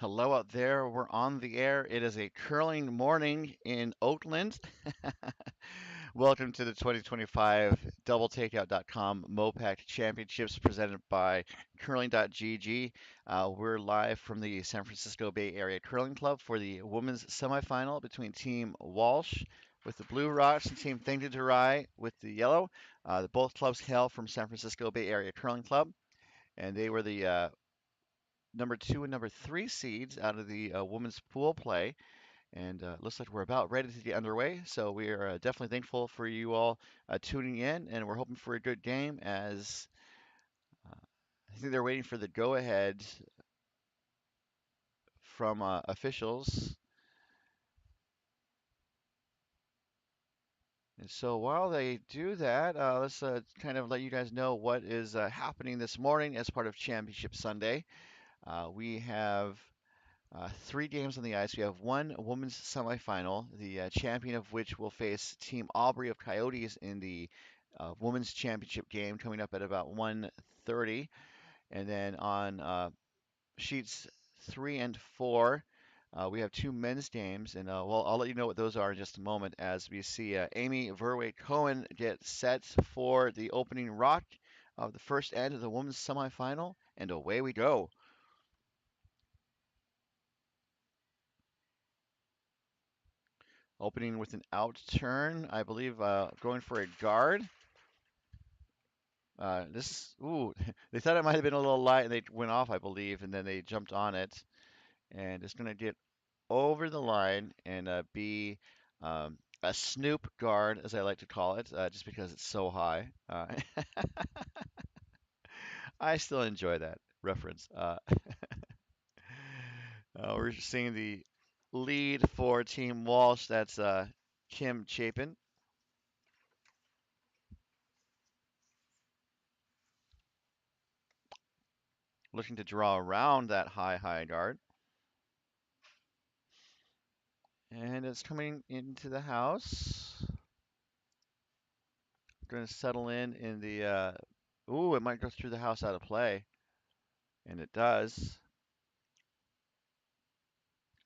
Hello out there. We're on the air. It is a curling morning in Oakland. Welcome to the 2025 DoubleTakeout.com MoPac Championships presented by Curling.gg. We're live from the San Francisco Bay Area Curling Club for the women's semifinal between Team Walsh with the blue rocks and Team Thangadurai with the yellow. Both clubs hail from San Francisco Bay Area Curling Club, and they were the number two and number three seeds out of the women's pool play. And looks like we're about ready to get underway. So we are definitely thankful for you all tuning in, and we're hoping for a good game as uh, I think they're waiting for the go ahead from officials. And so while they do that, let's kind of let you guys know what is happening this morning as part of Championship Sunday. We have three games on the ice. We have one women's semifinal, the champion of which will face Team Aubrey of Coyotes in the women's championship game coming up at about 1:30. And then on sheets 3 and 4, we have two men's games, and well, I'll let you know what those are in just a moment as we see Amy Verway Cohen get set for the opening rock of the first end of the women's semifinal, and away we go. Opening with an out turn, I believe, going for a guard. Ooh, they thought it might have been a little light and they went off, I believe, and then they jumped on it. And it's going to get over the line and be a snoop guard, as I like to call it, just because it's so high. I still enjoy that reference. We're seeing the lead for Team Walsh. That's Kim Chapin. Looking to draw around that high guard. And it's coming into the house. Going to settle in the. Ooh, it might go through the house out of play. And it does.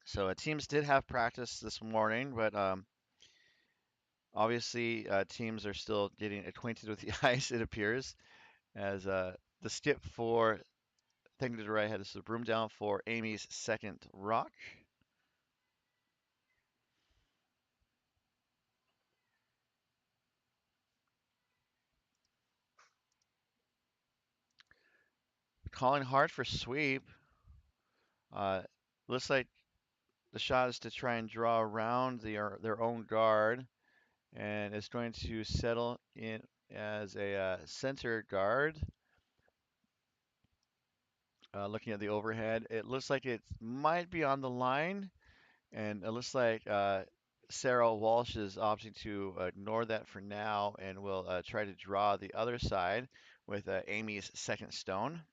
So teams did have practice this morning, but obviously teams are still getting acquainted with the ice, it appears, as the skip for Thangadurai had the broom down for Amy's second rock. Calling hard for sweep. Uh, Looks like the shot is to try and draw around their own guard, and it's going to settle in as a center guard. Looking at the overhead, it looks like it might be on the line, and it looks like Sarah Walsh is opting to ignore that for now and will try to draw the other side with Amy's second stone.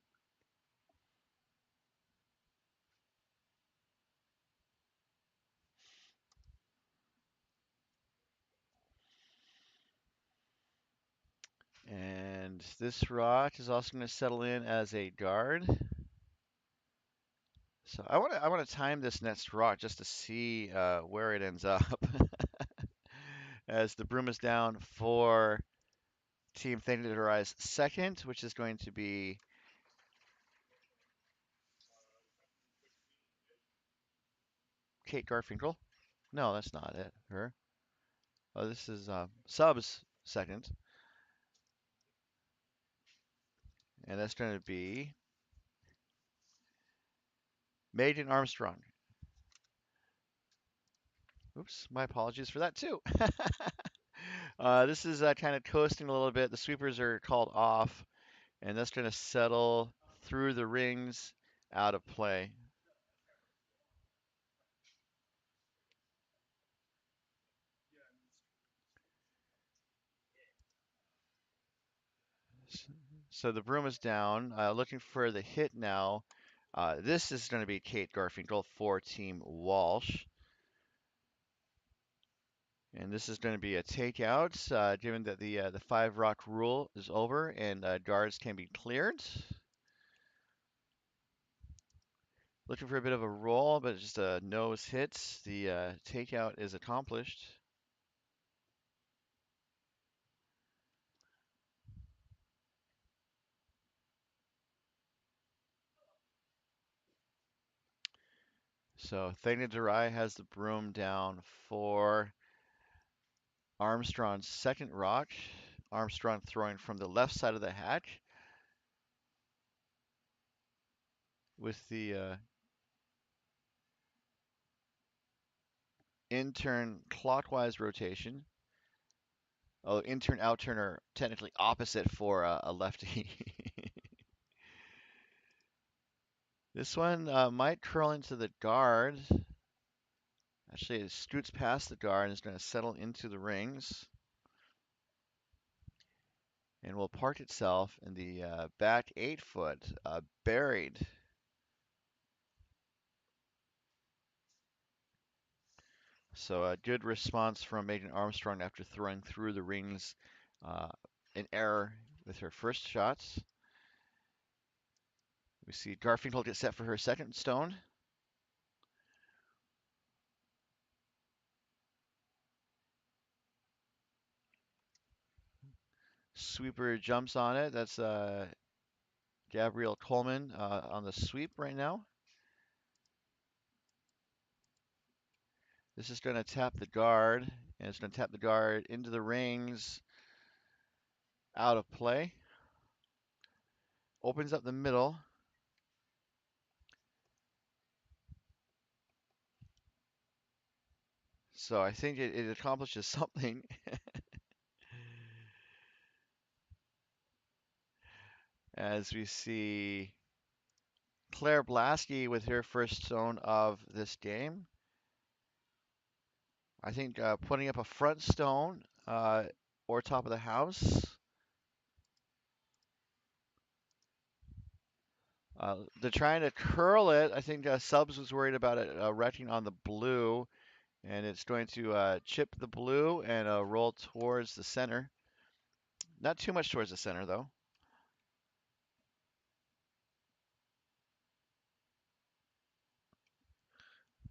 And this rock is also going to settle in as a guard. So I want to time this next rock just to see where it ends up. As the broom is down for Team Thangadurai's second, which is going to be Kate Garfinkel. No, that's not it. Her. Oh, this is Sub's second, and that's going to be Megan Armstrong. Oops, my apologies for that too. This is kind of coasting a little bit. The sweepers are called off, and that's going to settle through the rings out of play. So the broom is down, looking for the hit now. This is going to be Kate Garfinkel for Team Walsh. And this is going to be a takeout, given that the five rock rule is over and guards can be cleared. Looking for a bit of a roll, but just a nose hit. The takeout is accomplished. So Thangadurai has the broom down for Armstrong's second rock. Armstrong throwing from the left side of the hatch with the in-turn clockwise rotation. Oh, in-turn, out-turn are technically opposite for a lefty. This one might curl into the guard. Actually, it scoots past the guard and is going to settle into the rings and will park itself in the back 8 foot, buried. So a good response from Megan Armstrong after throwing through the rings uh, in error with her first shots. We see Garfinkel get set for her second stone. Sweeper jumps on it. That's Gabrielle Coleman on the sweep right now. This is going to tap the guard, and it's going to tap the guard into the rings, out of play. Opens up the middle. So I think it accomplishes something. As we see Claire Blasky with her first stone of this game. I think putting up a front stone or top of the house. They're trying to curl it. I think Subs was worried about it wrecking on the blue, and it's going to chip the blue and roll towards the center. Not too much towards the center, though.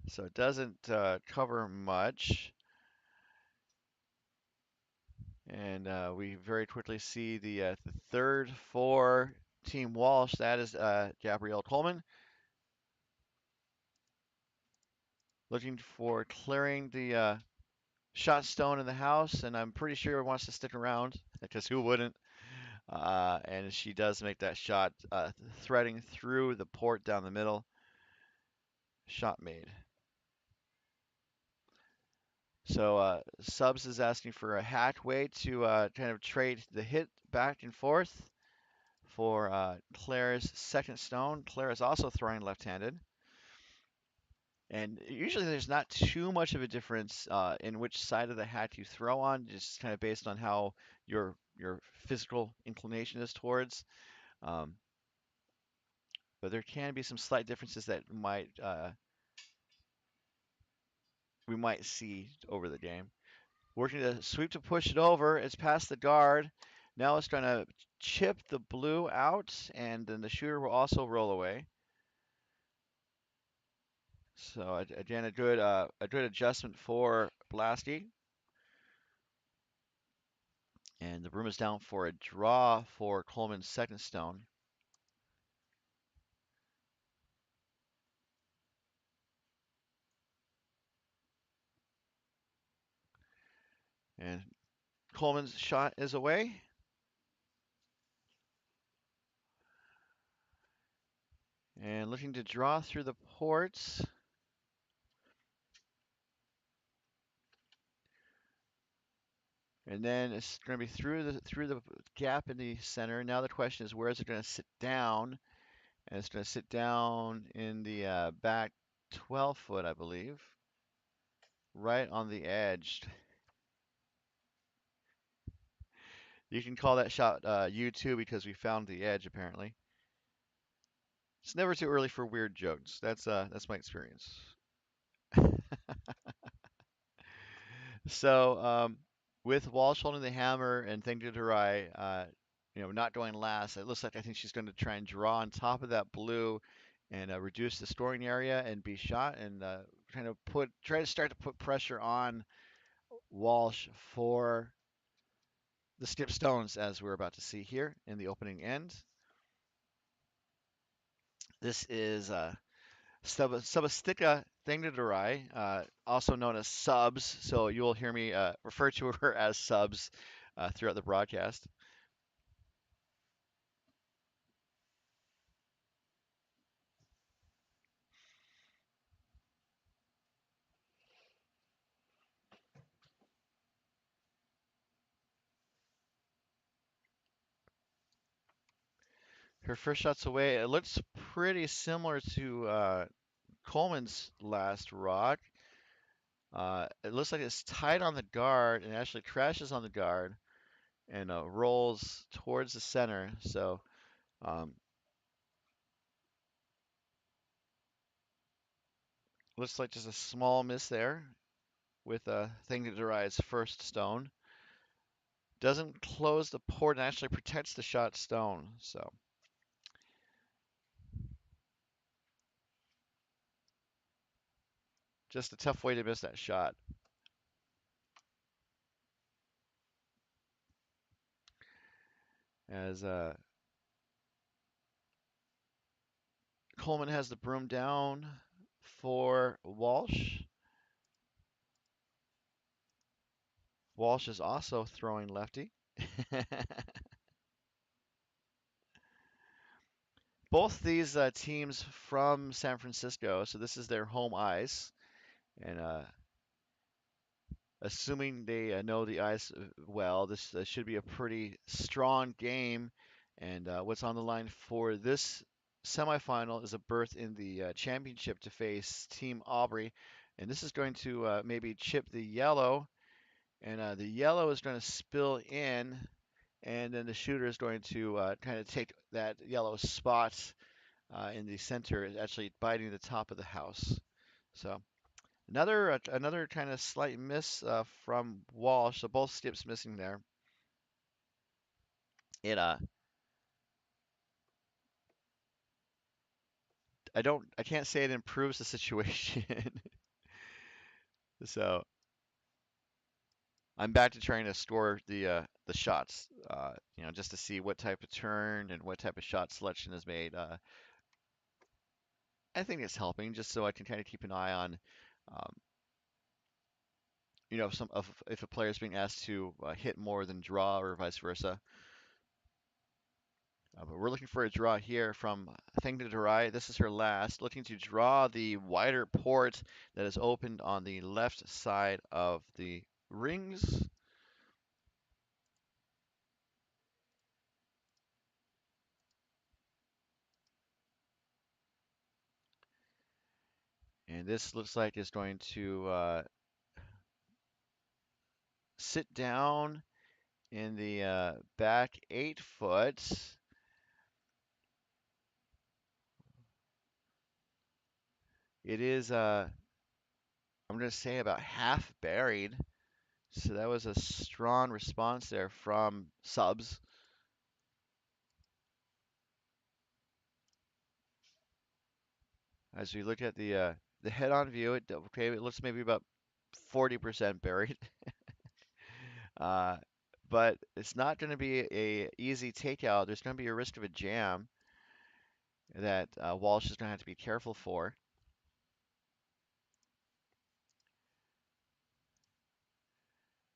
So it doesn't cover much. And we very quickly see the third for Team Walsh. That is Gabrielle Coleman. Looking for clearing the shot stone in the house, and I'm pretty sure he wants to stick around because who wouldn't? And she does make that shot, threading through the port down the middle. Shot made. So Subs is asking for a hatchway to kind of trade the hit back and forth for Claire's second stone. Claire is also throwing left-handed. And usually there's not too much of a difference in which side of the hat you throw on, just kind of based on how your physical inclination is towards. Um, but there can be some slight differences that might we might see over the game. Working to sweep to push it over. It's past the guard. Now it's trying to chip the blue out, and then the shooter will also roll away. So again, a good adjustment for Blasky. And the broom is down for a draw for Coleman's second stone. And Coleman's shot is away. And looking to draw through the ports. And then it's going to be through the gap in the center. Now the question is, where is it going to sit down? And it's going to sit down in the back 12 foot, I believe, right on the edge. You can call that shot U2 because we found the edge apparently. It's never too early for weird jokes. That's my experience. So with Walsh holding the hammer and Thangadurai, not going last, it looks like I think she's going to try and draw on top of that blue and reduce the scoring area and be shot and try to start to put pressure on Walsh for the skip stones as we're about to see here in the opening end. This is Subastika Thangadurai, also known as Subs, so you will hear me refer to her as Subs throughout the broadcast. Her first shot's away. It looks pretty similar to Coleman's last rock. It looks like it's tight on the guard and actually crashes on the guard and rolls towards the center. So um, looks like just a small miss there with Thangadurai's first stone. Doesn't close the port and actually protects the shot stone. So just a tough way to miss that shot. As Coleman has the broom down for Walsh. Walsh is also throwing lefty. Both these teams from San Francisco, so this is their home ice, and assuming they know the ice well, this should be a pretty strong game. And what's on the line for this semifinal is a berth in the championship to face Team Aubrey, and this is going to maybe chip the yellow, and the yellow is going to spill in, and then the shooter is going to kind of take that yellow spot in the center, actually biting the top of the house. So another kind of slight miss from Walsh. So both skips missing there. It I can't say it improves the situation. So I'm back to trying to score the shots. Just to see what type of turn and what type of shot selection is made. I think it's helping just so I can kind of keep an eye on, um, some of if a player is being asked to hit more than draw or vice versa. But we're looking for a draw here from Thangadurai. This is her last, looking to draw the wider port that is opened on the left side of the rings. And this looks like it's going to sit down in the back 8 foot. It is, I'm going to say, about half buried. So that was a strong response there from subs. As we look at the head-on view, it looks maybe about 40% buried. Uh, but it's not going to be a easy takeout. There's going to be a risk of a jam that Walsh is going to have to be careful for.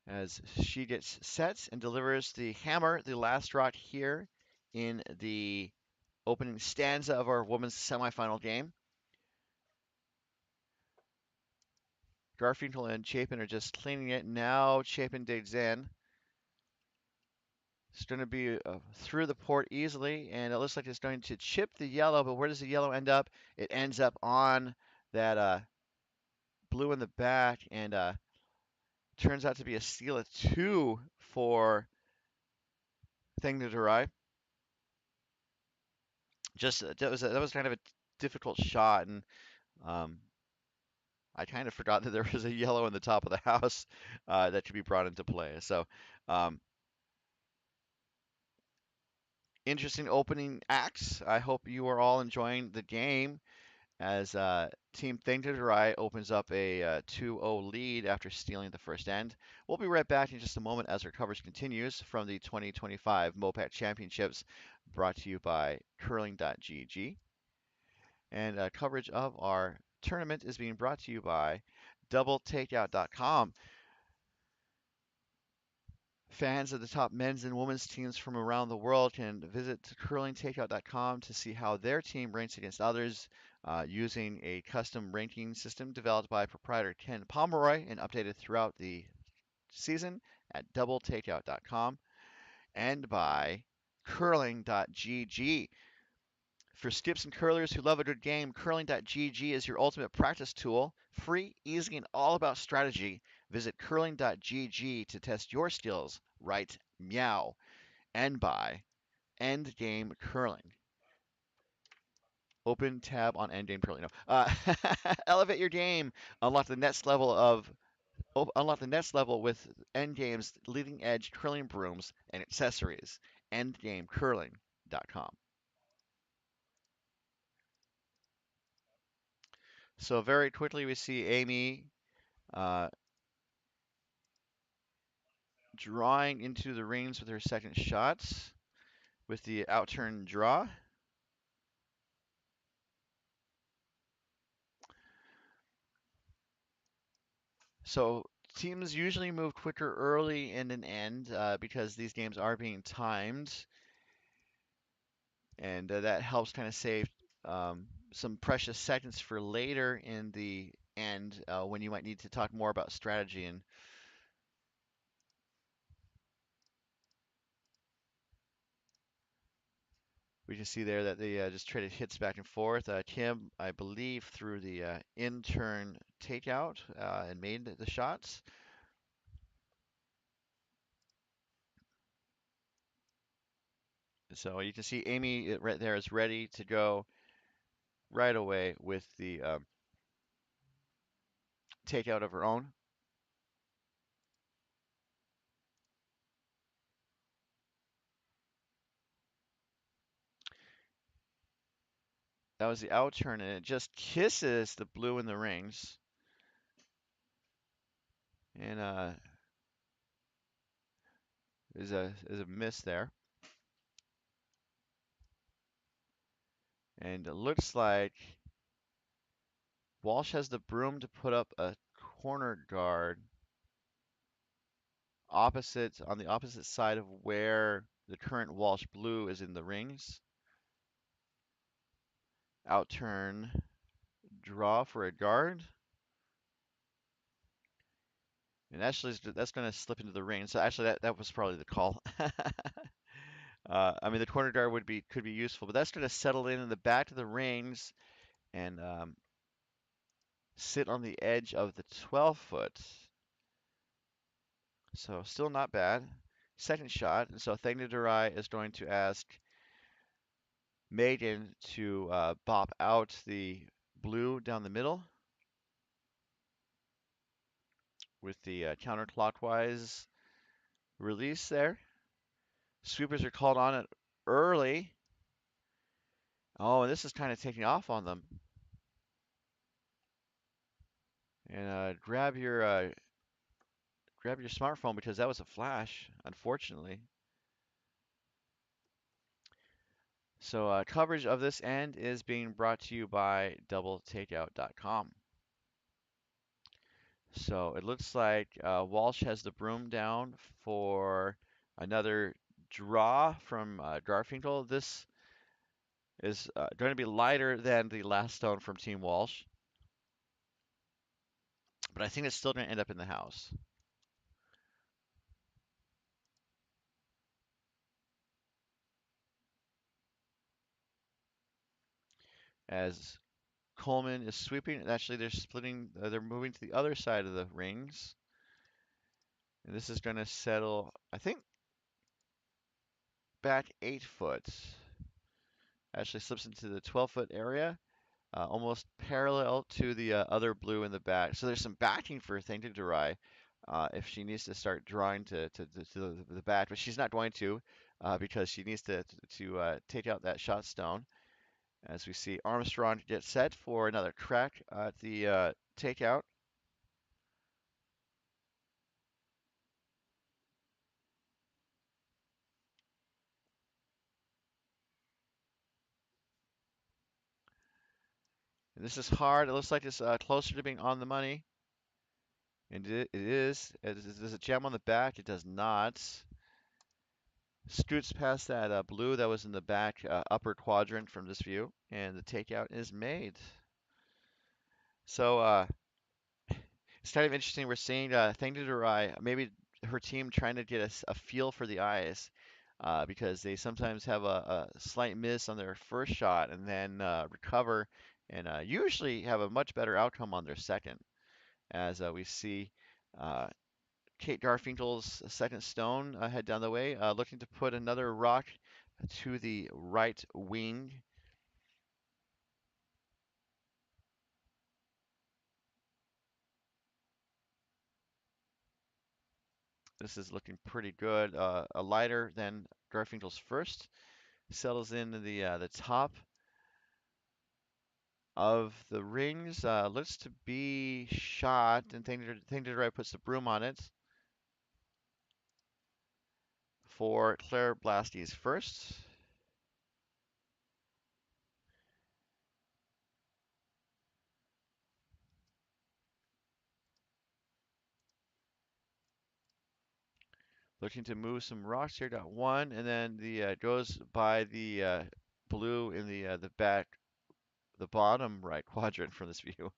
As she gets set and delivers the hammer, the last rock here in the opening stanza of our women's semifinal game. Garfinkel and Chapin are just cleaning it. Now Chapin digs in. It's going to be through the port easily, and it looks like it's going to chip the yellow, but where does the yellow end up? It ends up on that blue in the back, and turns out to be a steal of two for Thangadurai. Just that was kind of a difficult shot, and um, I kind of forgot that there was a yellow in the top of the house that could be brought into play. So um, interesting opening acts. I hope you are all enjoying the game as Team Thangadurai opens up a 2-0 lead after stealing the first end. We'll be right back in just a moment as our coverage continues from the 2025 MoPac Championships brought to you by curling.gg. And coverage of our tournament is being brought to you by doubletakeout.com. Fans of the top men's and women's teams from around the world can visit curlingtakeout.com to see how their team ranks against others using a custom ranking system developed by proprietor Ken Pomeroy and updated throughout the season at doubletakeout.com, and by curling.gg. For skips and curlers who love a good game, curling.gg is your ultimate practice tool. Free, easy, and all about strategy. Visit curling.gg to test your skills. Right, meow. And by Endgame Curling. Open tab on Endgame Curling. No. Elevate your game. Unlock the next level with Endgame's leading edge curling brooms and accessories. Endgamecurling.com. So very quickly we see Amy uh, drawing into the rings with her second shots with the outturn draw. So teams usually move quicker early in an end because these games are being timed, and that helps kind of save some precious seconds for later in the end when you might need to talk more about strategy. And we can see there that they just traded hits back and forth. Kim, I believe, threw the in-turn takeout and made the shots. So you can see Amy right there is ready to go right away with the takeout of her own. That was the outturn, and it just kisses the blue in the rings. And is a miss there. And it looks like Walsh has the broom to put up a corner guard on the opposite side of where the current Walsh blue is in the rings. Outturn draw for a guard. And actually, that's going to slip into the ring. So actually, that was probably the call. I mean, the corner guard could be useful, but that's going to settle in the back of the rings and sit on the edge of the 12-foot. So still not bad. Second shot. And so Thangadurai is going to ask Megan to bop out the blue down the middle with the counterclockwise release there. Sweepers are called on it early. Oh, and this is kind of taking off on them. And grab your smartphone because that was a flash, unfortunately. So coverage of this end is being brought to you by doubletakeout.com. So it looks like Walsh has the broom down for another draw from Garfinkel. This is going to be lighter than the last stone from Team Walsh, but I think it's still going to end up in the house. As Coleman is sweeping, actually they're moving to the other side of the rings. And this is going to settle, I think, back 8 foot. Actually slips into the 12-foot area, almost parallel to the other blue in the back. So there's some backing for Thangadurai. if she needs to start drawing to the back, but she's not going to because she needs to take out that shot stone. As we see Armstrong get set for another crack at the takeout. And this is hard. It looks like it's closer to being on the money. And it is. Does it jam on the back? It does not. Scoots past that blue that was in the back upper quadrant from this view, and the takeout is made. So it's kind of interesting. We're seeing Thangadurai, maybe her team trying to get a feel for the eyes, because they sometimes have a slight miss on their first shot and then recover and usually have a much better outcome on their second. As we see uh, Kate Garfinkel's second stone head down the way, looking to put another rock to the right wing. This is looking pretty good. A lighter than Garfinkel's first. Settles into the top of the rings. Looks to be shot, and Thangadurai puts the broom on it for Claire Blasty's first. Looking to move some rocks here. Got one, and then the goes by the blue in the back, the bottom right quadrant from this view.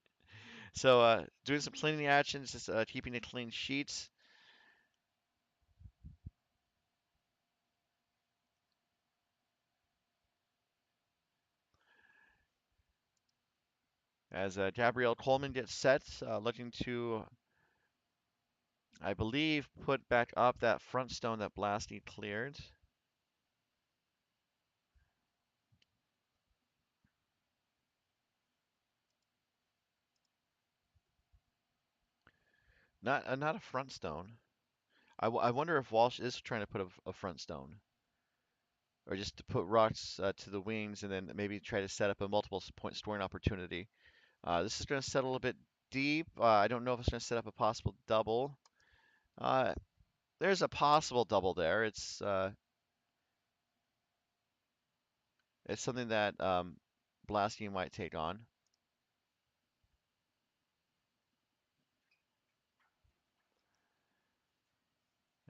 So doing some cleaning actions, just keeping a clean sheet. As Gabrielle Coleman gets set, looking to, I believe, put back up that front stone that Blasty cleared. Not a front stone. I wonder if Walsh is trying to put a front stone, or just to put rocks to the wings and then maybe try to set up a multiple point scoring opportunity. This is going to settle a bit deep. I don't know if it's going to set up a possible double. Uh, there's a possible double there. It's something that Blasky might take on.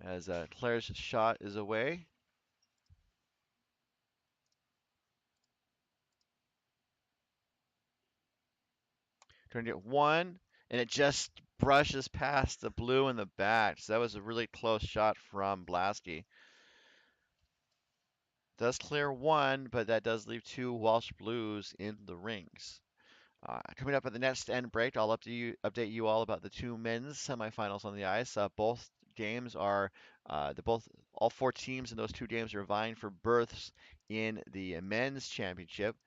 As Claire's shot is away. Trying to get one, and it just brushes past the blue in the back. So that was a really close shot from Blasky. Does clear one, but that does leave two Walsh Blues in the rings. Coming up at the next end break, I'll update you all about the two men's semifinals on the ice. Both games are all four teams in those two games are vying for berths in the men's championship,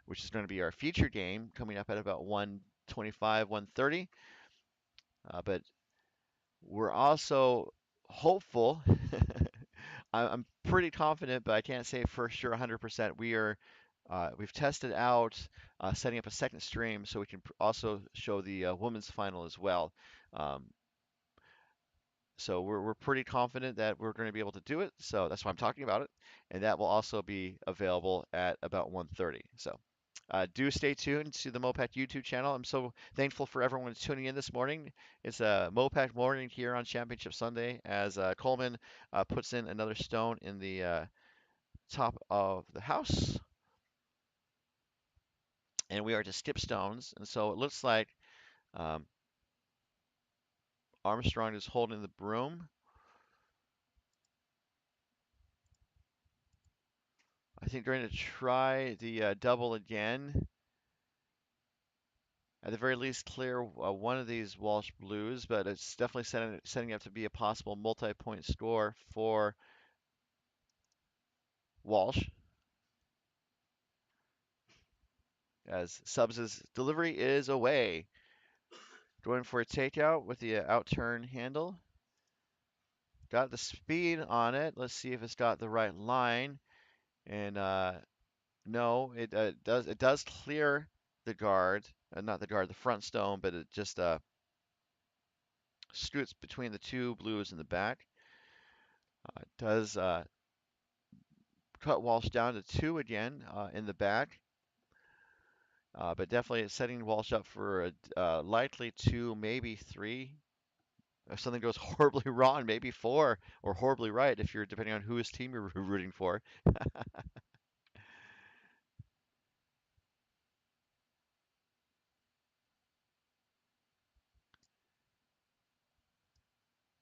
which is going to be our feature game coming up at about 1:25, 1:30. But we're also hopeful. I'm pretty confident, but I can't say for sure 100%. We've tested out setting up a second stream so we can also show the women's final as well. Um, so we're pretty confident that we're going to be able to do it. So that's why I'm talking about it, and that will also be available at about 1:30. So do stay tuned to the MoPac YouTube channel. I'm so thankful for everyone tuning in this morning. It's a MoPac morning here on Championship Sunday as Coleman puts in another stone in the top of the house, and we are to skip stones. And so it looks like um, Armstrong is holding the broom. I think they're going to try the double again. At the very least, clear one of these Walsh Blues, but it's definitely setting up to be a possible multi-point score for Walsh. As Subs' delivery is away. Going for a takeout with the out turn handle. Got the speed on it. Let's see if it's got the right line. And no, it does clear the guard, not the guard, the front stone, but it just scoots between the two blues in the back. It does cut Walsh down to two again in the back. But definitely it's setting Walsh up for a likely two, maybe three. If something goes horribly wrong, maybe four, or horribly right if you're depending on whose team you're rooting for.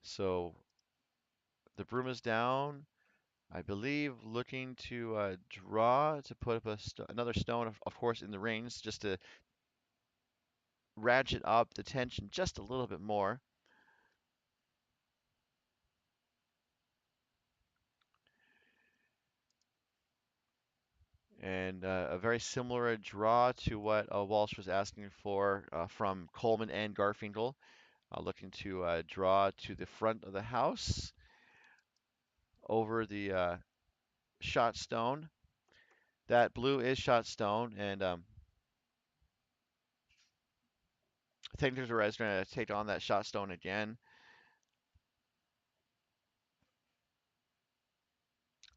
So the broom is down. I believe looking to draw to put up another stone, of course, in the rings, just to ratchet up the tension just a little bit more. And a very similar draw to what Walsh was asking for from Coleman and Garfinkel, looking to draw to the front of the house over the shot stone. That blue is shot stone, and Thangadurai is going to take on that shot stone again.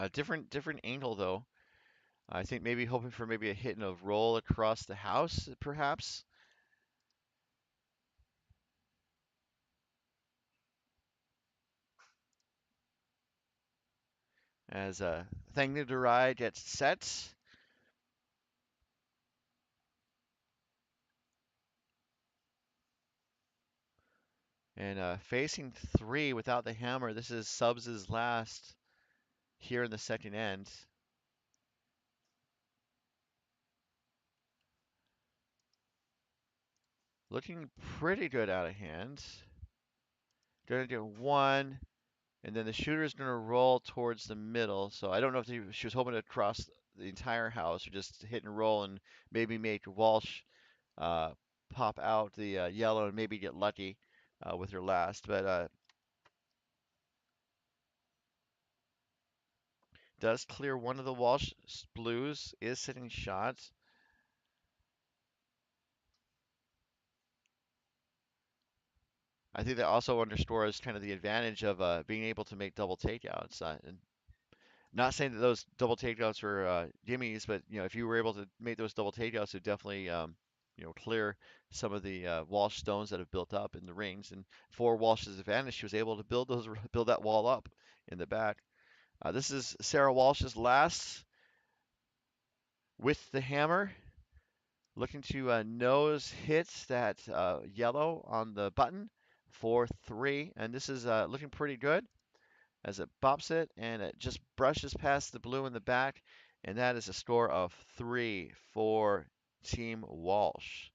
A different angle though. I think maybe hoping for maybe a hit and a roll across the house, perhaps. As Thangadurai gets set. And facing three without the hammer, this is Subs' last here in the second end. Looking pretty good out of hand. Gonna get one, and then the shooter is gonna roll towards the middle. So I don't know if she was hoping to cross the entire house or just hit and roll and maybe make Walsh uh, pop out the yellow and maybe get lucky with her last. But does clear one of the Walsh blues, is sitting shots. I think that also underscores kind of the advantage of being able to make double takeouts. And not saying that those double takeouts were gimmies, but if you were able to make those double takeouts, it would definitely clear some of the Walsh stones that have built up in the rings. And for Walsh's advantage, she was able to build that wall up in the back. This is Sarah Walsh's last with the hammer, looking to nose hit that yellow on the button for three, and this is looking pretty good as it bops it and it just brushes past the blue in the back, and that is a score of three for Team Walsh.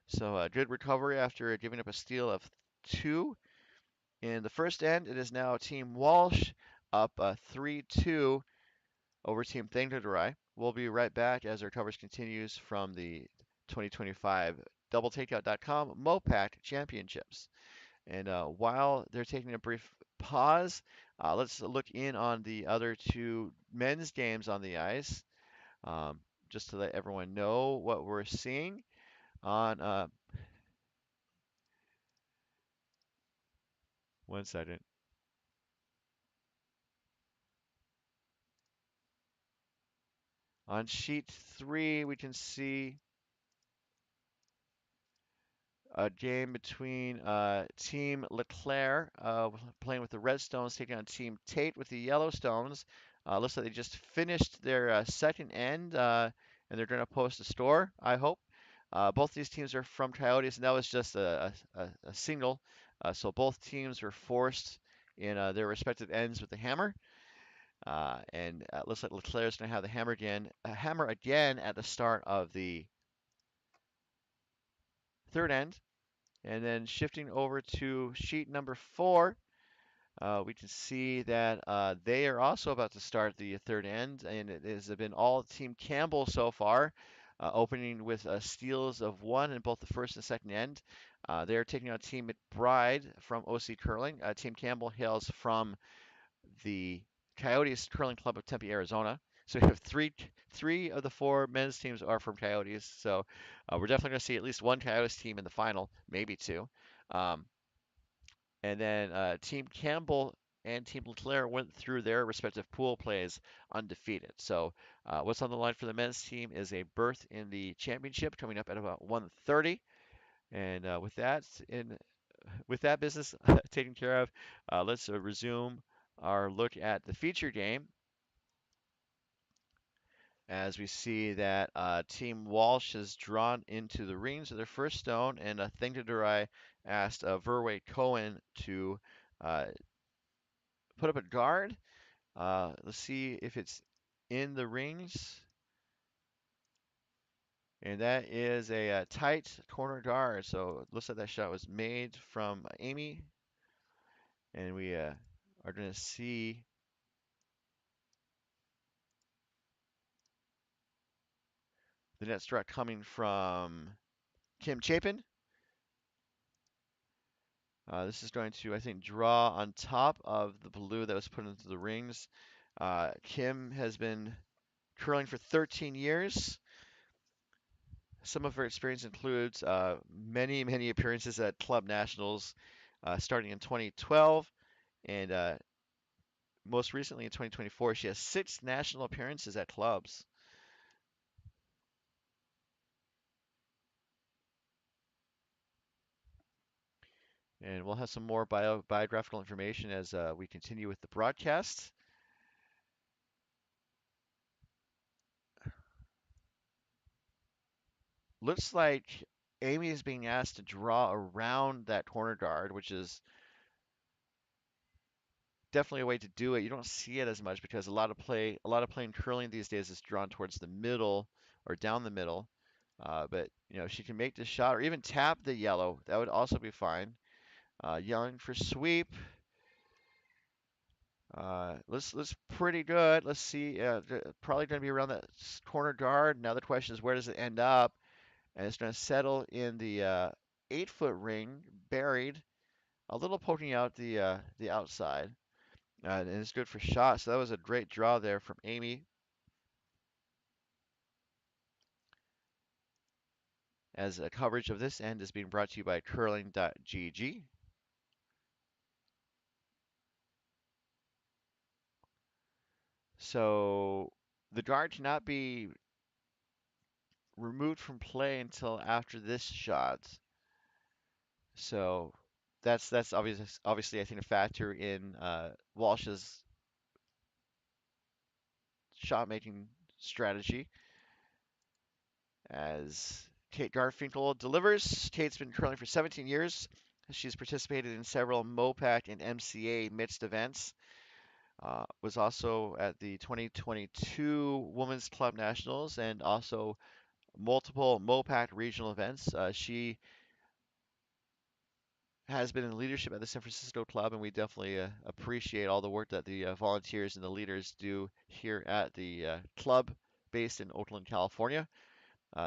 So a good recovery after giving up a steal of two in the first end. It is now Team Walsh up 3-2 over Team Thangadurai. We'll be right back as our coverage continues from the 2025 DoubleTakeout.com MoPac Championships. And while they're taking a brief pause, let's look in on the other two men's games on the ice, just to let everyone know what we're seeing on. One second. On sheet three, we can see a game between Team Leclerc playing with the Redstones, taking on Team Tate with the Yellowstones. Looks like they just finished their second end, and they're going to post a score, I hope. Both these teams are from Coyotes, and that was just a single. So both teams were forced in their respective ends with the hammer. And looks like Leclerc's going to have the hammer again at the start of the third end. And then shifting over to sheet number four, we can see that they are also about to start the third end, and it has been all Team Campbell so far. opening with steals of one in both the first and second end. They're taking on Team McBride from OC Curling. Team Campbell hails from the Coyotes Curling Club of Tempe, Arizona. So we have three of the four men's teams are from Coyotes. So we're definitely going to see at least one Coyotes team in the final, maybe two. Um, and then Team Campbell and Team LeClaire went through their respective pool plays undefeated. So what's on the line for the men's team is a berth in the championship coming up at about 1:30. And with that business taken care of, let's resume our look at the feature game as we see that Team Walsh has drawn into the rings of their first stone, and Thangadurai asked Verway Cohen to uh, put up a guard. Let's see if it's in the rings. And that is a tight corner guard. So it looks like that shot was made from Amy. And we are going to see the net struck coming from Kim Chapin. This is going to, I think, draw on top of the blue that was put into the rings. Kim has been curling for 13 years. Some of her experience includes many, many appearances at club nationals, starting in 2012, and most recently in 2024, she has 6 national appearances at clubs. And we'll have some more biographical information as we continue with the broadcast. Looks like Amy is being asked to draw around that corner guard, which is definitely a way to do it. You don't see it as much because a lot of play in curling these days is drawn towards the middle or down the middle. But she can make the shot or even tap the yellow. That would also be fine. Yelling for sweep. Let's pretty good. Let's see. Probably going to be around that corner guard. Now the question is, where does it end up? And it's going to settle in the 8-foot ring, buried, a little poking out the outside. And it's good for shots. So that was a great draw there from Amy. As a coverage of this end is being brought to you by curling.gg. So the guard cannot be removed from play until after this shot. So that's obviously I think a factor in Walsh's shot making strategy as Kate Garfinkel delivers. Kate's been curling for 17 years. She's participated in several MoPac and MCA mixed events. Was also at the 2022 Women's Club Nationals and also multiple MoPac regional events. She has been in leadership at the San Francisco Club, and we definitely appreciate all the work that the volunteers and the leaders do here at the club based in Oakland, California.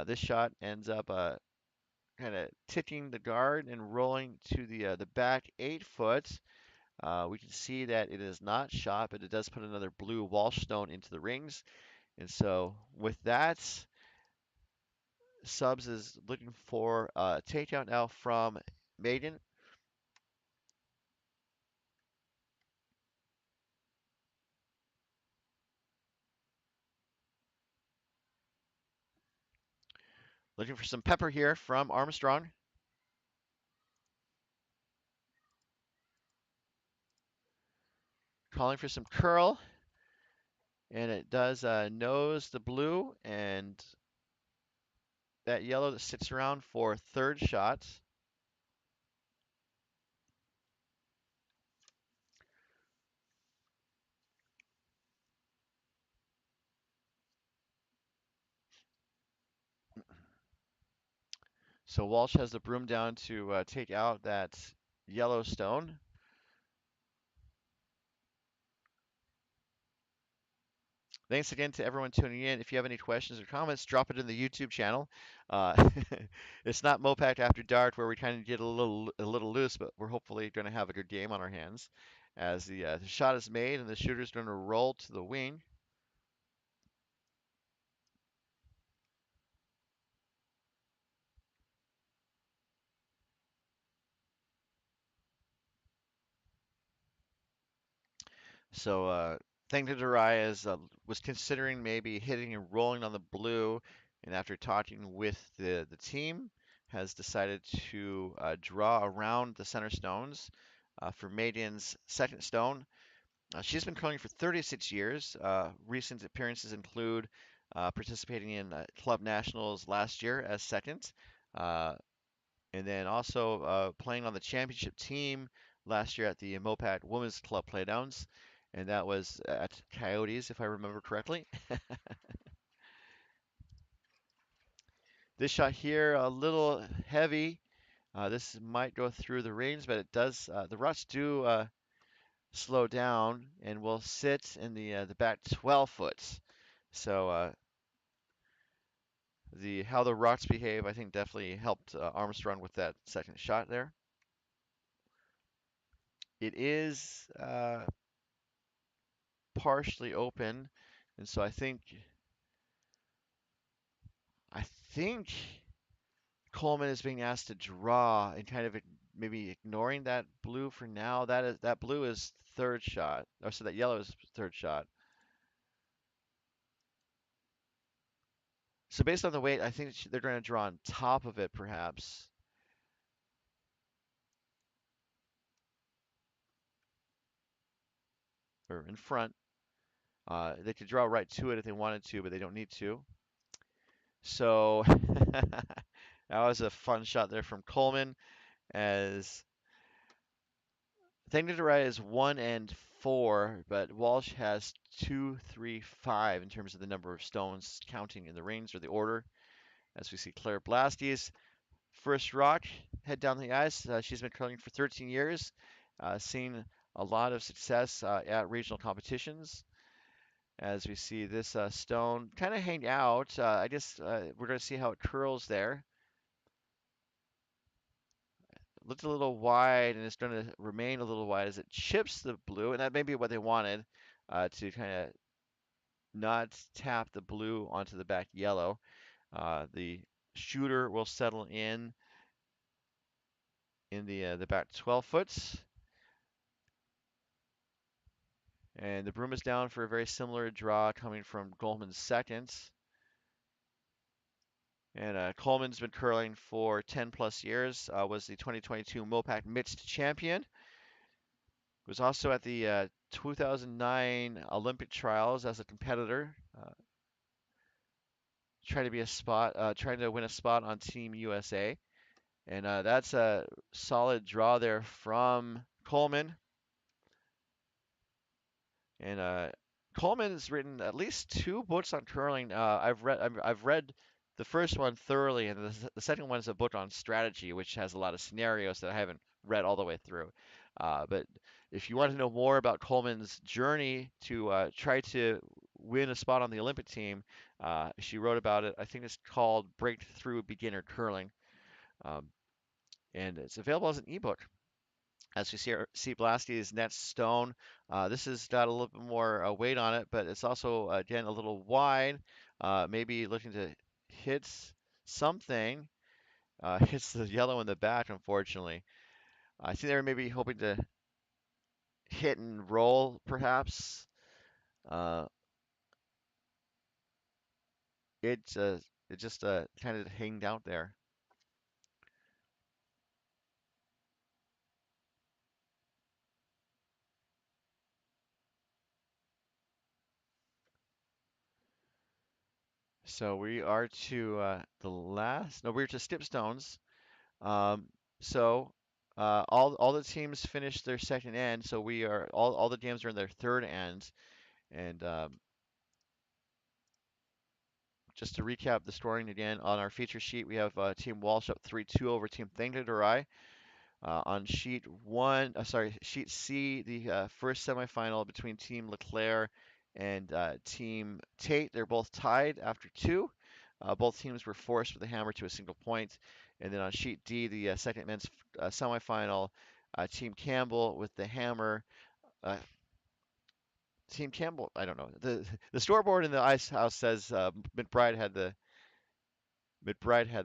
This shot ends up kind of ticking the guard and rolling to the back 8 foot. We can see that it is not shot, but it does put another blue Walsh stone into the rings. And so with that, Subs is looking for a takedown now from Megan. Looking for some pepper here from Armstrong. Calling for some curl. And it does nose the blue and that yellow that sits around for third shot. So Walsh has the broom down to take out that yellow stone. Thanks again to everyone tuning in. If you have any questions or comments, drop it in the YouTube channel. Uh, it's not MoPac After Dark where we kind of get a little loose, but we're hopefully going to have a good game on our hands as the shot is made and the shooter's going to roll to the wing. So Thangadurai was considering maybe hitting and rolling on the blue, and after talking with the team, has decided to draw around the center stones for Maiden's second stone. She's been curling for 36 years. Recent appearances include participating in club nationals last year as second, uh, and then also playing on the championship team last year at the MoPac Women's Club Playdowns, and that was at Coyotes, if I remember correctly. This shot here, a little heavy. This might go through the rings, but it does. The ruts do slow down and will sit in the back 12 foot. So the how the rocks behave, I think, definitely helped Armstrong with that second shot there. It is partially open, and so I think Coleman is being asked to draw and kind of maybe ignoring that blue for now. That blue is third shot, or so that yellow is third shot. So based on the weight, I think they're going to draw on top of it, perhaps, or in front. They could draw right to it if they wanted to, but they don't need to. So that was a fun shot there from Coleman as Thangadurai is 1 and 4, but Walsh has 2, 3, 5 in terms of the number of stones counting in the rings or the order. As we see Claire Blasty's first rock head down the ice. She's been curling for 13 years, seen a lot of success at regional competitions. As we see this stone kind of hang out, I guess we're going to see how it curls there. Looked a little wide, and it's going to remain a little wide as it chips the blue, and that may be what they wanted to kind of not tap the blue onto the back yellow. The shooter will settle in the back 12 foots, and the broom is down for a very similar draw coming from Goldman's second. And Coleman's been curling for 10 plus years, was the 2022 MoPac Mixed Champion. Was also at the 2009 Olympic trials as a competitor, trying to win a spot on Team USA. And that's a solid draw there from Coleman. And Coleman's written at least 2 books on curling. I've read the first one thoroughly, and the second one is a book on strategy, which has a lot of scenarios that I haven't read all the way through. But if you want to know more about Coleman's journey to try to win a spot on the Olympic team, she wrote about it. I think it's called Breakthrough Beginner Curling, um, and it's available as an ebook. As we see Blaski's net stone, this has got a little bit more weight on it, but it's also, again, a little wide. Maybe looking to hit something. Hits the yellow in the back, unfortunately. I think they were maybe hoping to hit and roll, perhaps. Uh, it, uh, it just kind of hanged out there. So we are to the last. No, we're to Stipstones. Um, so all the teams finished their second end, so we are all the games are in their third end. And just to recap the scoring again on our feature sheet, we have Team Walsh up 3-2 over Team Thangadurai. On sheet C, the first semifinal between Team LeClaire and Team Tate. They're both tied after two. Both teams were forced with the hammer to a single point. And then on sheet D, the second men's semifinal, Team Campbell with the hammer. Uh, Team Campbell, I don't know. The scoreboard in the ice house says McBride had the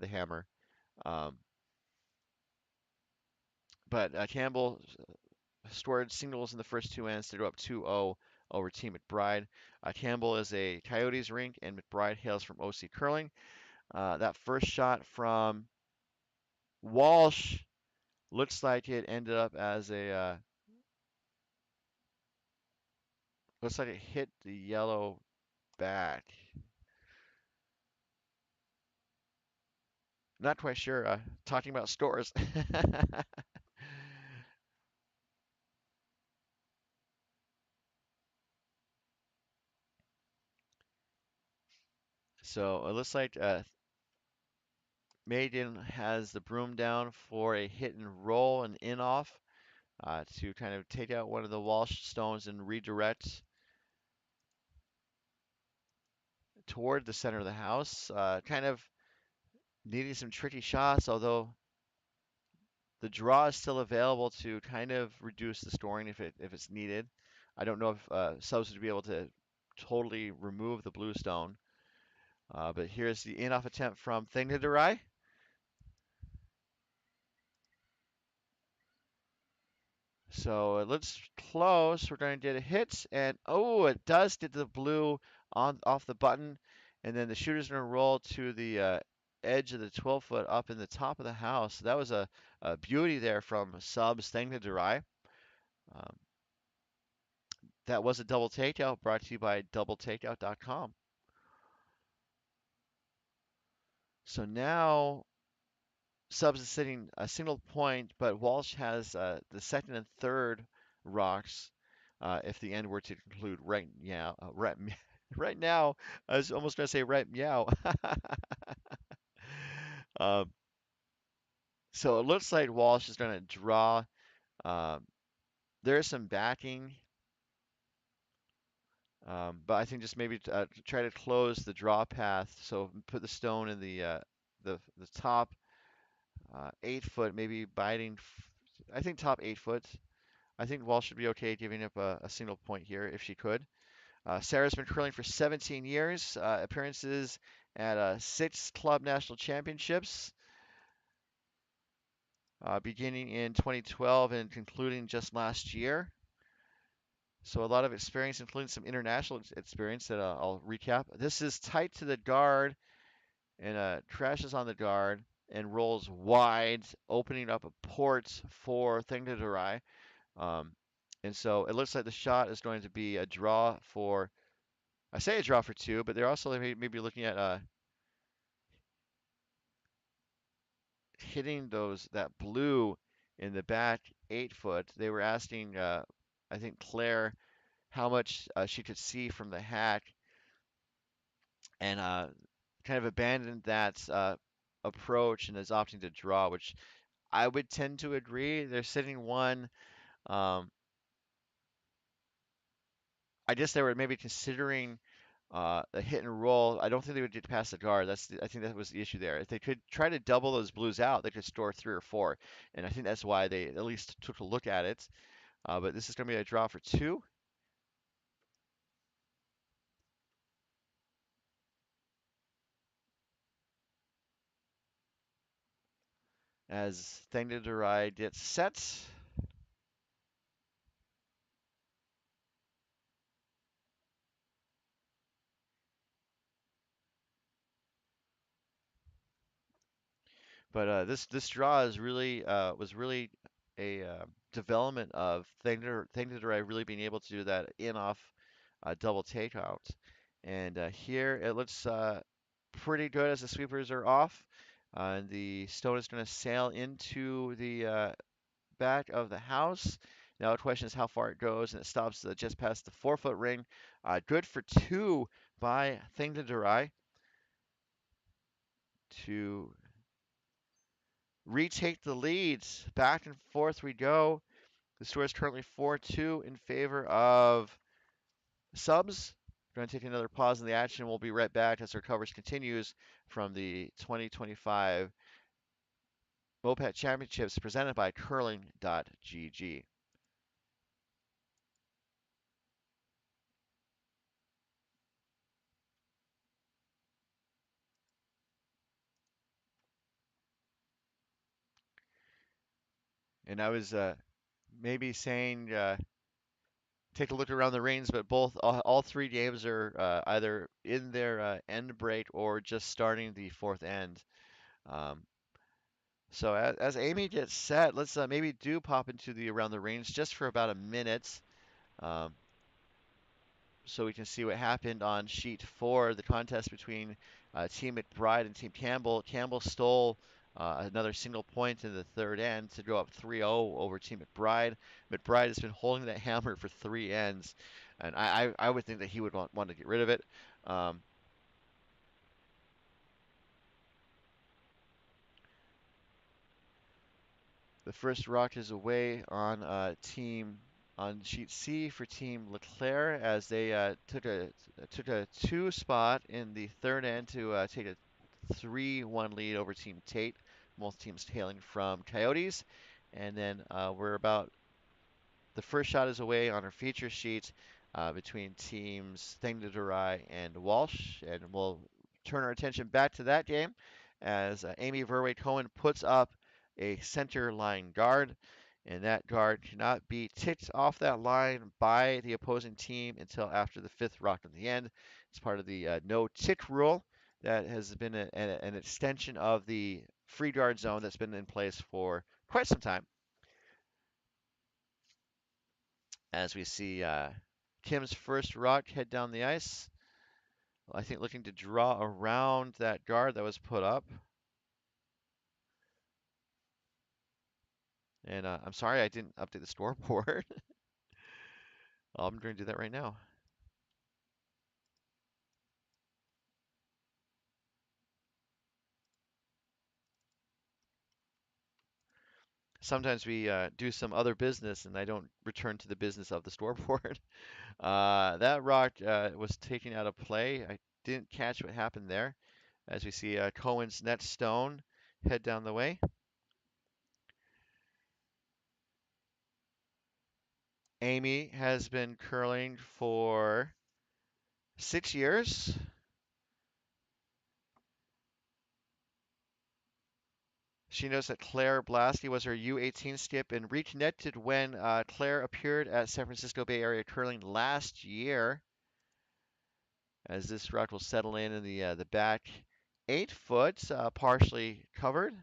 hammer. Um, but Campbell scored singles in the first two ends to go up 2-0 over Team McBride. Campbell is a Coyotes rink, and McBride hails from OC Curling. That first shot from Walsh looks like it ended up as looks like it hit the yellow back. Not quite sure. Talking about scores. So it looks like Maiden has the broom down for a hit and roll and in off to kind of take out one of the Walsh stones and redirect toward the center of the house. Kind of needing some tricky shots, although the draw is still available to kind of reduce the scoring if it's needed. I don't know if subs would be able to totally remove the blue stone. But here's the in-off attempt from Thangadurai. So it looks close. We're going to get a hit, and oh, it does get the blue on off the button, and then the shooter's going to roll to the edge of the 12-foot up in the top of the house. So that was a beauty there from subs Thangadurai. Um, that was a double takeout brought to you by doubletakeout.com. So now subs is sitting a single point, but Walsh has the second and third rocks if the end were to conclude right now. Right now, I was almost going to say right meow. um, so it looks like Walsh is going to draw. Um, there's some backing, but I think just maybe try to close the draw path. So put the stone in the top 8 foot, maybe biting. I think top 8 foot. I think Walsh should be okay giving up a single point here if she could. Sarah's been curling for 17 years, appearances at 6 club national championships, beginning in 2012 and concluding just last year. So a lot of experience, including some international experience that I'll recap. This is tight to the guard and crashes on the guard and rolls wide, opening up a port for Thangadurai. Um, and so it looks like the shot is going to be a draw for, I say a draw for two, but they're also maybe looking at hitting that blue in the back 8 foot. They were asking, I think Claire, how much she could see from the hack, and kind of abandoned that approach and is opting to draw, which I would tend to agree. They're sitting one. Um, I guess they were maybe considering a hit and roll. I don't think they would get past the guard. I think that was the issue there. If they could try to double those blues out, they could store 3 or 4, and I think that's why they at least took a look at it. But this is going to be a draw for two. As Thangadurai gets set. But this draw is really was really a development of Thangadurai really being able to do that in off double takeout. And here it looks pretty good as the sweepers are off. And the stone is going to sail into the back of the house. Now the question is how far it goes, and it stops just past the 4-foot ring. Good for two by Thangadurai to retake the leads. Back and forth we go. The score is currently 4-2 in favor of subs. We're going to take another pause in the action. We'll be right back as our coverage continues from the 2025 MoPac Championships presented by Curling.gg. And I was maybe saying take a look around the rings, but all three games are either in their end break or just starting the fourth end. Um, so as Amy gets set, let's maybe do pop into the around the rings just for about a minute. Um, so we can see what happened on sheet four, the contest between Team McBride and Team Campbell. Campbell stole another single point in the third end to go up 3-0 over Team McBride. McBride has been holding that hammer for three ends, and I would think that he would want to get rid of it. Um, the first rock is away on sheet C for Team Leclerc as they took a two spot in the third end to take a 3-1 lead over Team Tate. Both teams hailing from Coyotes. And then we're about the first shot is away on our feature sheet between teams Thangadurai and Walsh. And we'll turn our attention back to that game as Amy Verway Cohen puts up a center line guard. And that guard cannot be ticked off that line by the opposing team until after the fifth rock at the end. It's part of the no tick rule that has been an extension of the free guard zone that's been in place for quite some time. As we see Kim's first rock head down the ice. I think looking to draw around that guard that was put up. And I'm sorry I didn't update the scoreboard. I'm going to do that right now. Sometimes we do some other business and I don't return to the business of the scoreboard. That rock was taken out of play. I didn't catch what happened there. As we see Cohen's net stone head down the way. Amy has been curling for 6 years. She knows that Claire Blasky was her U18 skip and reconnected when Claire appeared at San Francisco Bay Area Curling last year. As this rock will settle in the back 8 foot, partially covered.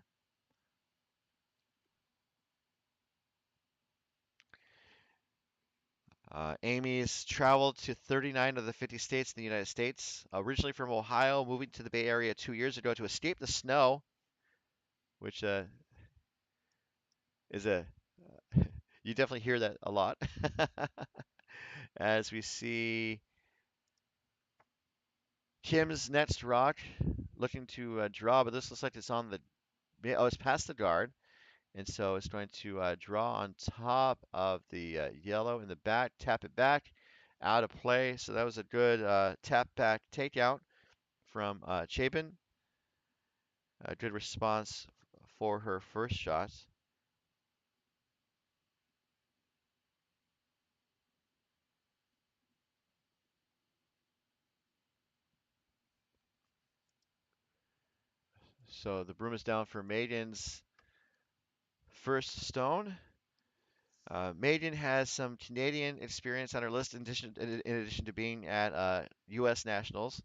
Amy's traveled to 39 of the 50 states in the United States. Originally from Ohio, moving to the Bay Area 2 years ago to escape the snow, which is you definitely hear that a lot. As we see Kim's next rock looking to draw, but this looks like it's on the, oh, it's past the guard. And so it's going to draw on top of the yellow in the back, tap it back, out of play. So that was a good tap back takeout from Chapin. A good response for her first shot. So the broom is down for Maiden's first stone. Maiden has some Canadian experience on her list in addition to being at U.S. Nationals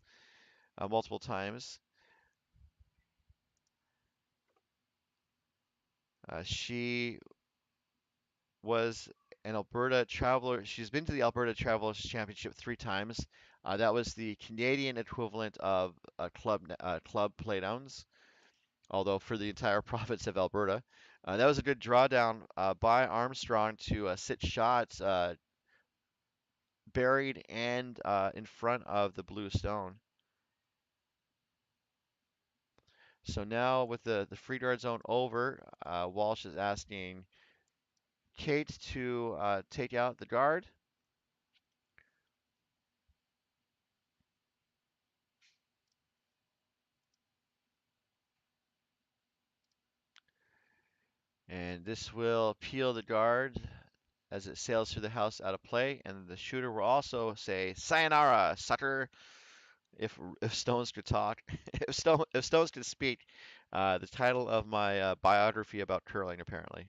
multiple times. She was an Alberta Traveler. She's been to the Alberta Travelers Championship 3 times. That was the Canadian equivalent of club Playdowns, although for the entire province of Alberta. That was a good drawdown by Armstrong to sit shots buried and in front of the blue stone. So now with the free guard zone over, Walsh is asking Kate to take out the guard. And this will peel the guard as it sails through the house out of play, and the shooter will also say "Sayonara, sucker." If stones could talk, if stones could speak, the title of my biography about curling apparently.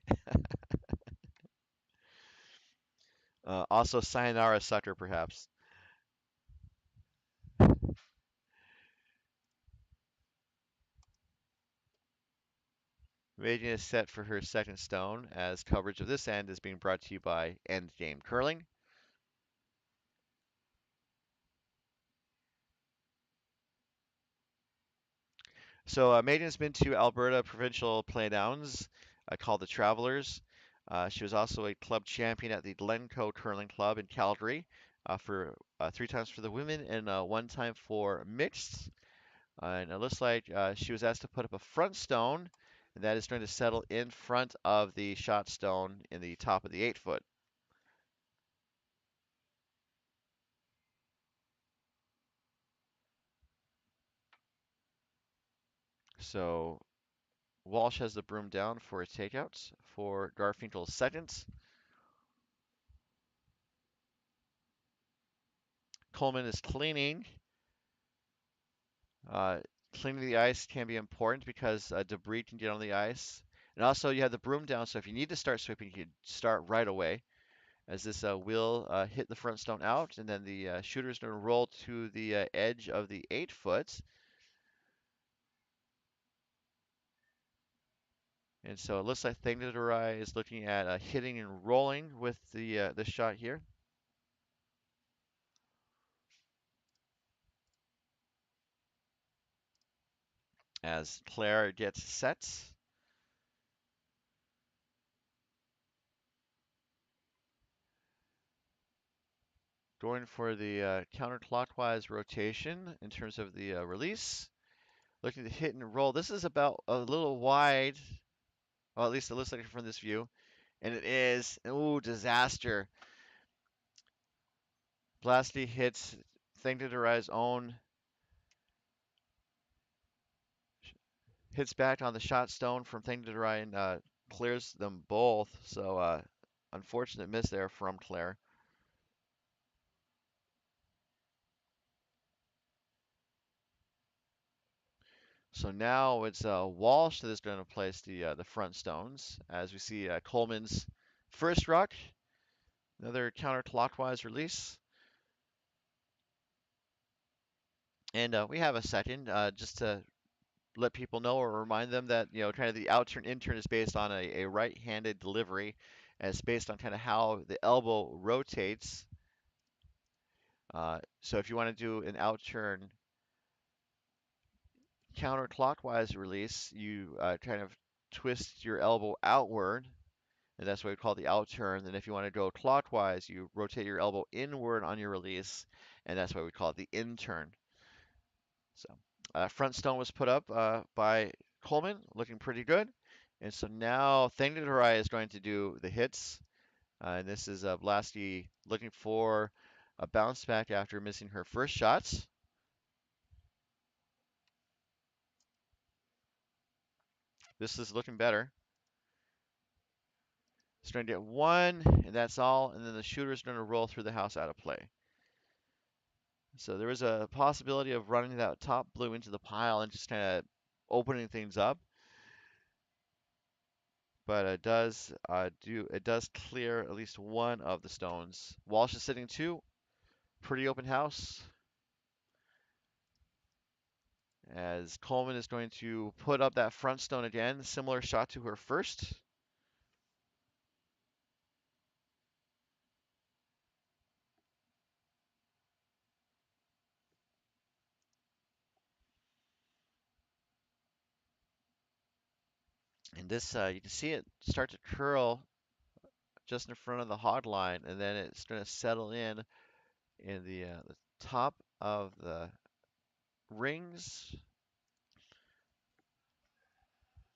Also, "Sayonara, sucker," perhaps. Megan is set for her second stone as coverage of this end is being brought to you by Endgame Curling. So Maiden's been to Alberta Provincial Playdowns, called the Travelers. She was also a club champion at the Glencoe Curling Club in Calgary for 3 times for the women and 1 time for mixed. And it looks like she was asked to put up a front stone, and that is going to settle in front of the shot stone in the top of the 8 foot. So Walsh has the broom down for a takeout for Garfinkel's second. Coleman is cleaning. Uh, Cleaning the ice can be important because debris can get on the ice. And also, you have the broom down, so if you need to start sweeping, you can start right away. As this will hit the front stone out, and then the shooter is going to roll to the edge of the 8 foot. And so it looks like Thangadurai is looking at hitting and rolling with the shot here. As Claire gets set. Going for the counterclockwise rotation in terms of the release. Looking to hit and roll. This is about a little wide, well, at least it looks like it from this view. And it is, ooh, disaster. Blasty hits Thangadurai's own, hits back on the shot stone from Thangadurai and clears them both. So, unfortunate miss there from Claire. So now it's Walsh that is going to place the front stones. As we see Coleman's first ruck, another counterclockwise release. And we have a second, just to let people know or remind them that, kind of the out turn in turn is based on a right-handed delivery, and it's based on kind of how the elbow rotates. So if you want to do an out turn counterclockwise release, you kind of twist your elbow outward, and that's what we call the out turn. Then if you want to go clockwise, you rotate your elbow inward on your release, and that's why we call it the in turn. So front stone was put up by Coleman, looking pretty good. And so now Thangadurai is going to do the hits. And this is Blasky looking for a bounce back after missing her first shots. This is looking better. It's going to get one, and that's all. And then the shooter is going to roll through the house out of play. So there is a possibility of running that top blue into the pile and just kind of opening things up. But it does clear at least one of the stones. Walsh is sitting two. Pretty open house. As Coleman is going to put up that front stone again, similar shot to her first. And this, you can see it start to curl just in front of the hog line, and then it's going to settle in the top of the rings,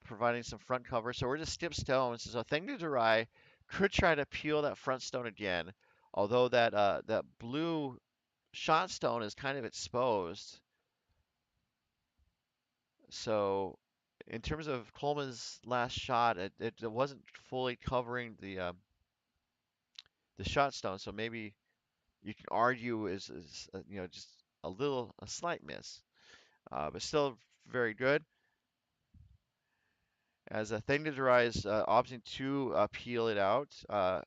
providing some front cover. So we're just skip stones. So Thangadurai could try to peel that front stone again, although that blue shot stone is kind of exposed. So In terms of Coleman's last shot, it wasn't fully covering the shot stone, so maybe you can argue is just a slight miss, but still very good. As a thing to Durai is opting to peel it out,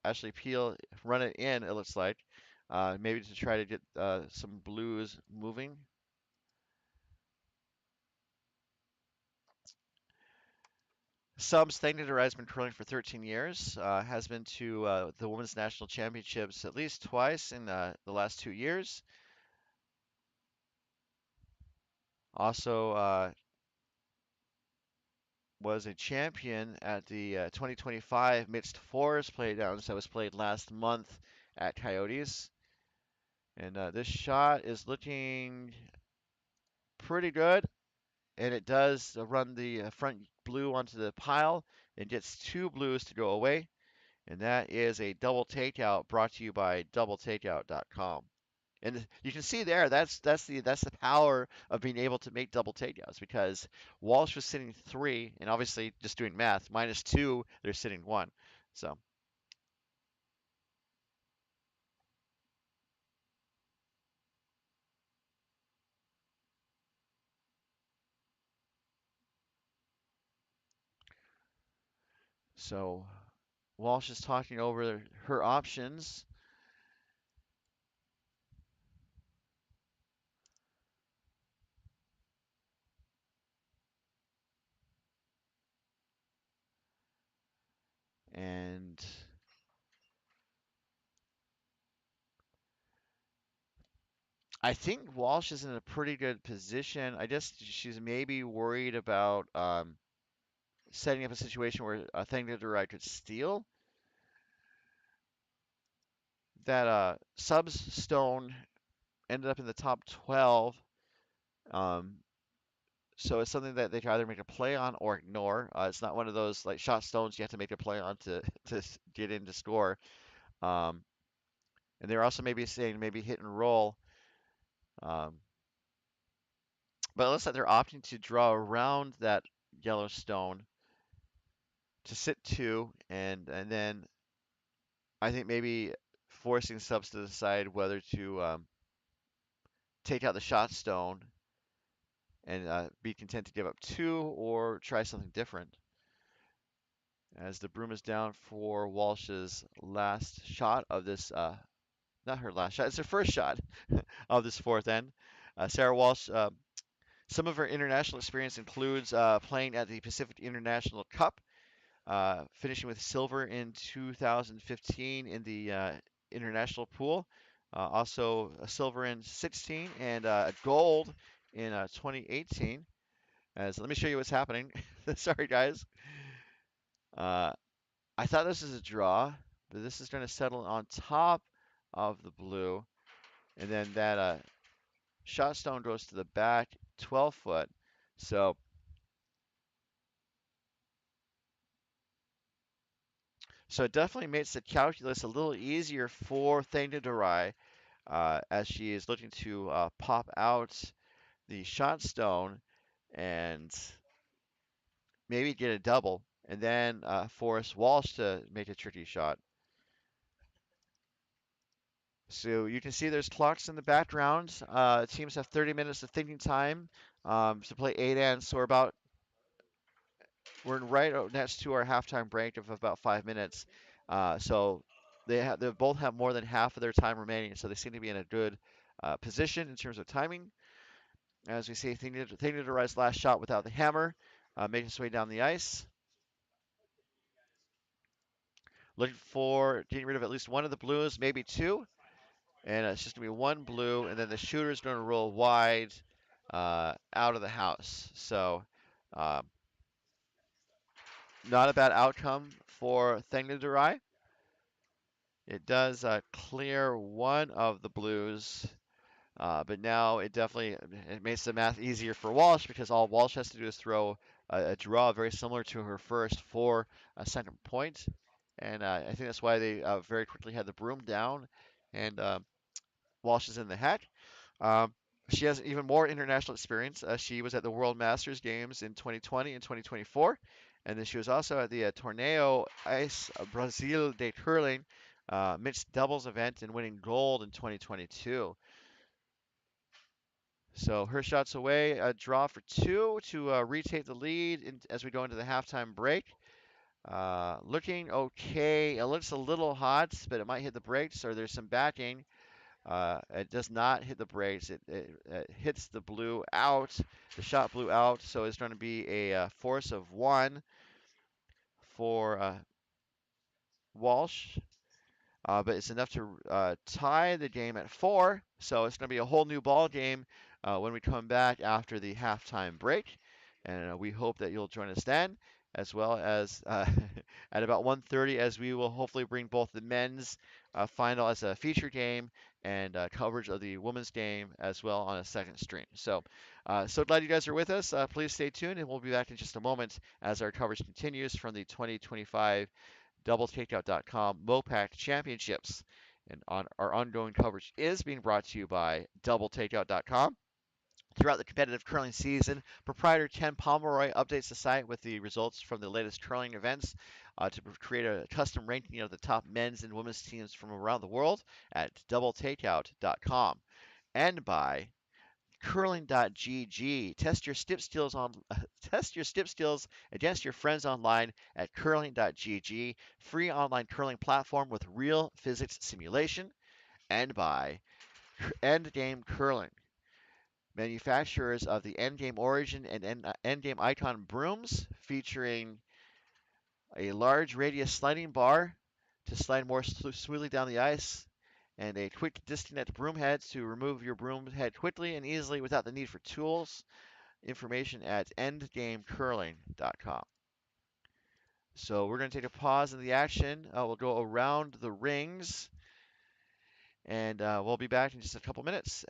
actually run it in. It looks like maybe to try to get some blues moving. Subs thing to Durai has been curling for 13 years. Has been to the Women's National Championships at least twice in the last 2 years. Also was a champion at the 2025 mixed fours playdowns that was played last month at Coyotes. And this shot is looking pretty good, and it does run the front blue onto the pile and gets two blues to go away. And that is a double takeout brought to you by doubletakeout.com. And you can see there that's the power of being able to make double takeouts because Walsh was sitting three, and obviously just doing math, minus two, they're sitting one. So so Walsh is talking over her options, and I think Walsh is in a pretty good position. I guess she's maybe worried about setting up a situation where a thing that I could steal. That subs stone ended up in the top 12. Um, so it's something that they can either make a play on or ignore. It's not one of those like shot stones you have to make a play on to get in to score. Um, and they're also maybe saying maybe hit and roll. Um, but it looks like they're opting to draw around that yellow stone to sit two, and then I think maybe forcing subs to decide whether to take out the shot stone and be content to give up two or try something different. As the broom is down for Walsh's last shot of this, not her last shot, it's her first shot of this fourth end. Sarah Walsh, some of her international experience includes playing at the Pacific International Cup, finishing with silver in 2015 in the international pool. Also a silver in 16 and a gold in 2018. As let me show you what's happening. Sorry, guys. Uh, I thought this was a draw, but this is going to settle on top of the blue, and then that shot stone goes to the back, 12 foot. So, so it definitely makes the calculus a little easier for Thangadurai as she is looking to pop out the shot stone and maybe get a double, and then force Walsh to make a tricky shot. So you can see there's clocks in the background. Teams have 30 minutes of thinking time to play 8 ends. So we're right next to our halftime break of about 5 minutes. So they both have more than half of their time remaining. So they seem to be in a good position in terms of timing. As we see, Thangadurai's last shot without the hammer, making its way down the ice. Looking for getting rid of at least one of the blues, maybe two. And it's just going to be one blue, and then the shooter is going to roll wide out of the house. So, uh, not a bad outcome for Thangadurai. It does clear one of the blues, but now it makes the math easier for Walsh because all Walsh has to do is throw a draw very similar to her first for a second point. And I think that's why they very quickly had the broom down, and Walsh is in the hat. Um, She has even more international experience. She was at the World Masters Games in 2020 and 2024, and then she was also at the Torneo Ice Brasil de Curling mixed doubles event and winning gold in 2022. So her shots away, a draw for two to retake the lead as we go into the halftime break. Looking okay. It looks a little hot, but it might hit the brakes or there's some backing. It does not hit the brakes. It hits the blue out. The shot blew out, so it's going to be a force of one for Walsh. But it's enough to tie the game at four. So it's going to be a whole new ball game when we come back after the halftime break, and we hope that you'll join us then, as well as at about 1:30, as we will hopefully bring both the men's final as a feature game and coverage of the women's game as well on a second stream. So glad you guys are with us. Please stay tuned, and we'll be back in just a moment as our coverage continues from the 2025 doubletakeout.com MoPac Championships. And our ongoing coverage is being brought to you by doubletakeout.com. Throughout the competitive curling season, proprietor Ken Pomeroy updates the site with the results from the latest curling events to create a custom ranking of the top men's and women's teams from around the world at doubletakeout.com. And by curling.gg. Test your stip skills against your friends online at curling.gg, free online curling platform with real physics simulation, and by Endgame Curling, manufacturers of the Endgame Origin and Endgame Icon brooms, featuring a large radius sliding bar to slide more smoothly down the ice, and a quick disconnect broom head to remove your broom head quickly and easily without the need for tools. Information at endgamecurling.com. So we're going to take a pause in the action. We'll go around the rings, and we'll be back in just a couple minutes.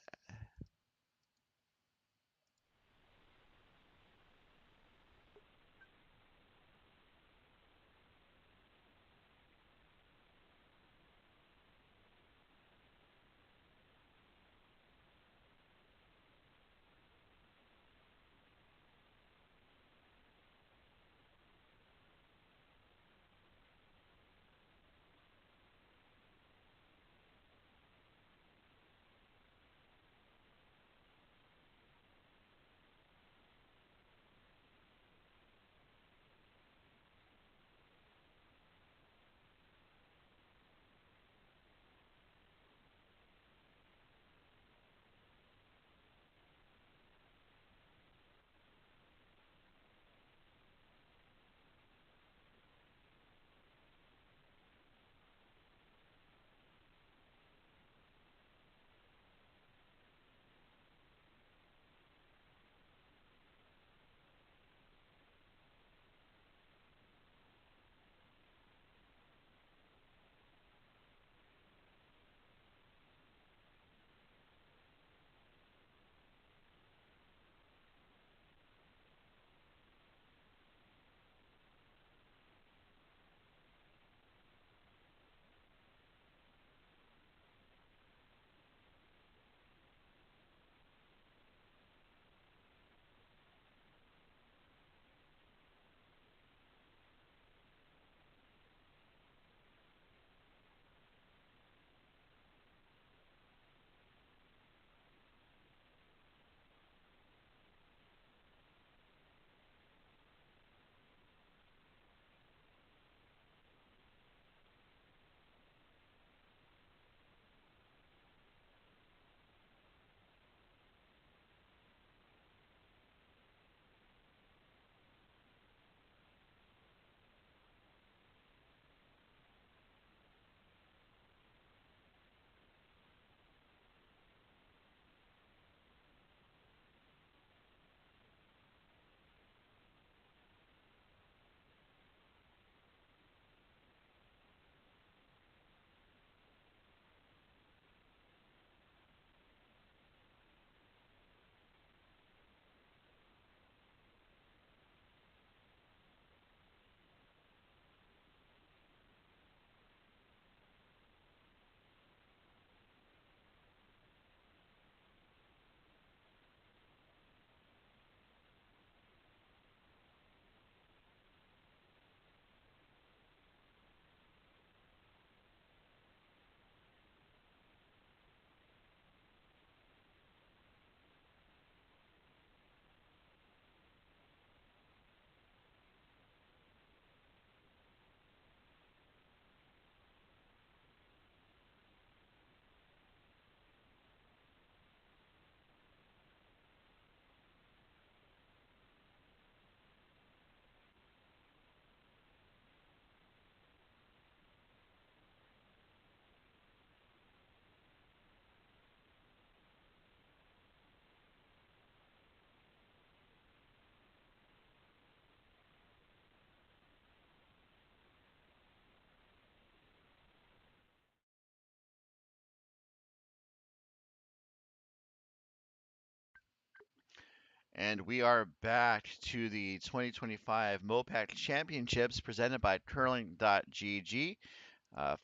And we are back to the 2025 MoPac Championships presented by curling.gg.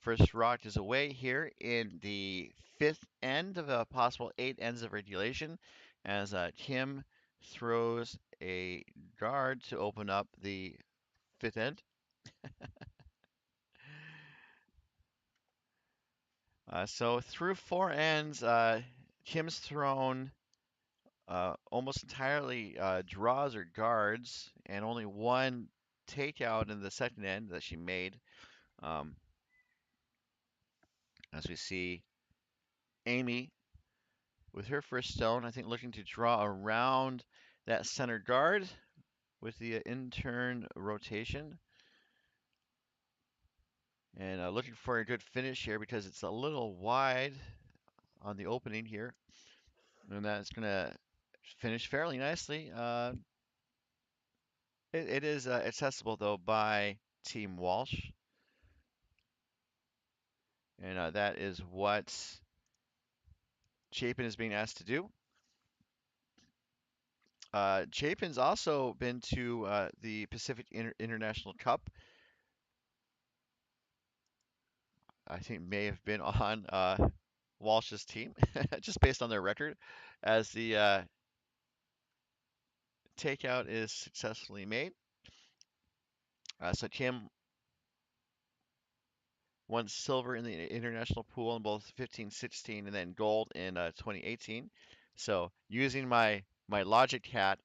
First rock is away here in the fifth end of a possible eight ends of regulation as Kim throws a guard to open up the fifth end. So through four ends, Kim's thrown almost entirely draws or guards, and only one takeout in the second end that she made. Um, as we see Amy with her first stone, I think looking to draw around that center guard with the in-turn rotation. And looking for a good finish here because it's a little wide on the opening here. And that's going to finish fairly nicely. It is accessible, though, by Team Walsh. And that is what Chapin is being asked to do. Chapin's also been to the Pacific International Cup. I think may have been on Walsh's team, just based on their record, as the takeout is successfully made. So Kim won silver in the international pool in both 15, 16, and then gold in 2018. So using my Logic Cat,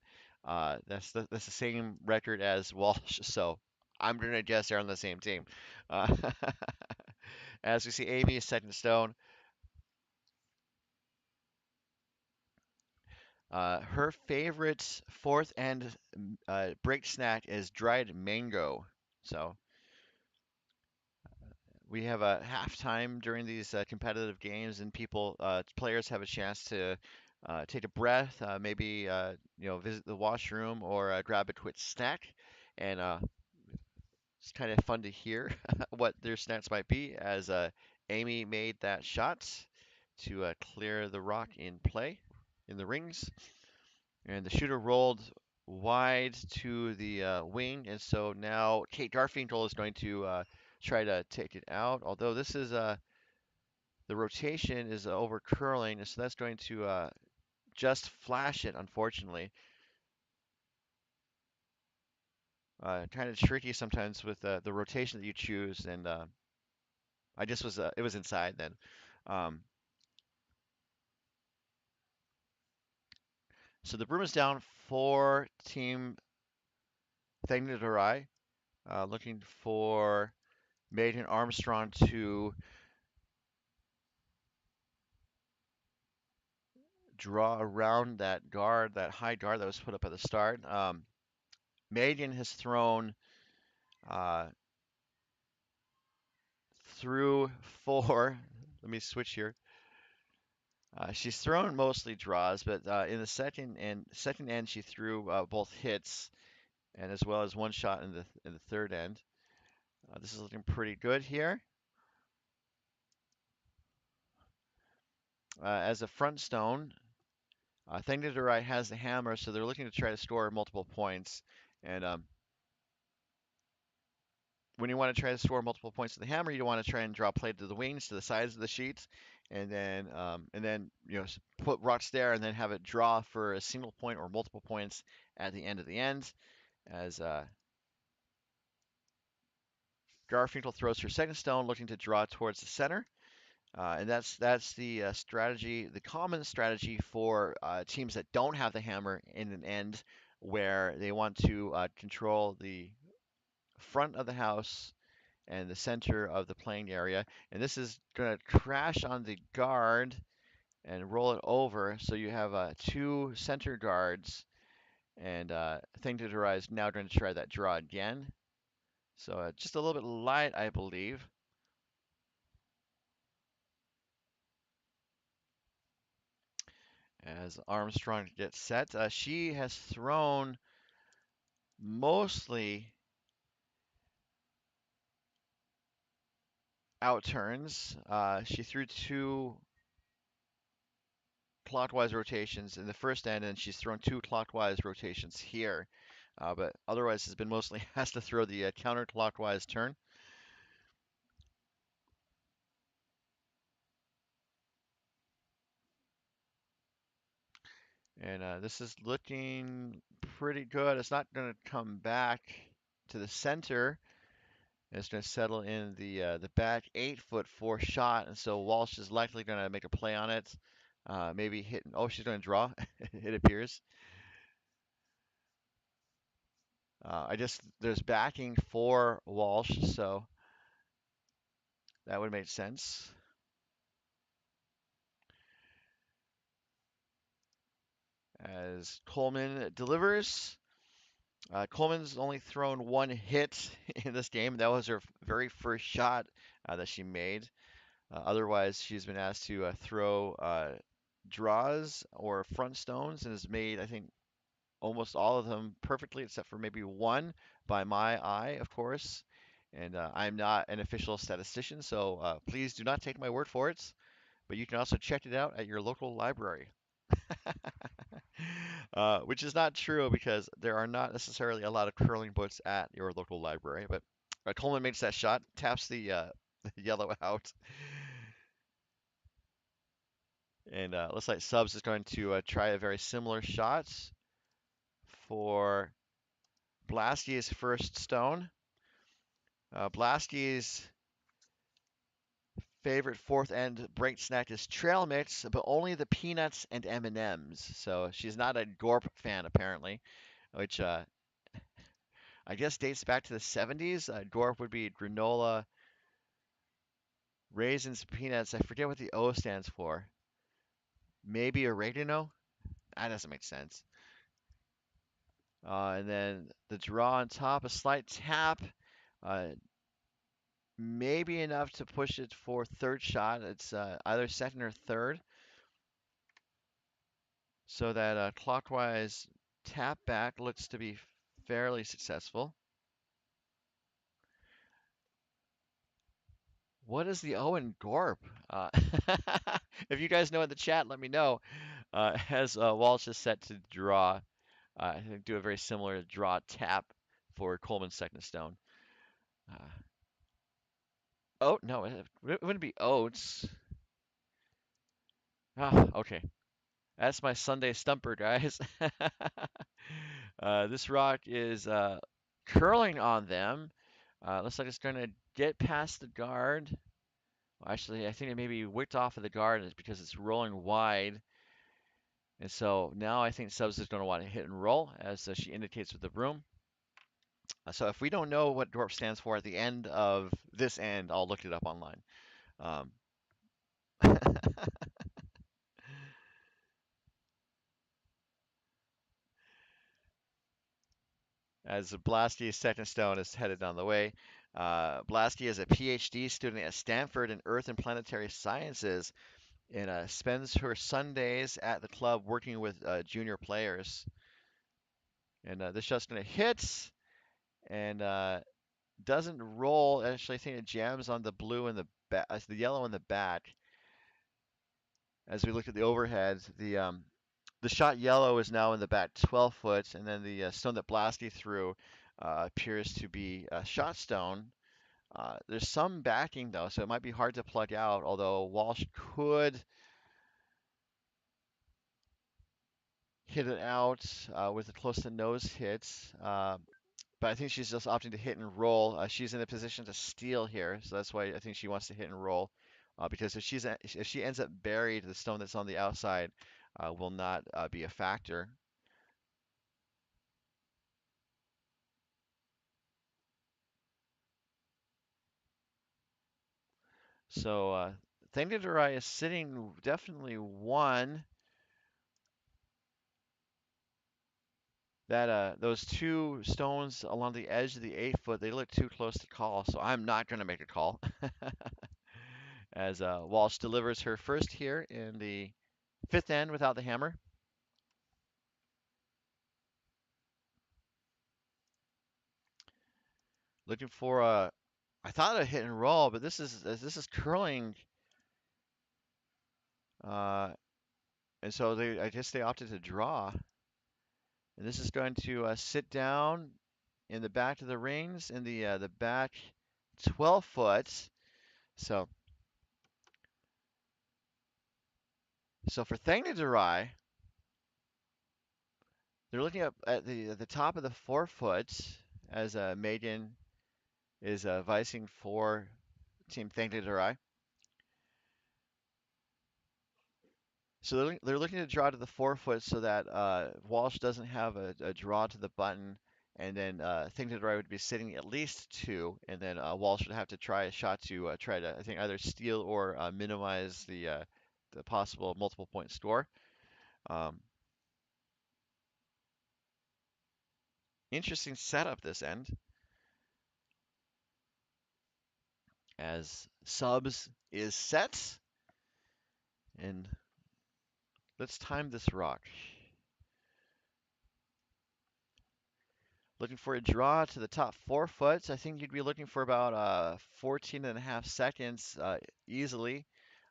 that's the same record as Walsh. So I'm gonna guess they're on the same team. Uh, as we see, Amy is second stone. Her favorite fourth end break snack is dried mango. So we have a halftime during these competitive games, and players have a chance to take a breath, maybe visit the washroom or grab a quick snack. And it's kind of fun to hear what their snacks might be as Amy made that shot to clear the rock in play in the rings. And the shooter rolled wide to the wing, and so now Kate Garfinkel is going to try to take it out. Although this is the rotation is over curling, so that's going to just flash it, unfortunately. Kind of tricky sometimes with the rotation that you choose, and I just was it was inside then. Um, so the broom is down for Team Thangadurai, looking for Megan Armstrong to draw around that guard, that high guard that was put up at the start. Megan has thrown uh, through four. Let me switch here. She's thrown mostly draws, but in the second end she threw both hits and as well as one shot in the third end. This is looking pretty good here. As a front stone, Thangadurai has the hammer, so they're looking to try to score multiple points. And when you want to try to score multiple points with the hammer, you want to try and draw play to the wings, to the sides of the sheets, and then put rocks there, and then have it draw for a single point or multiple points at the end of the end. As Garfinkel throws her second stone, looking to draw towards the center. And that's the strategy, the common strategy for teams that don't have the hammer in an end, where they want to control the front of the house and the center of the playing area. And this is going to crash on the guard and roll it over. So you have two center guards, and Thangadurai is now going to try that draw again. So just a little bit light, I believe. As Armstrong gets set, she has thrown mostly out turns. She threw two clockwise rotations in the first end, and she's thrown 2 clockwise rotations here. But otherwise, has been mostly has to throw the counterclockwise turn. And this is looking pretty good. It's not going to come back to the center. It's going to settle in the back 8-foot 4 shot, and so Walsh is likely going to make a play on it. Maybe hit. Oh, she's going to draw. It appears. I just there's backing for Walsh, so that would make sense. As Coleman delivers. Coleman's only thrown 1 hit in this game. That was her very first shot that she made. Otherwise, she's been asked to throw draws or front stones and has made, I think, almost all of them perfectly, except for maybe one by my eye, of course. And I'm not an official statistician, so please do not take my word for it. But you can also check it out at your local library. Which is not true because there are not necessarily a lot of curling books at your local library. But Coleman makes that shot, taps the the yellow out, and looks like Subs is going to try a very similar shot for Blaskey's first stone. Blaskey's favorite fourth end break snack is trail mix, but only the peanuts and M&Ms. So she's not a Gorp fan apparently, which I guess dates back to the 70s. Gorp would be granola, raisins, peanuts. I forget what the O stands for. Maybe oregano? That doesn't make sense. And then the draw on top, a slight tap. Uh, maybe enough to push it for third shot. It's either second or third. So that clockwise tap back looks to be fairly successful. What is the O in Gorp? If you guys know in the chat, let me know. As Walsh is set to draw, I think do a very similar draw tap for Coleman's second stone. Uh, oh, no, it wouldn't be oats. Ah, okay. That's my Sunday stumper, guys. This rock is curling on them. Looks like it's going to get past the guard. Well, actually, I think it may be wicked off of the guard because it's rolling wide. And so now I think Subs is going to want to hit and roll, as she indicates with the broom. So if we don't know what DWARF stands for at the end of this end, I'll look it up online. Um, as Blasky's second stone is headed down the way. Blasky is a PhD student at Stanford in Earth and Planetary Sciences and spends her Sundays at the club working with junior players. And this shot's going to hit and doesn't roll. Actually, I think it jams on the blue and the yellow in the back. As we look at the overhead, the shot yellow is now in the back 12 foot, and then the stone that Blasky threw appears to be a shot stone. There's some backing though, so it might be hard to plug out, although Walsh could hit it out with a close to nose hit. But I think she's just opting to hit and roll. She's in a position to steal here, so that's why I think she wants to hit and roll. Because if she ends up buried, the stone that's on the outside will not be a factor. So Thangadurai is sitting definitely one. That those two stones along the edge of the 8-foot, they look too close to call, so I'm not going to make a call. As Walsh delivers her first here in the 5th end without the hammer. Looking for a, I thought a hit and roll, but this is curling. Uh, And so I guess they opted to draw. And this is going to sit down in the back of the rings in the back 12 foot. So so for Thangadurai, they're looking up at the top of the 4 foot as Megan is vicing for Team Thangadurai. So they're looking to draw to the 4 foot so that Walsh doesn't have a draw to the button, and then Thangadurai would be sitting at least two, and then Walsh would have to try a shot to try to I think either steal or minimize the possible multiple point score. Um, Interesting setup this end as subs is set, and let's time this rock. Looking for a draw to the top 4 foot. I think you'd be looking for about 14 and a half seconds easily.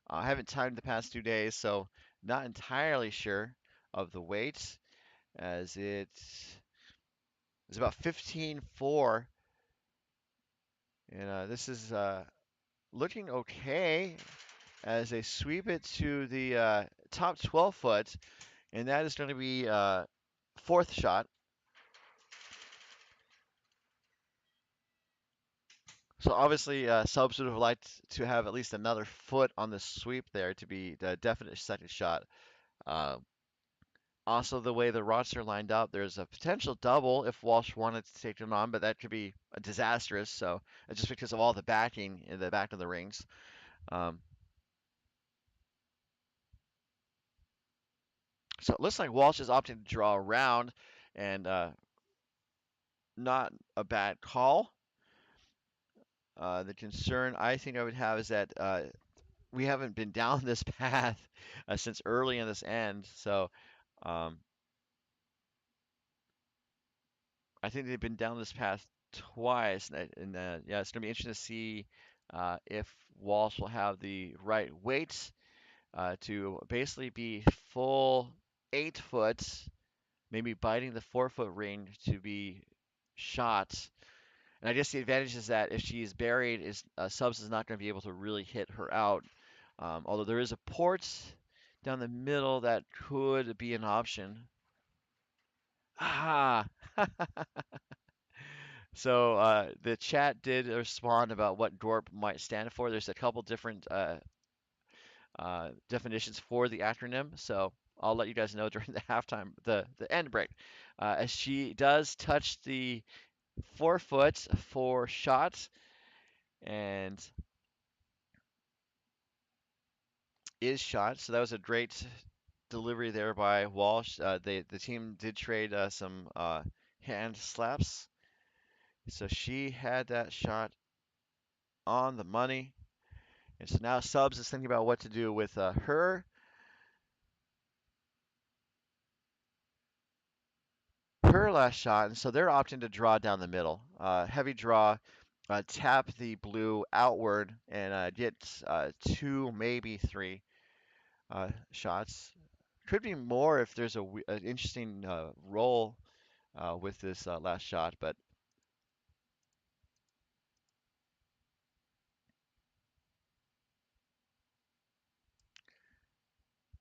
I haven't timed the past 2 days, so not entirely sure of the weight as it is about 15.4. And this is looking okay as they sweep it to the top 12 foot, and that is going to be fourth shot. So obviously, subs would have liked to have at least another foot on the sweep there to be the definite second shot. Uh, Also, the way the roster lined up, there's a potential double if Walsh wanted to take them on, but that could be disastrous. So just because of all the backing in the back of the rings. Um, so it looks like Walsh is opting to draw around, and not a bad call. The concern I think I would have is that we haven't been down this path since early in this end. So um, I think they've been down this path twice, and yeah, it's going to be interesting to see if Walsh will have the right weight to basically be full 8 foot, maybe biting the 4 foot ring to be shot. And I guess the advantage is that if she's buried, is Subs is not going to be able to really hit her out. Although there is a port down the middle that could be an option. Ah, so the chat did respond about what GORP might stand for. There's a couple different definitions for the acronym, so I'll let you guys know during the halftime, the end break, as she does touch the 4 foot for shots and is shot. So that was a great delivery there by Walsh. The team did trade some hand slaps, so she had that shot on the money. And so now Subs is thinking about what to do with her last shot, and so they're opting to draw down the middle. Heavy draw, tap the blue outward and get two, maybe three shots. Could be more if there's an interesting roll with this last shot, but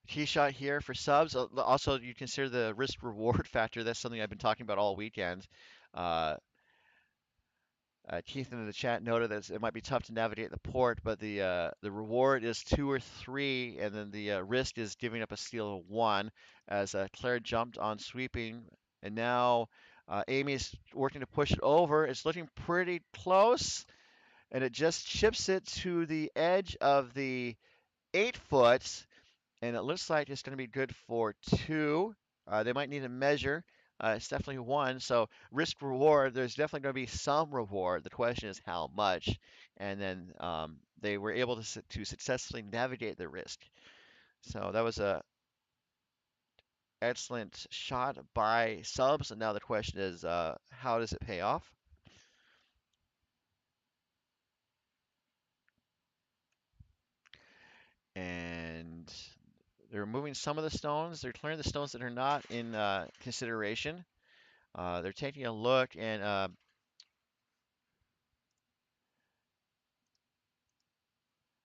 key shot here for Subs. Also, you consider the risk reward factor. That's something I've been talking about all weekend. Uh, Keith in the chat noted that it might be tough to navigate the port, but the reward is two or three, and then the risk is giving up a steal of one. As Claire jumped on sweeping, and now Amy's working to push it over. It's looking pretty close, and it just chips it to the edge of the 8 foot, and it looks like it's going to be good for two. They might need a measure. It's definitely one. So risk reward, there's definitely going to be some reward. The question is how much. And then they were able to successfully navigate the risk. So that was a excellent shot by Subs. And now the question is, how does it pay off? And They're removing some of the stones. They're clearing the stones that are not in consideration. They're taking a look, and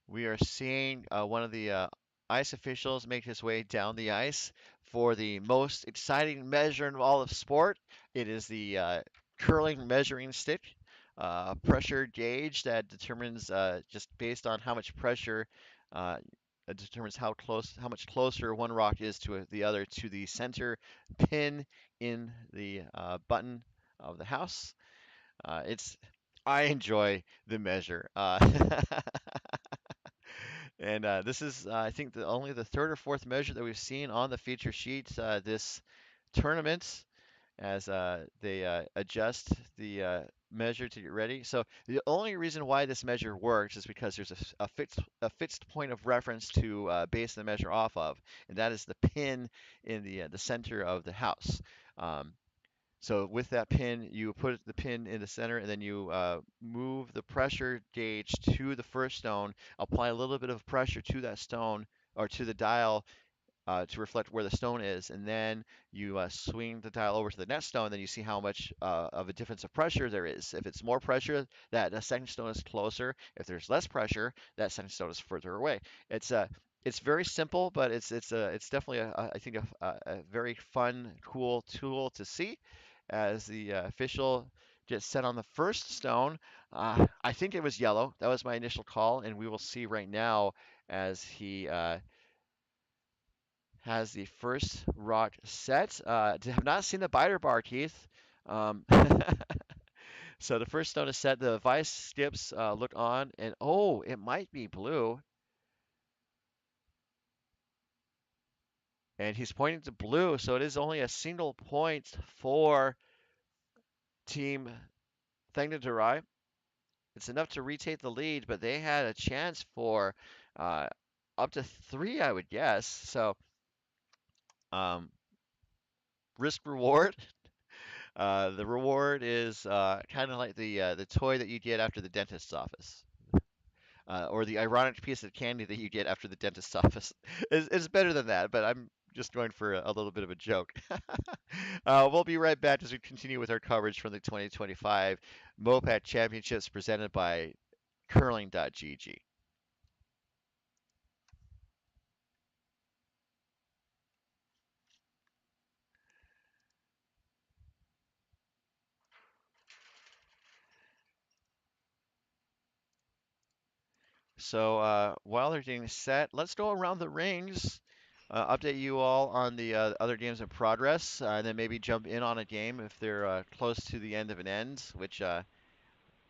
we are seeing one of the ice officials make his way down the ice for the most exciting measure in all of sport. It is the curling measuring stick, pressure gauge that determines just based on how much pressure determines how much closer one rock is to the other to the center pin in the button of the house. It's I enjoy the measure. And this is, I think, only the third or fourth measure that we've seen on the feature sheet this tournament as they adjust the measure to get ready. So the only reason why this measure works is because there's a fixed point of reference to base the measure off of, and that is the pin in the center of the house. Um, so with that pin, you put the pin in the center, and then you move the pressure gauge to the first stone, apply a little bit of pressure to that stone or to the dial to reflect where the stone is, and then you swing the dial over to the next stone. Then you see how much of a difference of pressure there is. If it's more pressure, that the second stone is closer. If there's less pressure, that second stone is further away. It's it's very simple, but it's definitely I think a very fun, cool tool to see as the official gets set on the first stone. I think it was yellow. That was my initial call, and we will see right now as he has the first rock set. Have not seen the biter bar, Keith. Um, so the first stone is set. The vice skips look on, and oh, it might be blue. And he's pointing to blue, so it is only a single point for Team Thangadurai. It's enough to retake the lead, but they had a chance for uh, up to three, I would guess. So um, risk reward. The reward is kind of like the toy that you get after the dentist's office, or the ironic piece of candy that you get after the dentist's office. It's better than that, but I'm just going for a little bit of a joke. We'll be right back as we continue with our coverage from the 2025 MoPac Championships presented by Curling.gg. So while they're getting set, let's go around the rings, update you all on the other games in progress, and then maybe jump in on a game if they're close to the end of an end, which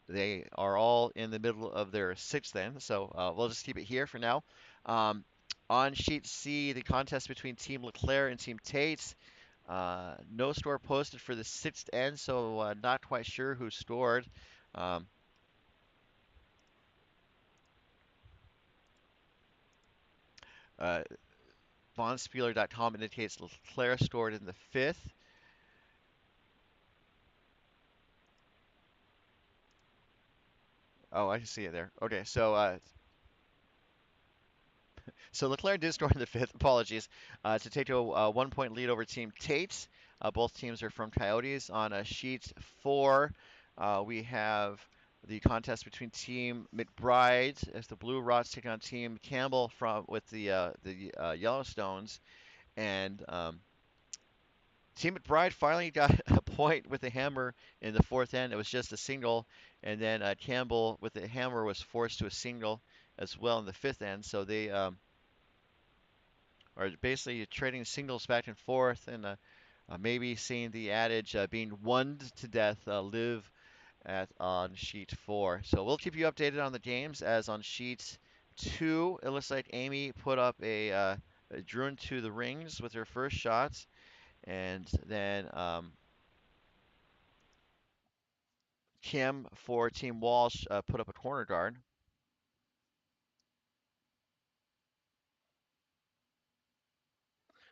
they are all in the middle of their sixth end. So we'll just keep it here for now. Um, on sheet C, the contest between Team Leclerc and Team Tate. No score posted for the sixth end, so not quite sure who scored. Um, uh, Bonspieler.com indicates Leclerc scored in the fifth. Oh, I can see it there. Okay, so Leclerc did score in the fifth. Apologies. To take a 1 point lead over Team Tate. Both teams are from Coyotes. On sheet four, we have the contest between Team McBride as the Blue Rods take on Team Campbell from with the Yellowstones, and Team McBride finally got a point with the hammer in the fourth end. It was just a single, and then Campbell with the hammer was forced to a single as well in the fifth end. So they are basically trading singles back and forth, and maybe seeing the adage being one to death live at on sheet four. So we'll keep you updated on the games. As on sheet two, it looks like Amy put up a drew into the rings with her first shot, and then Kim for Team Walsh put up a corner guard.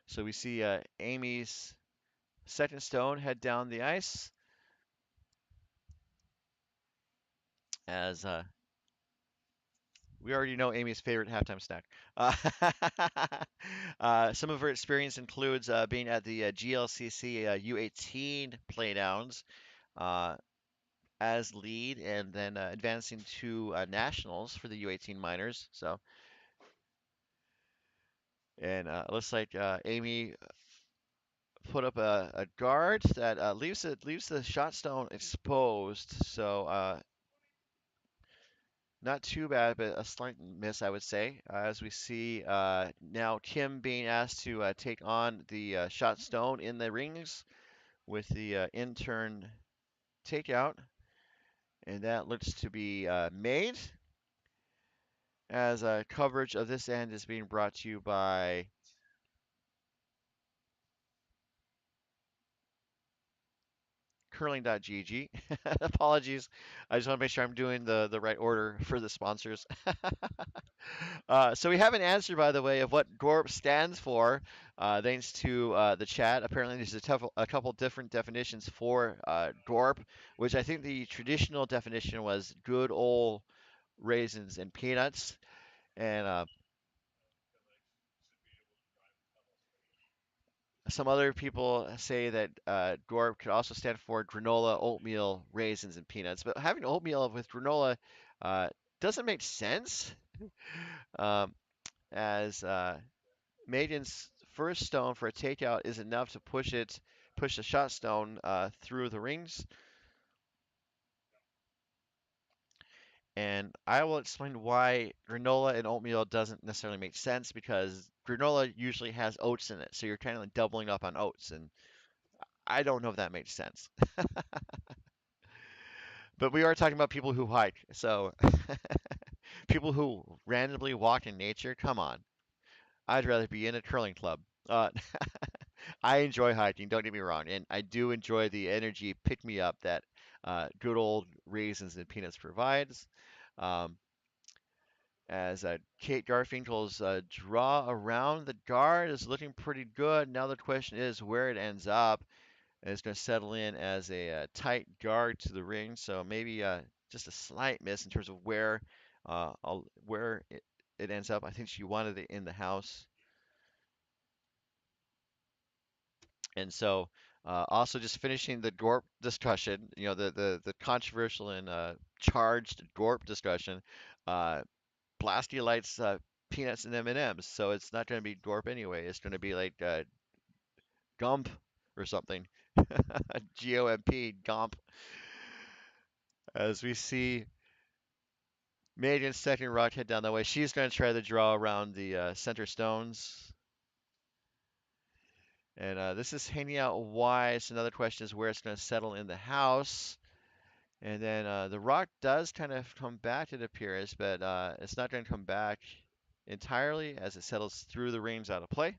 So we see Amy's second stone head down the ice as We already know Amy's favorite halftime snack. Some of her experience includes being at the GLCC U18 Playdowns uh, as lead, and then advancing to nationals for the U18 minors. So, and looks like Amy put up a guard that leaves the shot stone exposed. So not too bad, but a slight miss, I would say. As we see now Kim being asked to take on the shot stone in the rings with the intern takeout, and that looks to be made. As coverage of this end is being brought to you by curling.gg. Apologies. I just want to make sure I'm doing the right order for the sponsors. So we have an answer, by the way, of what GORP stands for, thanks to the chat. Apparently, there's a couple different definitions for GORP, which I think the traditional definition was good old raisins and peanuts. And some other people say that GORP could also stand for granola, oatmeal, raisins, and peanuts. But having oatmeal with granola uh, doesn't make sense, um, as Maiden's first stone for a takeout is enough to push the shot stone through the rings. And I will explain why granola and oatmeal doesn't necessarily make sense, because granola usually has oats in it, so you're kind of like doubling up on oats, and I don't know if that makes sense. But we are talking about people who hike, so people who randomly walk in nature, come on. I'd rather be in a curling club. Uh, I enjoy hiking, don't get me wrong, and I do enjoy the energy pick me up that good old raisins and peanuts provides. Um, as Kate Garfinkel's draw around the guard is looking pretty good. Now the question is where it ends up. And it's going to settle in as a tight guard to the ring, so maybe just a slight miss in terms of where it ends up. I think she wanted it in the house. And so, also just finishing the Gorp discussion, the controversial and charged Gorp discussion. Uh, Blasty likes peanuts and M&Ms, so it's not going to be Gorp anyway. It's going to be like Gump or something. Gomp, Gomp. As we see Megan's second rock head down that way, she's going to try the draw around the center stones. And this is hanging out wide. So another question is where it's going to settle in the house. And then the rock does kind of come back, it appears, but it's not going to come back entirely as it settles through the rings out of play.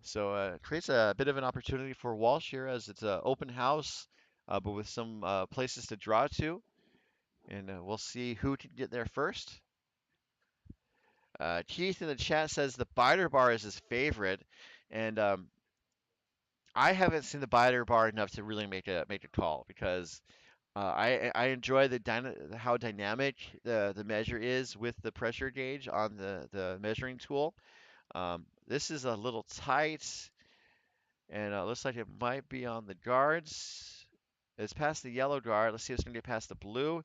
So it creates a bit of an opportunity for Walsh here, as it's an open house, but with some places to draw to. And we'll see who can get there first. Keith in the chat says the biter bar is his favorite, and I haven't seen the biter bar enough to really make a call, because I enjoy how dynamic the measure is with the pressure gauge on the measuring tool. This is a little tight, and looks like it might be on the guards. It's past the yellow guard. Let's see if it's going to get past the blue.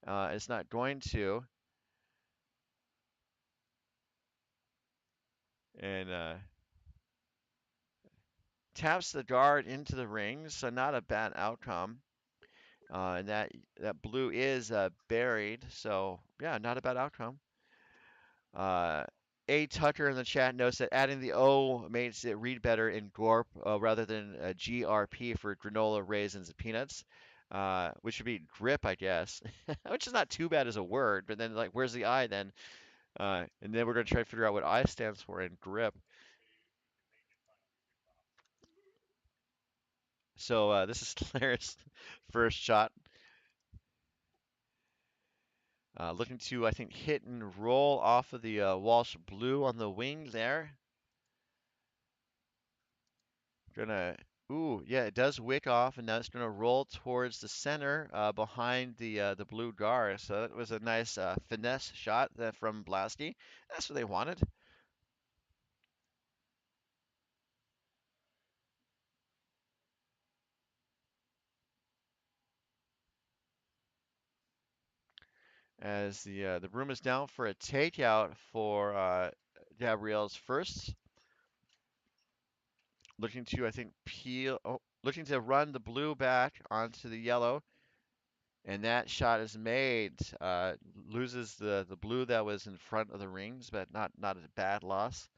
It's not going to. And taps the guard into the rings, so not a bad outcome. And that blue is buried, so yeah, not a bad outcome. Uh, A. Tucker in the chat notes that adding the O makes it read better in GORP rather than GRP for granola, raisins, and peanuts, which would be grip, I guess, which is not too bad as a word. But then, like, where's the I then? And then we're going to try to figure out what I stands for in grip. So this is Claire's first shot. Looking to, I think, hit and roll off of the Walsh blue on the wing there. Gonna Ooh, yeah, it does wick off, and now it's going to roll towards the center behind the blue guard. So that was a nice finesse shot from Blasty. That's what they wanted. As the room is down for a takeout for Gabrielle's first, looking to I think looking to run the blue back onto the yellow, and that shot is made. Loses the blue that was in front of the rings, but not a bad loss.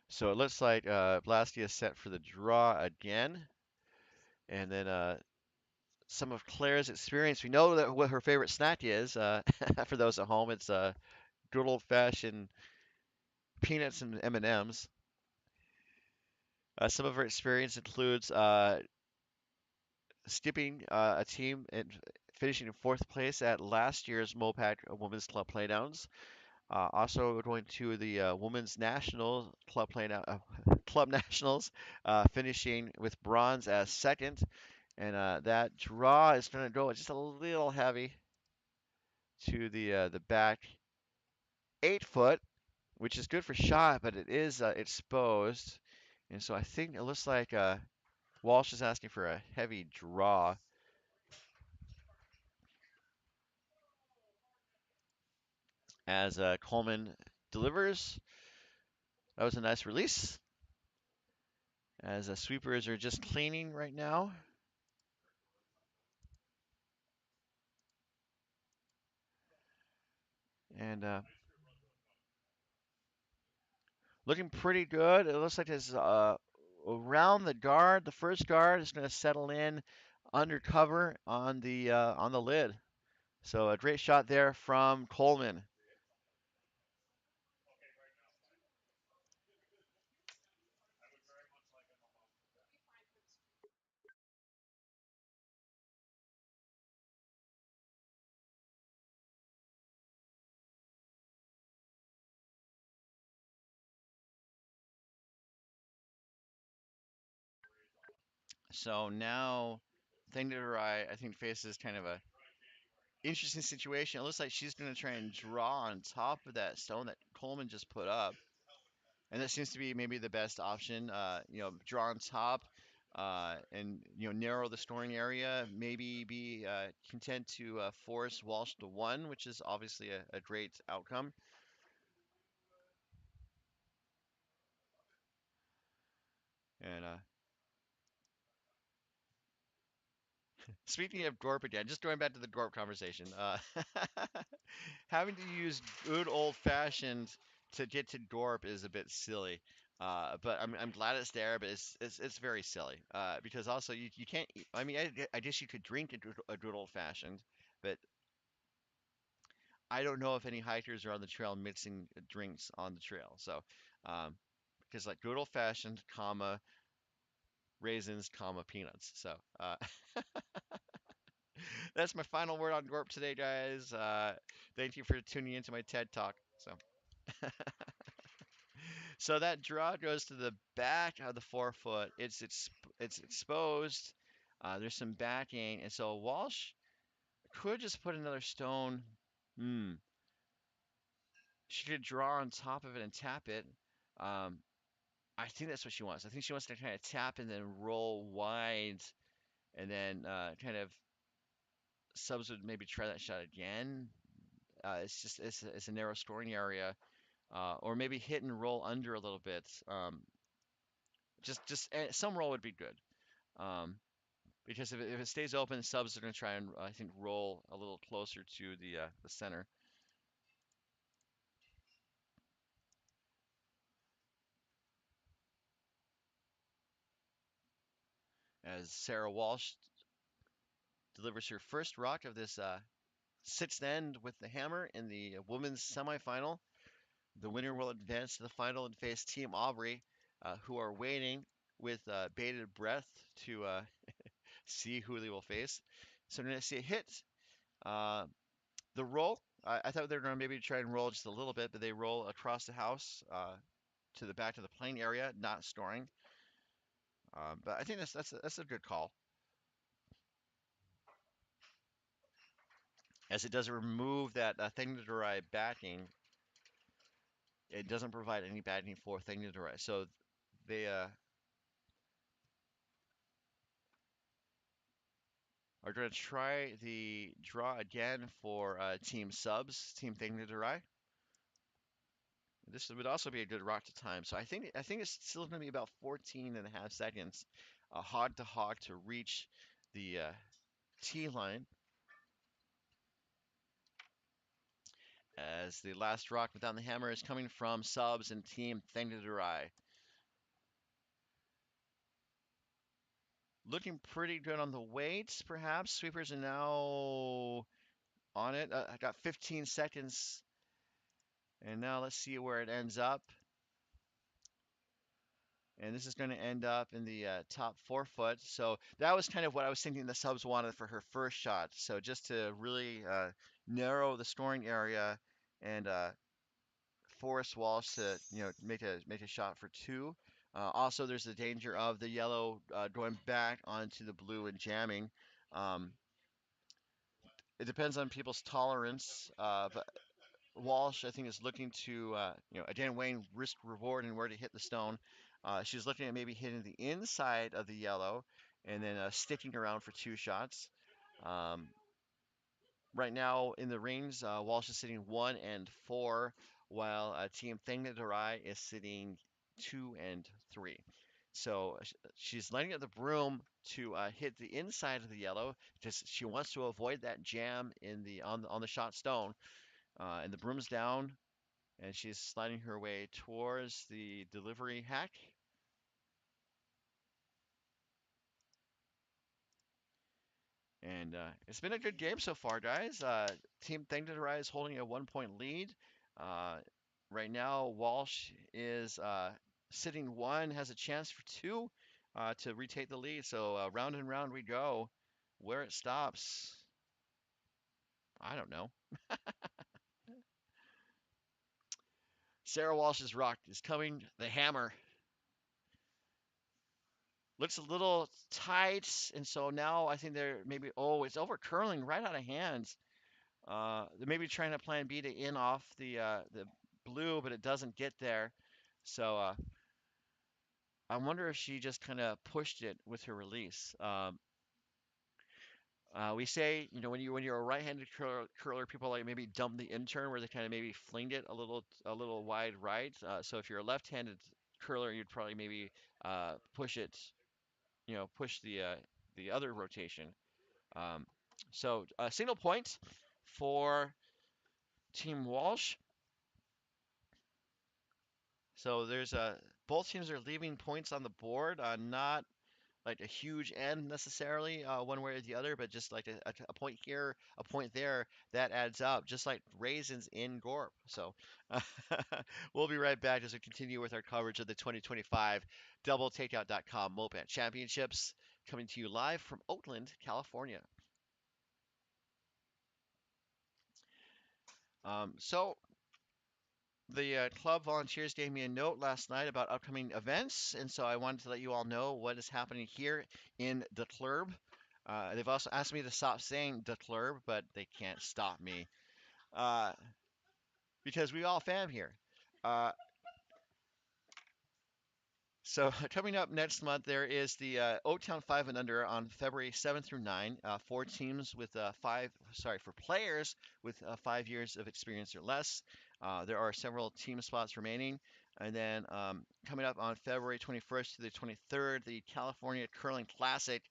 So it looks like Blasty is set for the draw again, and then some of Claire's experience. We know that what her favorite snack is. For those at home, it's good old-fashioned peanuts and M&Ms. Some of her experience includes skipping a team and finishing in fourth place at last year's MoPac Women's Club Playdowns. Also going to the Women's National Club Club Nationals, finishing with bronze as second. And that draw is going to go just a little heavy to the back 8 foot, which is good for shot, but it is exposed. And so I think it looks like Walsh is asking for a heavy draw as Coleman delivers. That was a nice release as sweepers are just cleaning right now. And looking pretty good. It looks like it's around the guard. The first guard is going to settle in undercover on the lid. So a great shot there from Coleman. So now Thangadurai, I think, faces kind of a interesting situation. It looks like she's going to try and draw on top of that stone that Coleman just put up. And that seems to be maybe the best option. Draw on top, and narrow the scoring area. Maybe be content to force Walsh to one, which is obviously a great outcome. And speaking of Gorp again, just going back to the Gorp conversation, having to use good old fashioned to get to Gorp is a bit silly. But I'm glad it's there, but it's very silly. Because also you can't. I mean, I guess you could drink a good old fashioned, but I don't know if any hikers are on the trail mixing drinks on the trail. So, um, because like good old fashioned, comma raisins, comma peanuts. So, that's my final word on Gorp today, guys. Thank you for tuning into my TED Talk. So that draw goes to the back of the 4 foot. It's exposed. There's some backing, and so Walsh could just put another stone. Hmm. She could draw on top of it and tap it. Um, I think that's what she wants. I think she wants to kind of tap and then roll wide, and then kind of subs would maybe try that shot again. It's a narrow scoring area, or maybe hit and roll under a little bit. Just some roll would be good. Um, because if it stays open, subs are going to try and I think roll a little closer to the center. As Sarah Walsh delivers her first rock of this sixth end with the hammer in the women's semifinal. The winner will advance to the final and face Team Aubrey, who are waiting with bated breath to see who they will face. So we're going to see a hit. Uh, the roll, I thought they were going to maybe try and roll just a little bit, but they roll across the house to the back of the playing area, not storing. But I think that's a good call, as it does remove that thing to derive backing. It doesn't provide any backing for thing to derive. So they are going to try the draw again for team subs, team thing to derive. This would also be a good rock to time. So I think it's still going to be about 14 and a half seconds, hog to hog to reach the T line, as the last rock without the hammer is coming from subs and team Thangadurai. Looking pretty good on the weights, perhaps. Sweepers are now on it. I got 15 seconds, and now let's see where it ends up. And this is going to end up in the top 4 foot. So that was kind of what I was thinking the subs wanted for her first shot. So just to really narrow the scoring area and force Walsh to make a shot for two. Also, there's the danger of the yellow going back onto the blue and jamming. Um, it depends on people's tolerance, but Walsh, I think, is looking to, again, weighing risk reward and where to hit the stone. She's looking at maybe hitting the inside of the yellow and then sticking around for two shots. Um, right now in the rings, Walsh is sitting 1 and 4, while Team Thangadurai is sitting 2 and 3. So she's lining up the broom to hit the inside of the yellow because she wants to avoid that jam in the on the shot stone. And the broom's down, and she's sliding her way towards the delivery hack. And it's been a good game so far, guys. Team Thangadurai is holding a 1 point lead. Uh, right now, Walsh is sitting one, has a chance for two to retake the lead. So round and round we go. Where it stops, I don't know. Sarah Walsh's rock is coming. The hammer looks a little tight, and so now I think they're maybe, oh, it's over curling right out of hands. They're maybe trying to plan B to in off the blue, but it doesn't get there. So I wonder if she just kind of pushed it with her release. We say, when you're a right-handed curler, people like maybe dump the in turn, where they kind of maybe flinged it a little wide right. So if you're a left-handed curler, you'd probably maybe push it, push the other rotation. Um, so a single point for Team Walsh. So there's both teams are leaving points on the board, not like a huge end necessarily, one way or the other, but just like a point here, a point there, that adds up, just like raisins in Gorp. So we'll be right back as we continue with our coverage of the 2025 DoubleTakeout.com MoPac Championships, coming to you live from Oakland, California. So the club volunteers gave me a note last night about upcoming events, and so I wanted to let you all know what is happening here in the club. They've also asked me to stop saying the club, but they can't stop me uh, because we all fam here. Uh, So coming up next month, there is the Oaktown 5 and Under on February 7th through 9. Four teams with for players with 5 years of experience or less. There are several team spots remaining. And then coming up on February 21st to the 23rd, the California Curling Classic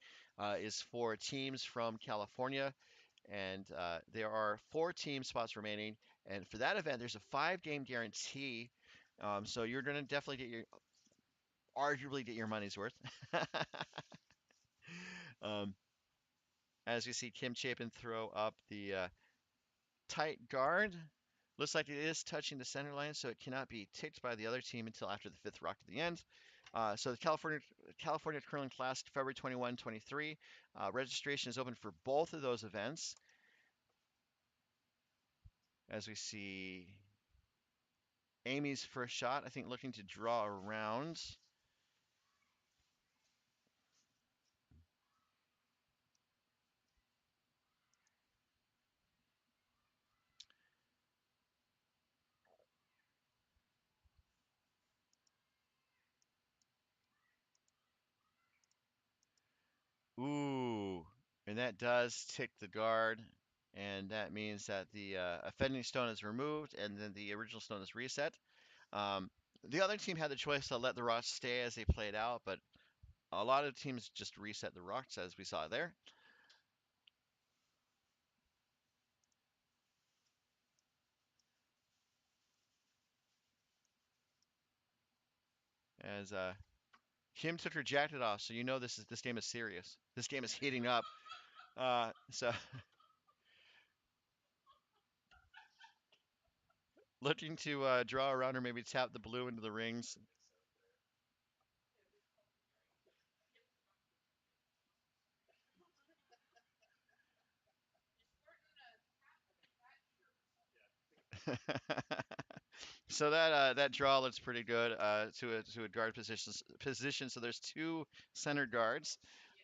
is for teams from California. And there are four team spots remaining. And for that event, there's a 5 game guarantee. So you're going to definitely arguably get your money's worth. um, as you see Kim Chapin throw up the tight guard. Looks like it is touching the center line, so it cannot be ticked by the other team until after the fifth rock to the end. So the California Curling Classic, February 21, 23. Registration is open for both of those events. As we see Amy's first shot, I think looking to draw around. Ooh, and that does tick the guard, and that means that the offending stone is removed, and then the original stone is reset. Um, the other team had the choice to let the rocks stay as they played out, but a lot of teams just reset the rocks, as we saw there. As Kim took her jacket off, so you know this game is serious. This game is heating up. So looking to draw around or maybe tap the blue into the rings. So that draw looks pretty good to a guard position. So there's two center guards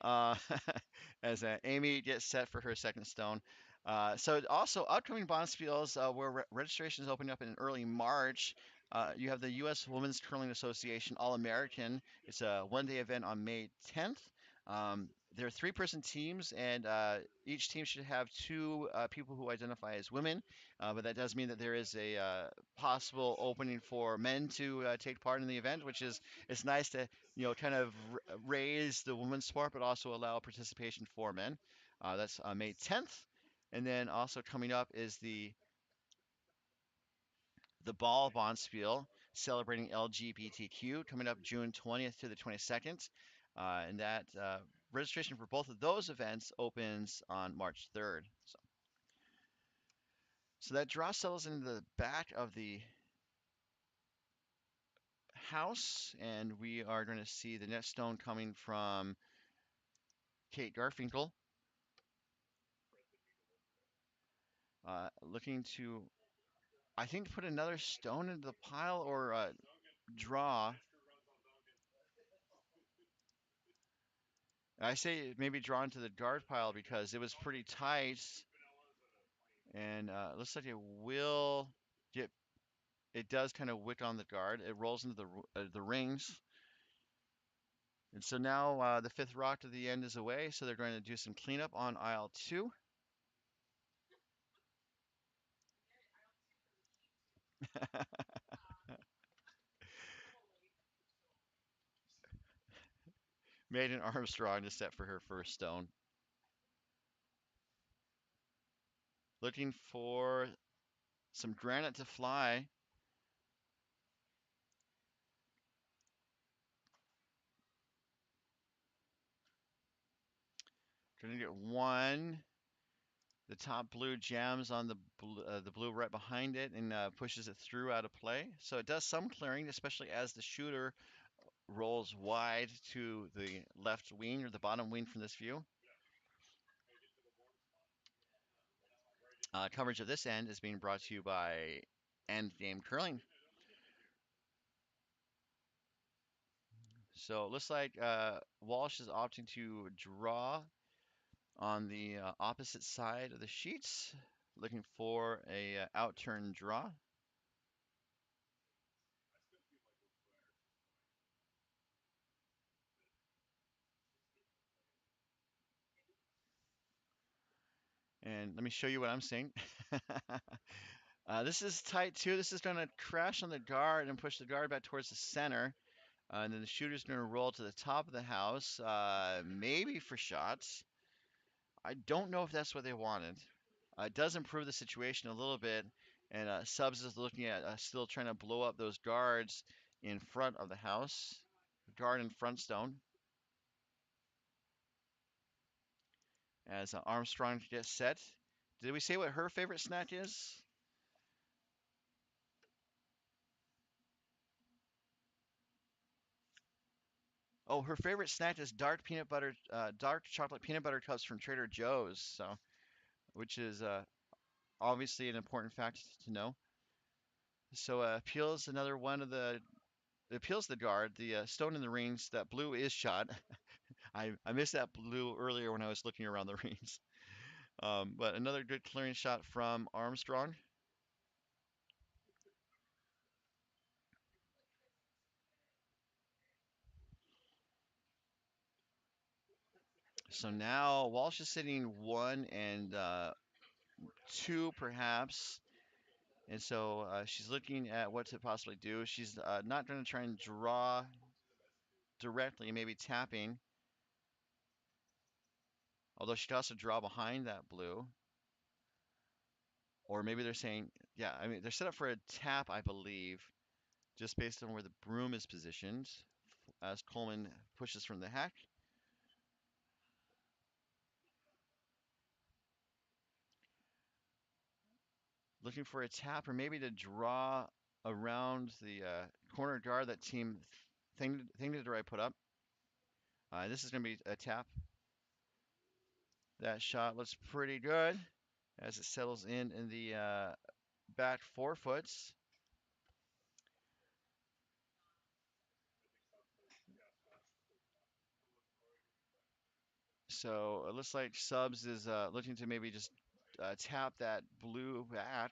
as Amy gets set for her second stone. So also upcoming Bonspiels where registration is opening up in early March. You have the U.S. Women's Curling Association All-American. It's a one-day event on May 10th. There are three-person teams, and each team should have two people who identify as women. But that does mean that there is a possible opening for men to take part in the event, which is it's nice to kind of raise the women's sport, but also allow participation for men. That's May 10th, and then also coming up is the Ball Bonspiel celebrating LGBTQ coming up June 20th to the 22nd, and that registration for both of those events opens on March 3rd. So that draw settles into the back of the house, and we are going to see the next stone coming from Kate Garfinkel, looking to, I think, put another stone into the pile or draw. I say maybe draw into the guard pile because it was pretty tight, and looks like it will get. It does kind of wick on the guard. It rolls into the rings, and so now the fifth rock to the end is away. So they're going to do some cleanup on aisle two. Maiden Armstrong to set for her first stone. Looking for some granite to fly. Going to get one. The top blue jams on the blue right behind it and pushes it through out of play. So it does some clearing, especially as the shooter rolls wide to the left wing or the bottom wing from this view. Coverage of this end is being brought to you by Endgame Curling. So it looks like Walsh is opting to draw on the opposite side of the sheets, looking for a outturn draw. And let me show you what I'm seeing. This is tight too. This is going to crash on the guard and push the guard back towards the center. And then the shooter's going to roll to the top of the house, maybe for shots. I don't know if that's what they wanted. It does improve the situation a little bit, and Subs is looking at still trying to blow up those guards in front of the house. Guard and front stone. As Armstrong gets set. Did we say what her favorite snack is? Oh, her favorite snack is dark chocolate peanut butter cups from Trader Joe's. So, which is obviously an important fact to know. So, Peel's another one of the Peel's the guard. The stone in the rings. That blue is shot. I missed that blue earlier when I was looking around the rings. But another good clearing shot from Armstrong. So now Walsh is sitting 1 and 2 perhaps. And so she's looking at what to possibly do. She's not going to try and draw directly, maybe tapping, although she could also draw behind that blue. Or maybe they're saying, yeah, I mean, they're set up for a tap, I believe, just based on where the broom is positioned as Coleman pushes from the hack. Looking for a tap or maybe to draw around the corner guard that thing to the right put up. This is going to be a tap. That shot looks pretty good as it settles in the back 4 foots. So it looks like Subs is looking to maybe just tap that blue back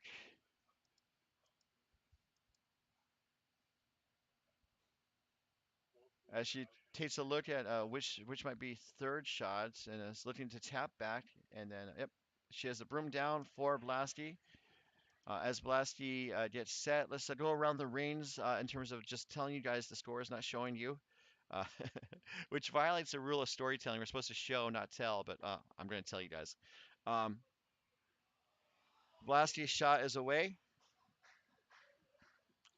as she takes a look at which might be third shots and is looking to tap back. And then, yep, she has the broom down for Blasky. As Blasky gets set, let's go around the rings in terms of just telling you guys the scores, not showing you, uh, which violates the rule of storytelling. We're supposed to show, not tell, but I'm going to tell you guys. Um, Blasky's shot is away,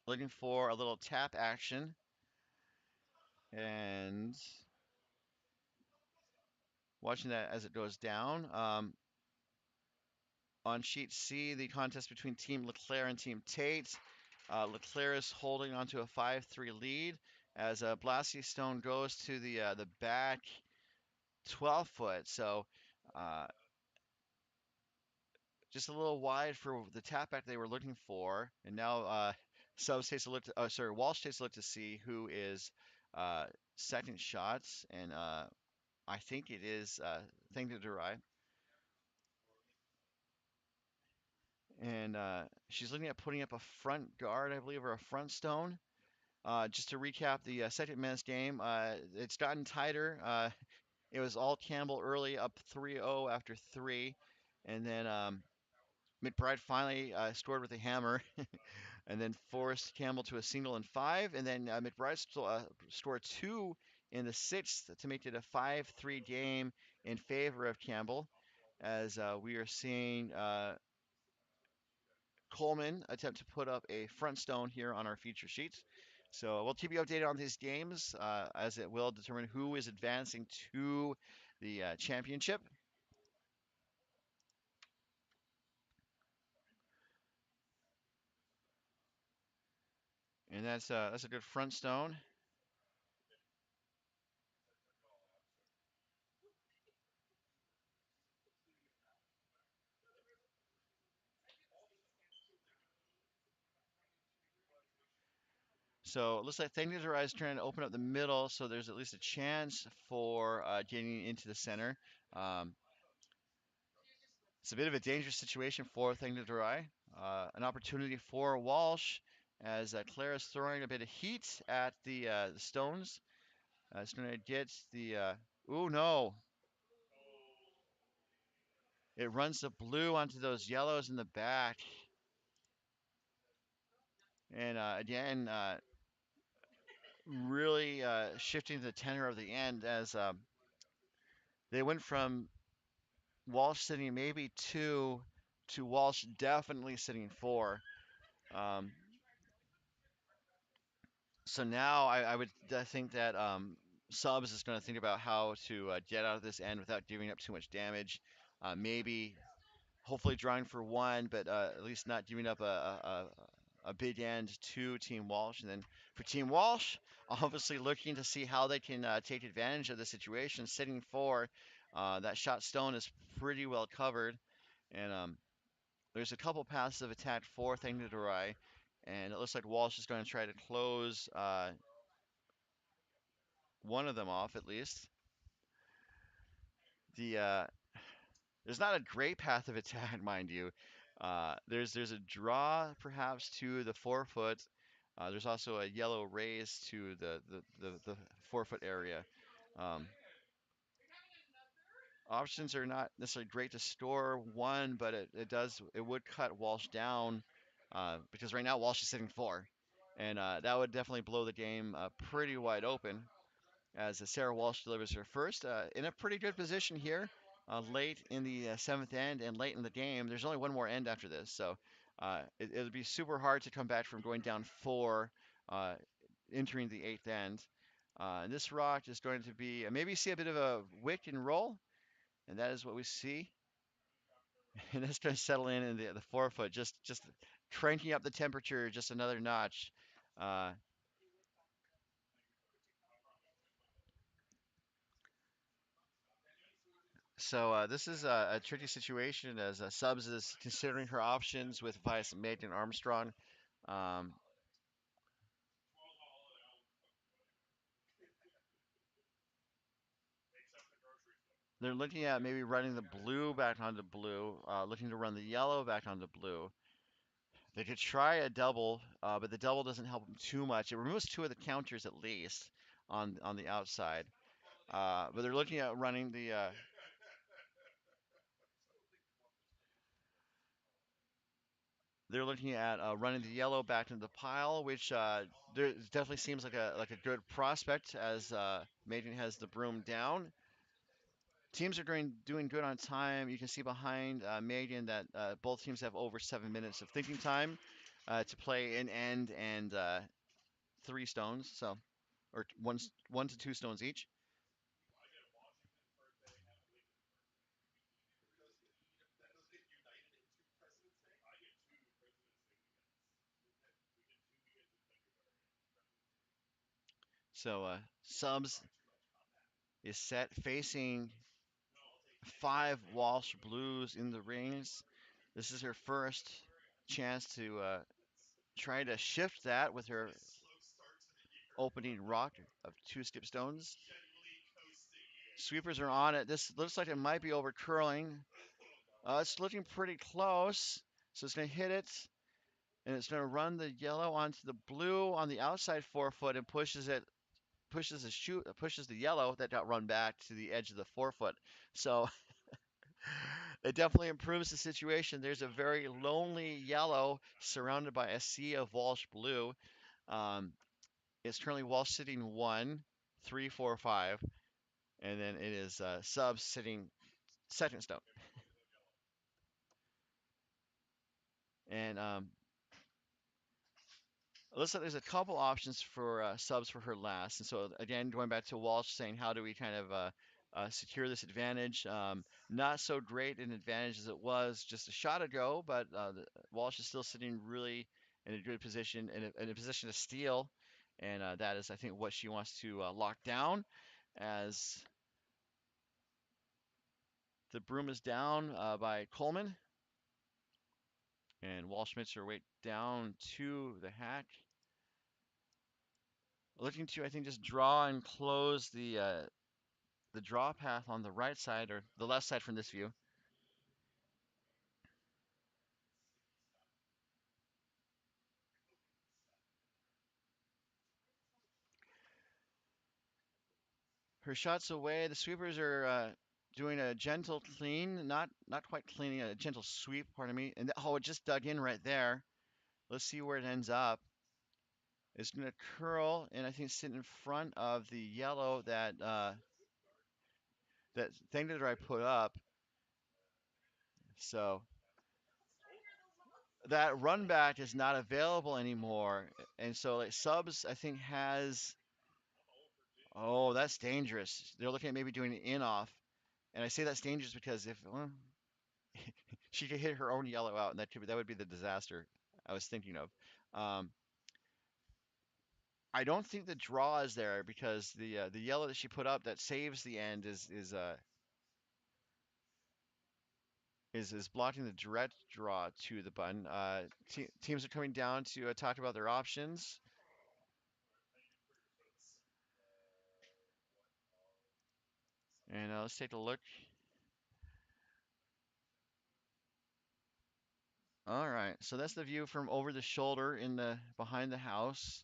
looking for a little tap action, and watching that as it goes down. On sheet C, the contest between Team Leclerc and Team Tate. Leclerc is holding onto a 5-3 lead as Blasky Stone goes to the back 12 foot. So just a little wide for the tap back they were looking for. And now Subs takes a look. Walsh takes a look to see who is second shots, and I think it is Thangadurai. And she's looking at putting up a front guard, I believe, or a front stone. Just to recap the second men's game, it's gotten tighter. It was all Campbell early, up 3-0 after three. And then McBride finally scored with a hammer and then forced Campbell to a single in five. And then McBride scored two in the sixth to make it a 5-3 game in favor of Campbell, as we are seeing Coleman attempt to put up a front stone here on our feature sheet. So we'll keep you updated on these games as it will determine who is advancing to the championship. And that's a good front stone. So it looks like Thangadurai is trying to open up the middle, so there's at least a chance for getting into the center. Um, it's a bit of a dangerous situation for Thangadurai. An opportunity for Walsh as Claire is throwing a bit of heat at the stones. It's going to get the. Ooh, no. It runs the blue onto those yellows in the back. And again, really shifting the tenor of the end as they went from Walsh sitting maybe two to Walsh definitely sitting four. Um, so now I would think that Subs is going to think about how to get out of this end without giving up too much damage. Maybe, hopefully, drawing for one, but at least not giving up a big end to Team Walsh. And then for Team Walsh, obviously looking to see how they can take advantage of the situation. Sitting four, that shot stone is pretty well covered. And there's a couple passes of attack for Thangadurai. And it looks like Walsh is going to try to close one of them off at least. The There's not a great path of attack, mind you. There's a draw perhaps to the 4 foot. There's also a yellow raise to the 4 foot area. Um, Options are not necessarily great to store one, but it would cut Walsh down because right now Walsh is sitting four, and that would definitely blow the game pretty wide open as Sarah Walsh delivers her first in a pretty good position here late in the seventh end and late in the game. There's only one more end after this, so it'll be super hard to come back from going down four, uh, entering the eighth end. And this rock is going to be maybe see a bit of a wick and roll, and that is what we see. And it's going to settle in the 4 foot, just cranking up the temperature just another notch. Uh, So this is a tricky situation as Subs is considering her options with Vice Megan Armstrong. Um, they're looking at maybe running the blue back onto blue, looking to run the yellow back onto blue. They could try a double, but the double doesn't help them too much. It removes two of the counters at least on the outside. But they're looking at running the they're looking at running the yellow back into the pile, which there definitely seems like a good prospect as Maiden has the broom down. Teams are doing good on time. You can see behind Megan that both teams have over 7 minutes of thinking time to play an end and three stones, so or one to two stones each. So Subs is set facing five Walsh Blues in the rings. This is her first chance to try to shift that with her opening rock of two skip stones. Sweepers are on it. This looks like it might be over curling. It's looking pretty close. So it's going to hit it, and it's going to run the yellow onto the blue on the outside 4 foot and pushes the yellow that got run back to the edge of the 4 foot. So it definitely improves the situation. There's a very lonely yellow surrounded by a sea of Walsh blue. Um, it's currently Walsh sitting one, three, four, five, and then it is Subs sitting second stone. And looks like there's a couple options for Subs for her last. And so again, going back to Walsh saying, how do we kind of secure this advantage? Not so great an advantage as it was just a shot ago, but Walsh is still sitting really in a good position, in a position to steal. And that is, I think, what she wants to lock down as the broom is down by Coleman. And Walsh makes her way down to the hack. Looking to, I think, just draw and close the draw path on the right side or the left side from this view. Her shots away. The sweepers are doing a gentle clean, not quite cleaning, a gentle sweep. Pardon me. And oh, it just dug in right there. Let's see where it ends up. It's going to curl and I think sit in front of the yellow that thing that I put up. So that run back is not available anymore, and so like Subs I think has. Oh, that's dangerous. They're looking at maybe doing an in off. And I say that's dangerous because if she could hit her own yellow out, and that would be the disaster. I was thinking of. Um, I don't think the draw is there because the yellow that she put up that saves the end is blocking the direct draw to the button. Teams are coming down to talk about their options. And let's take a look. All right, so that's the view from over the shoulder in the behind the house.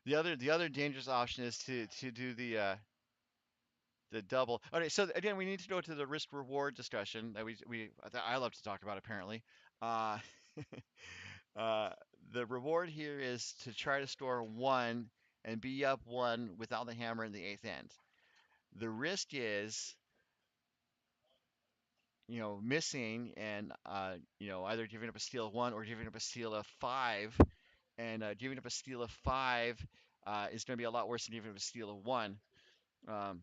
The other dangerous option is to do the double. Okay, so again, we need to go to the risk reward discussion that I love to talk about apparently. Uh, uh, the reward here is to try to score one and be up one without the hammer in the eighth end. The risk is, missing and either giving up a steal of one or giving up a steal of five. And giving up a steal of five is going to be a lot worse than giving up a steal of one. Um,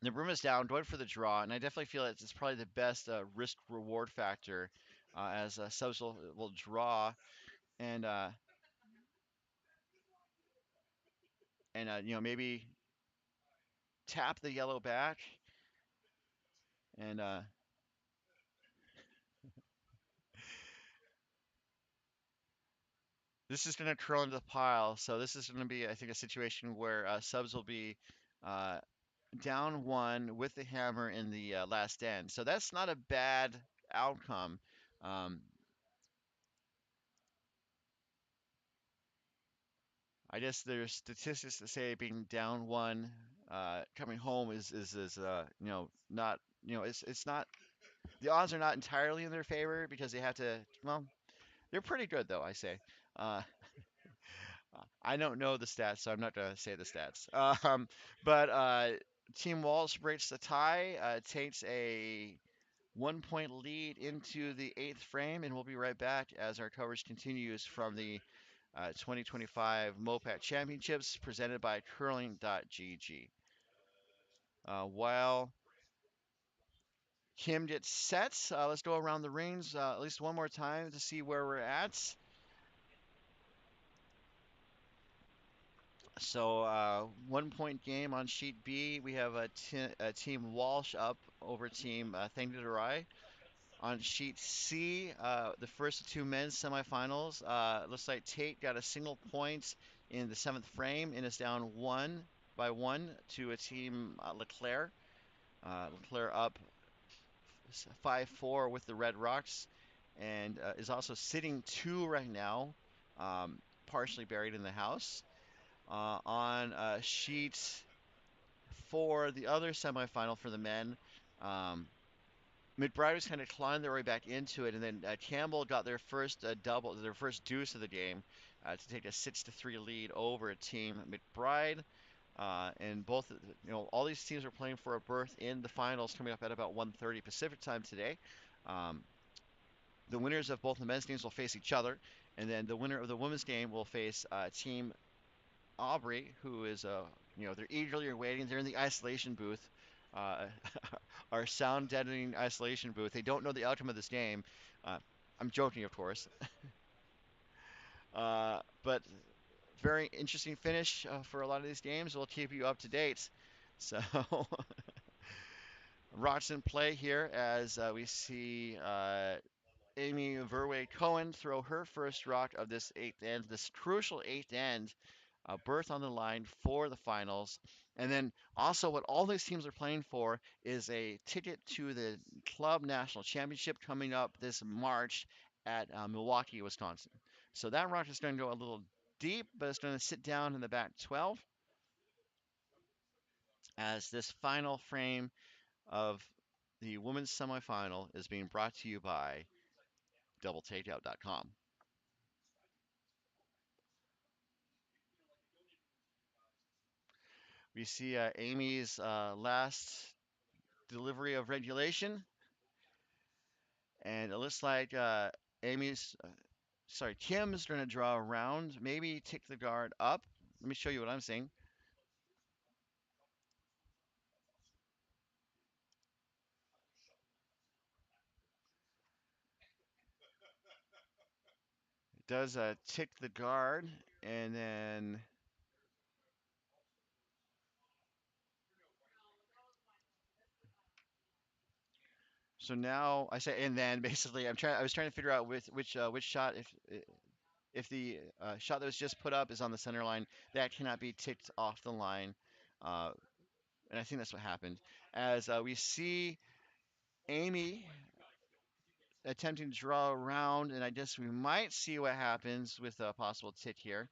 the room is down, going for the draw, and I definitely feel that it's probably the best risk reward factor as subs will draw and maybe tap the yellow back and this is going to curl into the pile. So this is going to be, I think, a situation where subs will be uh, down one with the hammer in the last end. So that's not a bad outcome. Um, I guess there's statistics that say being down one coming home is not it's not the odds are not entirely in their favor because they have to well they're pretty good though I say. Uh, I don't know the stats, so I'm not going to say the stats. But Team Walsh breaks the tie, takes a 1 point lead into the eighth frame, and we'll be right back as our coverage continues from the 2025 MoPac Championships presented by Curling.gg. While Kim gets set, let's go around the rings at least one more time to see where we're at. So, 1 point game on sheet B. We have a Team Walsh up over Team Thangadurai. On sheet C, the first of two men's semifinals, looks like Tate got a single point in the seventh frame and is down 1-1 to a Team Leclerc. Leclerc up 5-4 with the Red Rocks and is also sitting two right now, partially buried in the house. On sheet four, the other semifinal for the men, McBride was kind of clawing their way back into it, and then Campbell got their first double, their first deuce of the game, to take a 6-3 lead over Team McBride. And both, all these teams are playing for a berth in the finals coming up at about 1:30 Pacific time today. Um, the winners of both the men's games will face each other, and then the winner of the women's game will face Team Aubrey, who is, they're eagerly awaiting. They're in the isolation booth, uh, our sound deadening isolation booth. They don't know the outcome of this game. I'm joking, of course. But very interesting finish for a lot of these games. We'll keep you up to date. So, rocks in play here as we see Amy Verway Cohen throw her first rock of this eighth end, this crucial eighth end, berth on the line for the finals. And then also, what all these teams are playing for is a ticket to the Club National Championship coming up this March at Milwaukee, Wisconsin. So that rock is going to go a little deep, but it's going to sit down in the back 12 as this final frame of the women's semifinal is being brought to you by doubletakeout.com. We see Amy's last delivery of regulation, and it looks like Amy's, sorry, Kim's going to draw around, maybe take the guard up. Let me show you what I'm seeing. does tick the guard, and then so now I say, and then basically I was trying to figure out which shot if the shot that was just put up is on the center line, that cannot be ticked off the line. Uh, and I think that's what happened. As we see Amy attempting to draw around, and I guess we might see what happens with a possible tick here.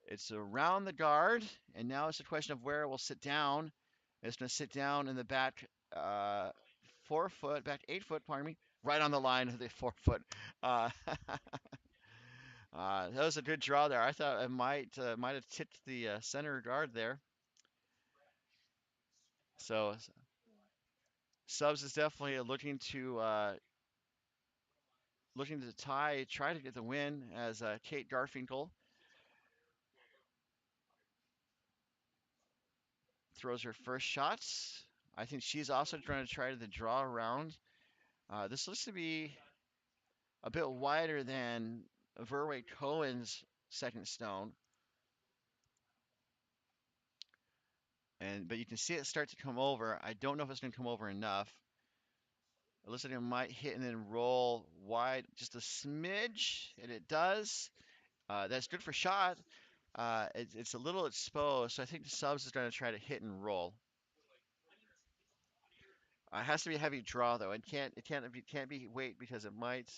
It's around the guard, and now it's a question of where it will sit down. It's going to sit down in the back 4 foot, back 8 foot, pardon me, right on the line of the 4 foot. Uh, that was a good draw there. I thought it might have tipped the center guard there. So Subs is definitely looking to try to get the win as Kate Garfinkel throws her first shots. I think she's also trying to try to draw around. This looks to be a bit wider than Verway Cohen's second stone, but you can see it start to come over. I don't know if it's going to come over enough. It looks like it might hit and then roll wide just a smidge, and it does. That's good for shot. It's a little exposed, so I think the subs is going to try to hit and roll. It has to be a heavy draw though. It can't be weight because it might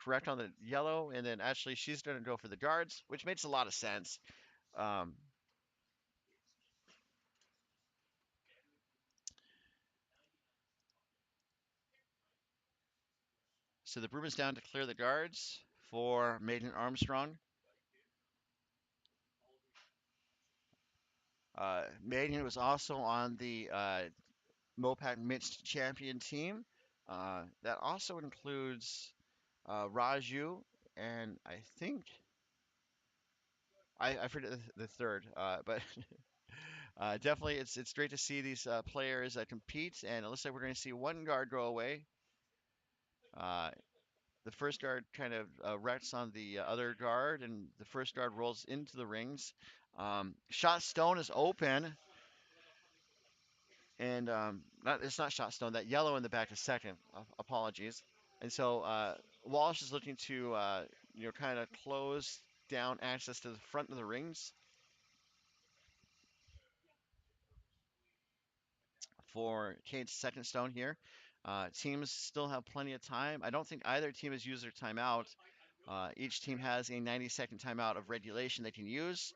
correct on the yellow, and then actually she's going to go for the guards, which makes a lot of sense. Um, so the broom is down to clear the guards for Maiden Armstrong. Maiden was also on the MoPac Mixed Champion team. That also includes Raju, and I think I forget the third, but definitely it's great to see these players compete, and it looks like we're going to see one guard go away. Uh, the first guard kind of wrecks on the other guard, and the first guard rolls into the rings. Shot stone is open, and it's not shot stone. That yellow in the back is second. Apologies. And so Walsh is looking to kind of close down access to the front of the rings for Cade's second stone here. Teams still have plenty of time. I don't think either team has used their timeout. Each team has a 90-second timeout of regulation they can use.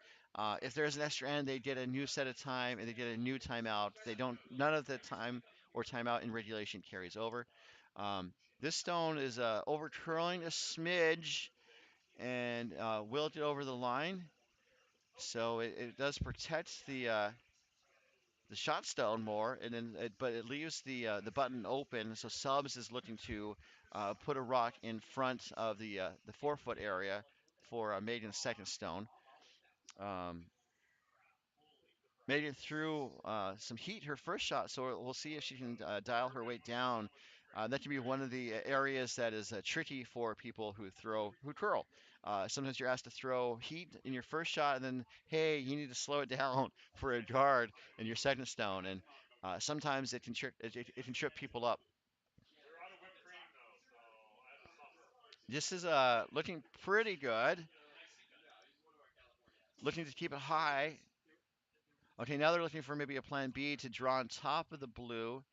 If there's an extra end, they get a new set of time and they get a new timeout. They don't. None of the time or timeout in regulation carries over. This stone is over curling a smidge and will get over the line, so it does protect the shot stone more, and then but it leaves the button open. So subs is looking to put a rock in front of the 4 foot area for Megan's second stone. Um, Megan threw some heat her first shot, so we'll see if she can dial her weight down. That can be one of the areas that is tricky for people who curl. Sometimes you're asked to throw heat in your first shot, and then hey, you need to slow it down for a guard in your second stone, and sometimes it can trip people up. This is looking pretty good. Looking to keep it high. Okay, now they're looking for maybe a plan B to draw on top of the blue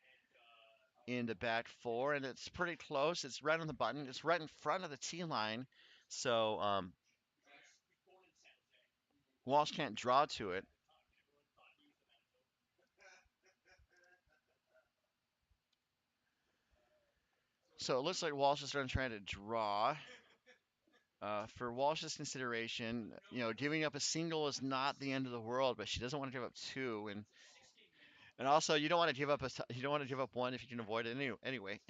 in the back four, and it's pretty close. It's right on the button. It's right in front of the T line, so Walsh can't draw to it. So it looks like Walsh is going to try to draw. For Walsh's consideration, giving up a single is not the end of the world, but she doesn't want to give up two, and also you don't want to give up you don't want to give up one if you can avoid it anyway.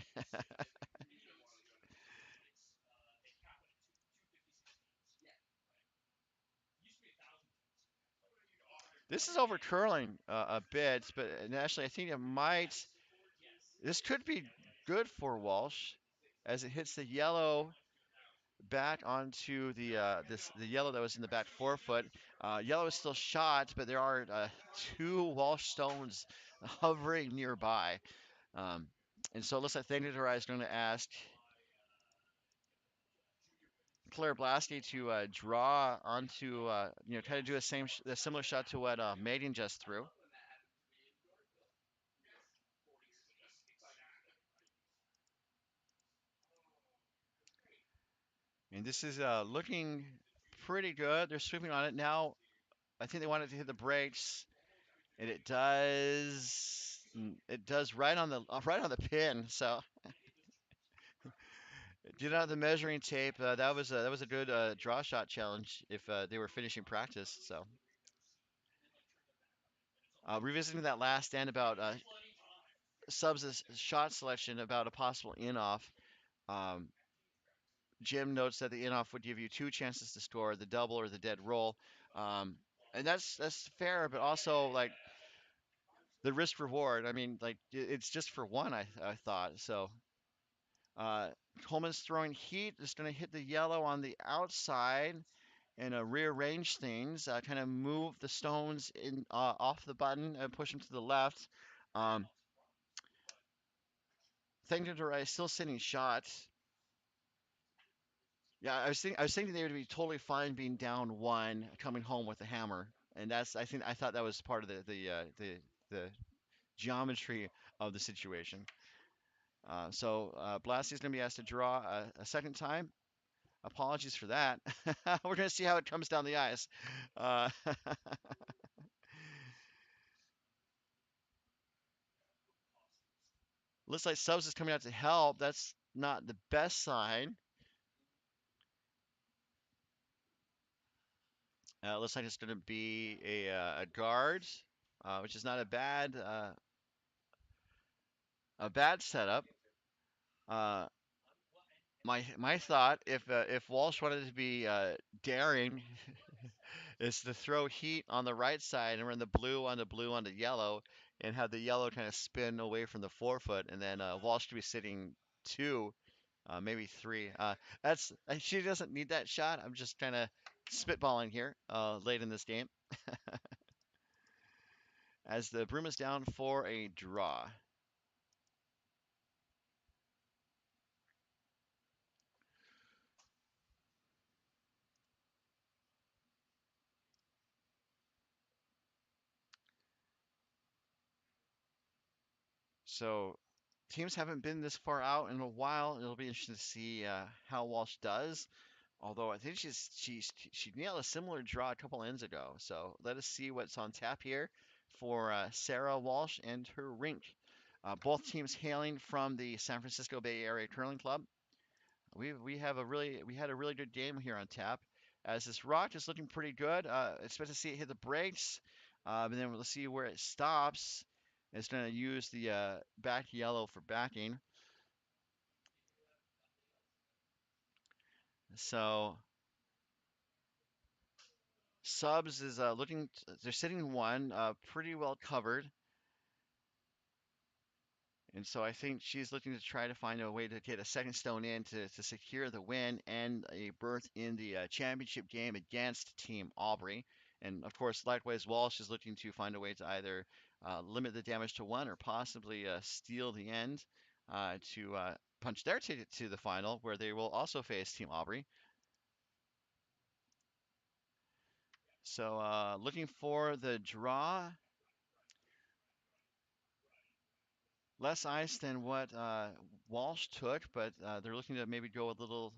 This is over curling a bit, but actually I think it might. This could be good for Walsh, as it hits the yellow back onto the yellow that was in the back forefoot. Yellow is still shot, but there are two Walsh stones hovering nearby. Um, and so it looks like Thangadurai is going to ask Claire Blasky to draw onto, kind of do a similar shot to what Megan just threw. And this is looking pretty good. They're sweeping on it now. I think they want it to hit the brakes, and it does. It does right on the pin. So did not have the measuring tape. That was a good draw shot challenge if they were finishing practice. So revisiting that last stand about Subs' shot selection about a possible in off. Um, Jim notes that the in off would give you two chances to score, the double or the dead roll. And that's fair, but also like the risk reward. I mean, like it's just for one. I thought so. Uh, Coleman's throwing heat. Just going to hit the yellow on the outside and rearrange things. Kind of move the stones in off the button and push them to the left. Um, Thangadurai is still sitting shot. Yeah, I was thinking they would be totally fine being down one, coming home with a hammer, and I thought that was part of the geometry of the situation. So Blasty's going to be asked to draw a second time. Apologies for that. We're going to see how it comes down the ice. Uh, looks like Subs is coming out to help. That's not the best sign. Looks like it's going to be a guard, which is not a bad setup. Uh, my thought, if Walsh wanted to be daring, is to throw heat on the right side and run the blue on the yellow, and have the yellow kind of spin away from the forefoot, and then Walsh to be sitting two, maybe three. She doesn't need that shot. I'm just kind of spitballing here late in this game as the broom is down for a draw. So teams haven't been this far out in a while. It'll be interesting to see how Walsh does. Although I think she nailed a similar draw a couple ends ago. So let us see what's on tap here for Sarah Walsh and her rink. Both teams hailing from the San Francisco Bay Area Curling Club. We had a really good game here on tap. As this rock is looking pretty good. Expect to see it hit the brakes, and then we'll see where it stops. It's going to use the back yellow for backing. So Subs is they're sitting one, pretty well covered. And so I think she's looking to try to find a way to get a second stone in to secure the win and a berth in the championship game against Team Aubrey. And of course, likewise, Walsh is looking to find a way to either limit the damage to one or possibly steal the end to punch their ticket to the final, where they will also face Team Aubrey. So looking for the draw. Less ice than what Walsh took, but they're looking to maybe go a little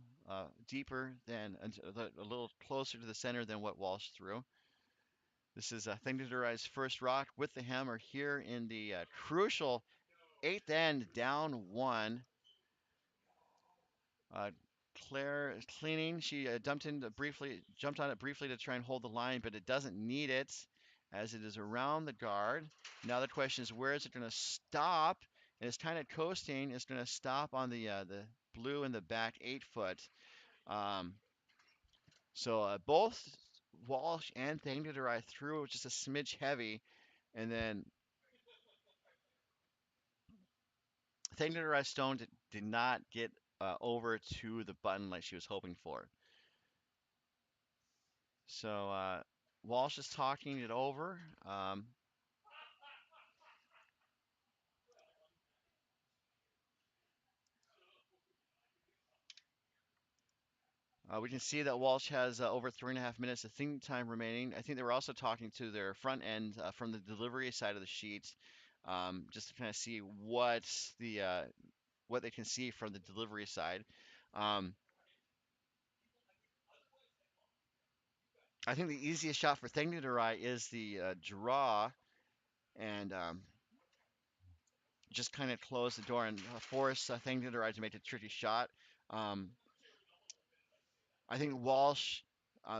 deeper than a little closer to the center than what Walsh threw. This is Thangadurai's first rock with the hammer here in the crucial eighth end, down one. Uh, Claire is cleaning. She jumped on it briefly to try and hold the line, but it doesn't need it as it is around the guard. Now the question is, where is it going to stop? And it's kind of coasting. It's going to stop on the blue in the back 8 foot. Um, so both Walsh and Thangadurai threw just a smidge heavy, and then Thangadurai Stone did not get over to the button like she was hoping for. So Walsh is talking it over. We can see that Walsh has over 3.5 minutes of thinking time remaining. I think they were also talking to their front end from the delivery side of the sheet, just to kind of see what they can see from the delivery side. Um, I think the easiest shot for Thangadurai is the draw and just kind of close the door and force Thangadurai to make a tricky shot. Um, I think Walsh,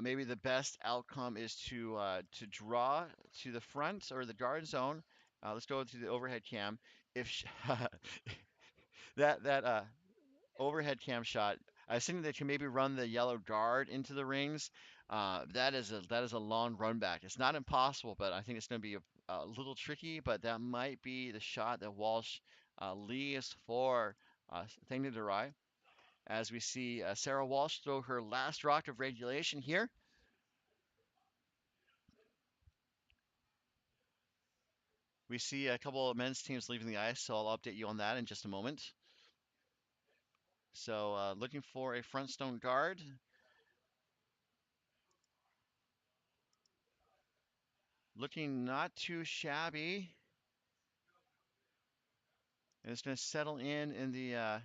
maybe the best outcome is to draw to the front or the guard zone. Let's go to the overhead cam. If sh that overhead cam shot, I was thinking they can maybe run the yellow guard into the rings. That is a long run back. It's not impossible, but I think it's going to be a little tricky. But that might be the shot that Walsh leaves for Thangadurai as we see Sarah Walsh throw her last rock of regulation here. We see a couple of men's teams leaving the ice, so I'll update you on that in just a moment. So looking for a front stone guard. Looking not too shabby. And it's going to settle in the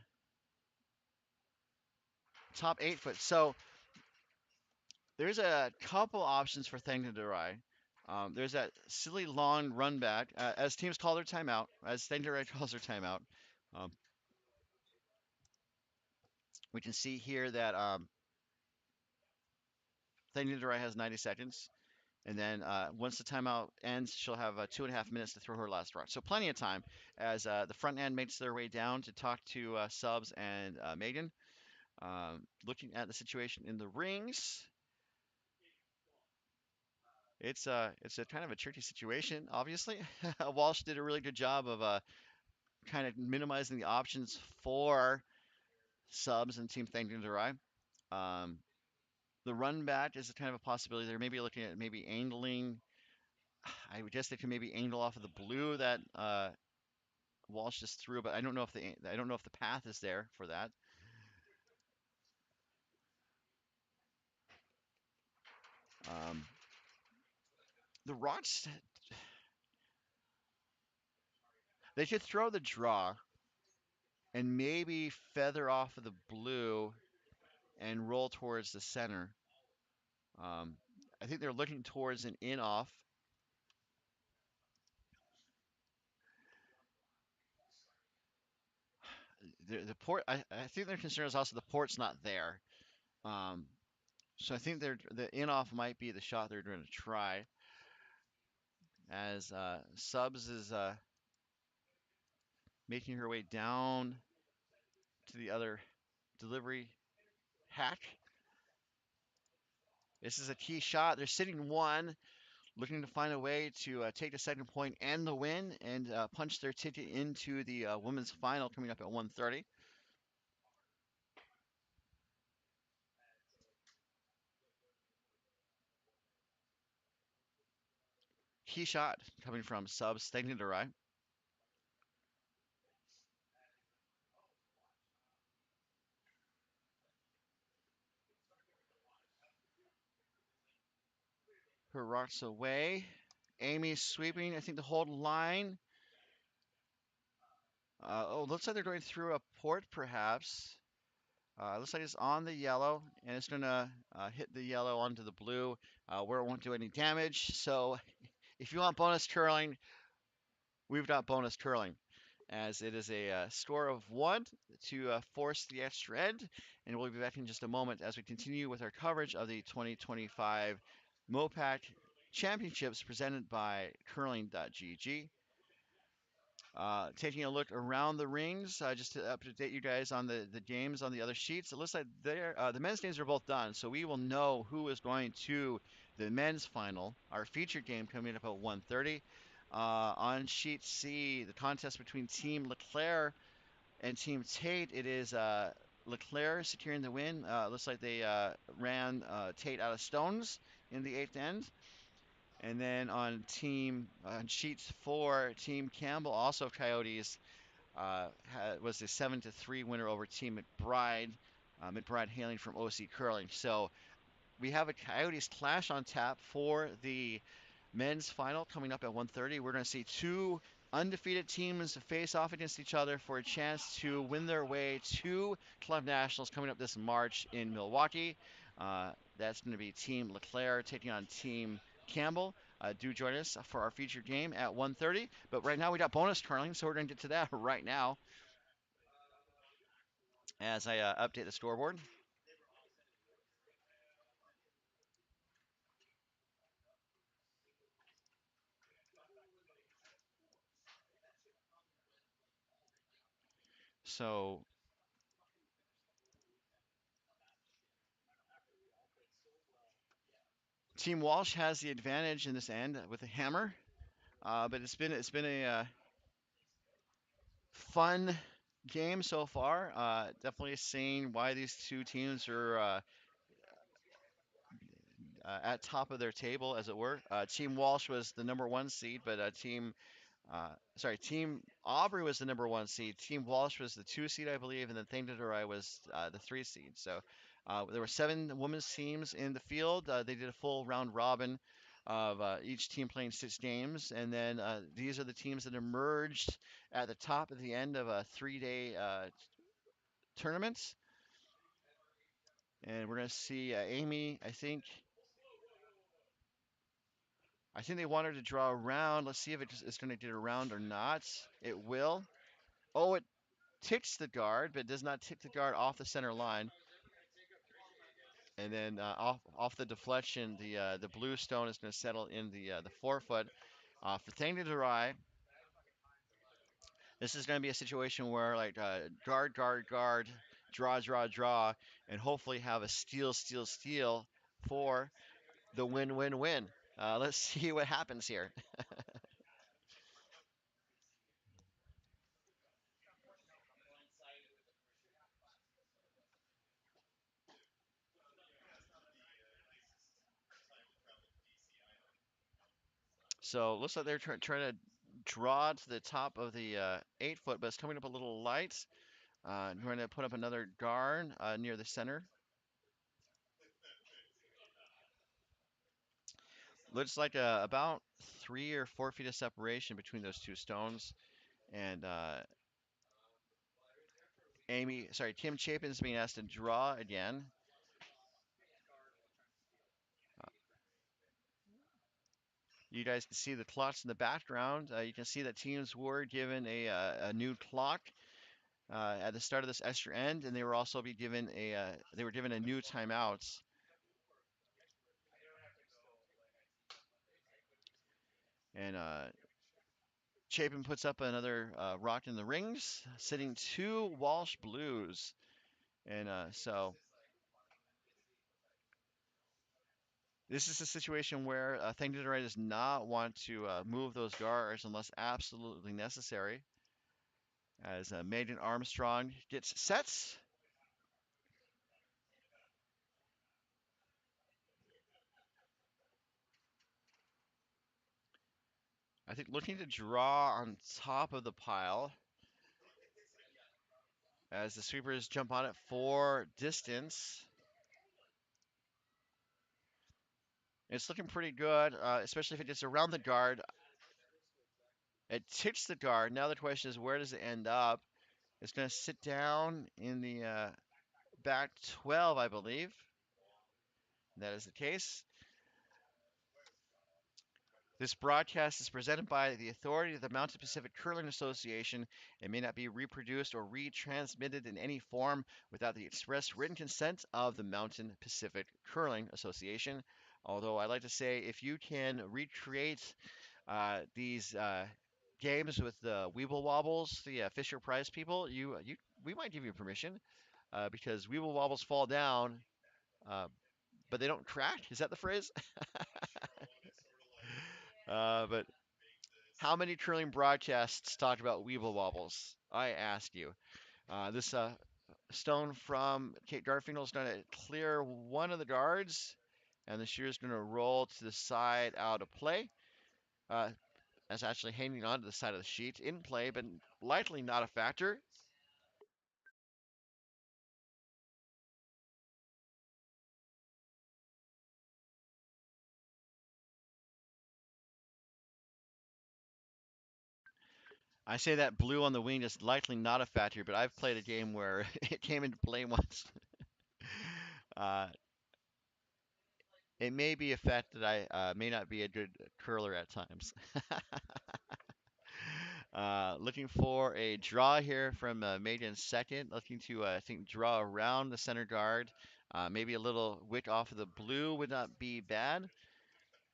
top 8 foot. So there's a couple options for Thangadurai. There's that silly long run back, as teams call their timeout, as Thangadurai calls their timeout. Um, we can see here that Thangadurai has 90 seconds. And then once the timeout ends, she'll have 2.5 minutes to throw her last rock. So plenty of time as the front end makes their way down to talk to Subs and Megan. Looking at the situation in the rings, it's a kind of a tricky situation. Obviously, Walsh did a really good job of kind of minimizing the options for Subs and Team Thangadurai. Um, the run back is a kind of a possibility. They're maybe looking at maybe angling. I would guess they can maybe angle off of the blue that Walsh just threw, but I don't know if the path is there for that. Um, the rocks, they should throw the draw and maybe feather off of the blue and roll towards the center. Um, I think they're looking towards an in off. The port, I think their concern is also the port's not there. Um, so I think the in off might be the shot they're going to try. As Subs is making her way down to the other delivery hack. This is a key shot. They're sitting one, looking to find a way to take the second point and the win and punch their ticket into the women's final coming up at 1:30. Key shot coming from Subs Thangadurai. Her rocks away. Amy sweeping, I think, the hold line. Looks like they're going through a port, perhaps. Looks like it's on the yellow, and it's going to hit the yellow onto the blue, where it won't do any damage. So if you want bonus curling, we've got bonus curling, as it is a score of 1 to force the extra end. And we'll be back in just a moment as we continue with our coverage of the 2025 MoPac Championships presented by curling.gg. Taking a look around the rings, just to update you guys on the games on the other sheets. It looks like the men's games are both done, so we will know who is going to the men's final. Our featured game coming up at 1:30. On sheet C, the contest between Team Leclerc and Team Tate. It is Leclerc securing the win. Looks like they ran Tate out of stones in the eighth end. And then on sheets four, Team Campbell, also Coyotes, was a 7-3 winner over Team McBride. McBride hailing from OC Curling. So we have a Coyotes clash on tap for the men's final coming up at 1:30. We're going to see two undefeated teams face off against each other for a chance to win their way to Club Nationals coming up this March in Milwaukee. That's going to be Team Leclerc taking on Team Campbell. Do join us for our featured game at 1:30. But right now we got bonus curling, so we're going to get to that right now as I update the scoreboard. So Team Walsh has the advantage in this end with a hammer. But it's been a fun game so far. Definitely seeing why these two teams are at top of their table, as it were. Team Walsh was the number one seed, but Team Aubrey was the number one seed. Team Walsh was the two seed, I believe, and then Thangadurai was the three seed. So there were seven women's teams in the field. They did a full round robin of each team playing six games, and then these are the teams that emerged at the top at the end of a three-day tournament. And we're gonna see Amy. I think they want her to draw around. Let's see if it's going to get around or not. It will. Oh, it ticks the guard, but does not tick the guard off the center line. And then off the deflection, the blue stone is going to settle in the forefoot. For Thangadurai, this is going to be a situation where like guard, guard, guard, draw, draw, draw, and hopefully have a steal, steal, steal for the win, win, win. Let's see what happens here. So it looks like they're trying to draw to the top of the 8 foot, but it's coming up a little light. Trying to put up another guard near the center. Looks like about 3 or 4 feet of separation between those two stones. And Kim Chapin is being asked to draw again. Uh, you guys can see the clocks in the background. You can see that teams were given a new clock at the start of this extra end, and they were also be given a new timeouts. And Chapin puts up another rock in the rings, sitting two Walsh Blues. And so this is a situation where Thangadurai does not want to move those guards unless absolutely necessary. As Megan Armstrong gets sets. I think looking to draw on top of the pile as the sweepers jump on it for distance. It's looking pretty good, especially if it gets around the guard. It ticks the guard. Now the question is, where does it end up? It's going to sit down in the back 12, I believe. That is the case. This broadcast is presented by the authority of the Mountain Pacific Curling Association. It may not be reproduced or retransmitted in any form without the express written consent of the Mountain Pacific Curling Association. Although I like to say, if you can recreate these games with the Weeble Wobbles, the Fisher Price people, we might give you permission because Weeble Wobbles fall down, uh, but they don't crack. Is that the phrase? But how many curling broadcasts talk about Weeble Wobbles? I ask you. This stone from Kate Garfinkel's going to clear one of the guards, and the shooter's going to roll to the side out of play. That's actually hanging onto the side of the sheet in play, but likely not a factor. I say that blue on the wing is likely not a factor, but I've played a game where it came into play once. uh, it may be a fact that I may not be a good curler at times. Looking for a draw here from Maiden second. Looking to, I think, draw around the center guard. Maybe a little wick off of the blue would not be bad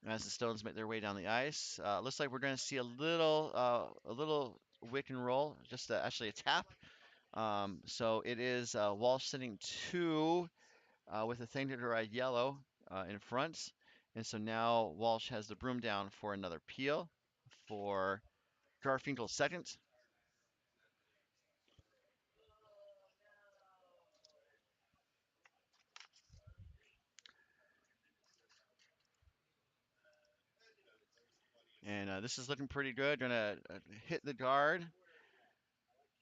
as the stones make their way down the ice. Looks like we're going to see a little wick and roll, just actually a tap. So it is Walsh sitting two with a Thangadurai yellow in front. And so now Walsh has the broom down for another peel for Garfinkel second. And this is looking pretty good. Gonna hit the guard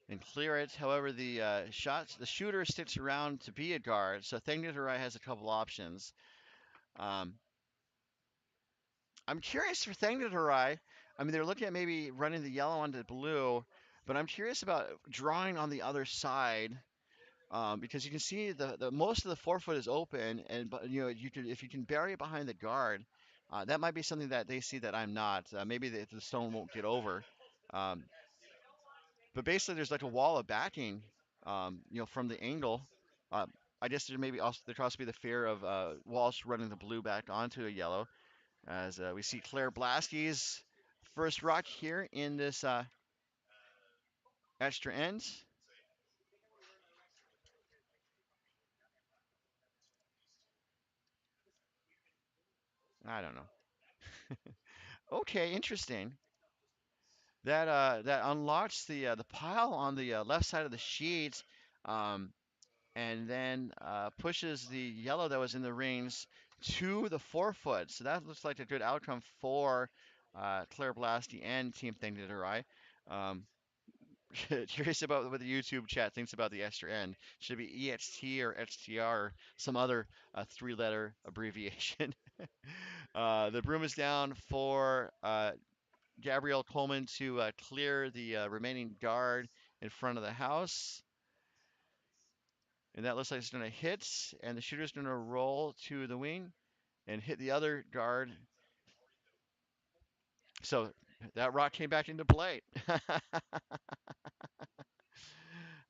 and clear it. However, the shooter sticks around to be a guard. So Thangadurai has a couple options. Um, I'm curious for Thangadurai. I mean, they're looking at maybe running the yellow onto the blue, but I'm curious about drawing on the other side. Because you can see the most of the forefoot is open, and but you can if you can bury it behind the guard, that might be something that they see that I'm not. Maybe the stone won't get over. Um, but basically, there's like a wall of backing, from the angle. Uh, I guess there could also be the fear of Walsh running the blue back onto a yellow, as we see Claire Blaski's first rock here in this extra end. I don't know. Okay, interesting. That unlocks the pile on the left side of the sheet, um, and then pushes the yellow that was in the rings to the forefoot. So that looks like a good outcome for Claire Blasty and Team Thangadurai. Um, Curious about what the YouTube chat thinks about the extra end. Should it be EXT or XTR or some other three-letter abbreviation? The broom is down for Gabrielle Coleman to clear the remaining guard in front of the house. And that looks like it's going to hit, and the shooter's going to roll to the wing and hit the other guard. So that rock came back into play.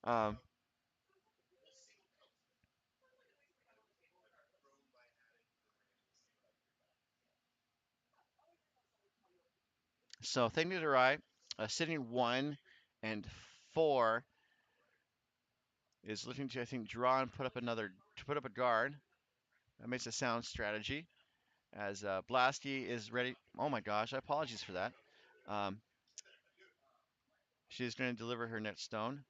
um, so Thing to right, sitting 1 and 4 is looking to, I think, draw and put up a guard. That makes a sound strategy. As Blasky is ready. Oh my gosh, I apologize for that. Um, she's going to deliver her next stone.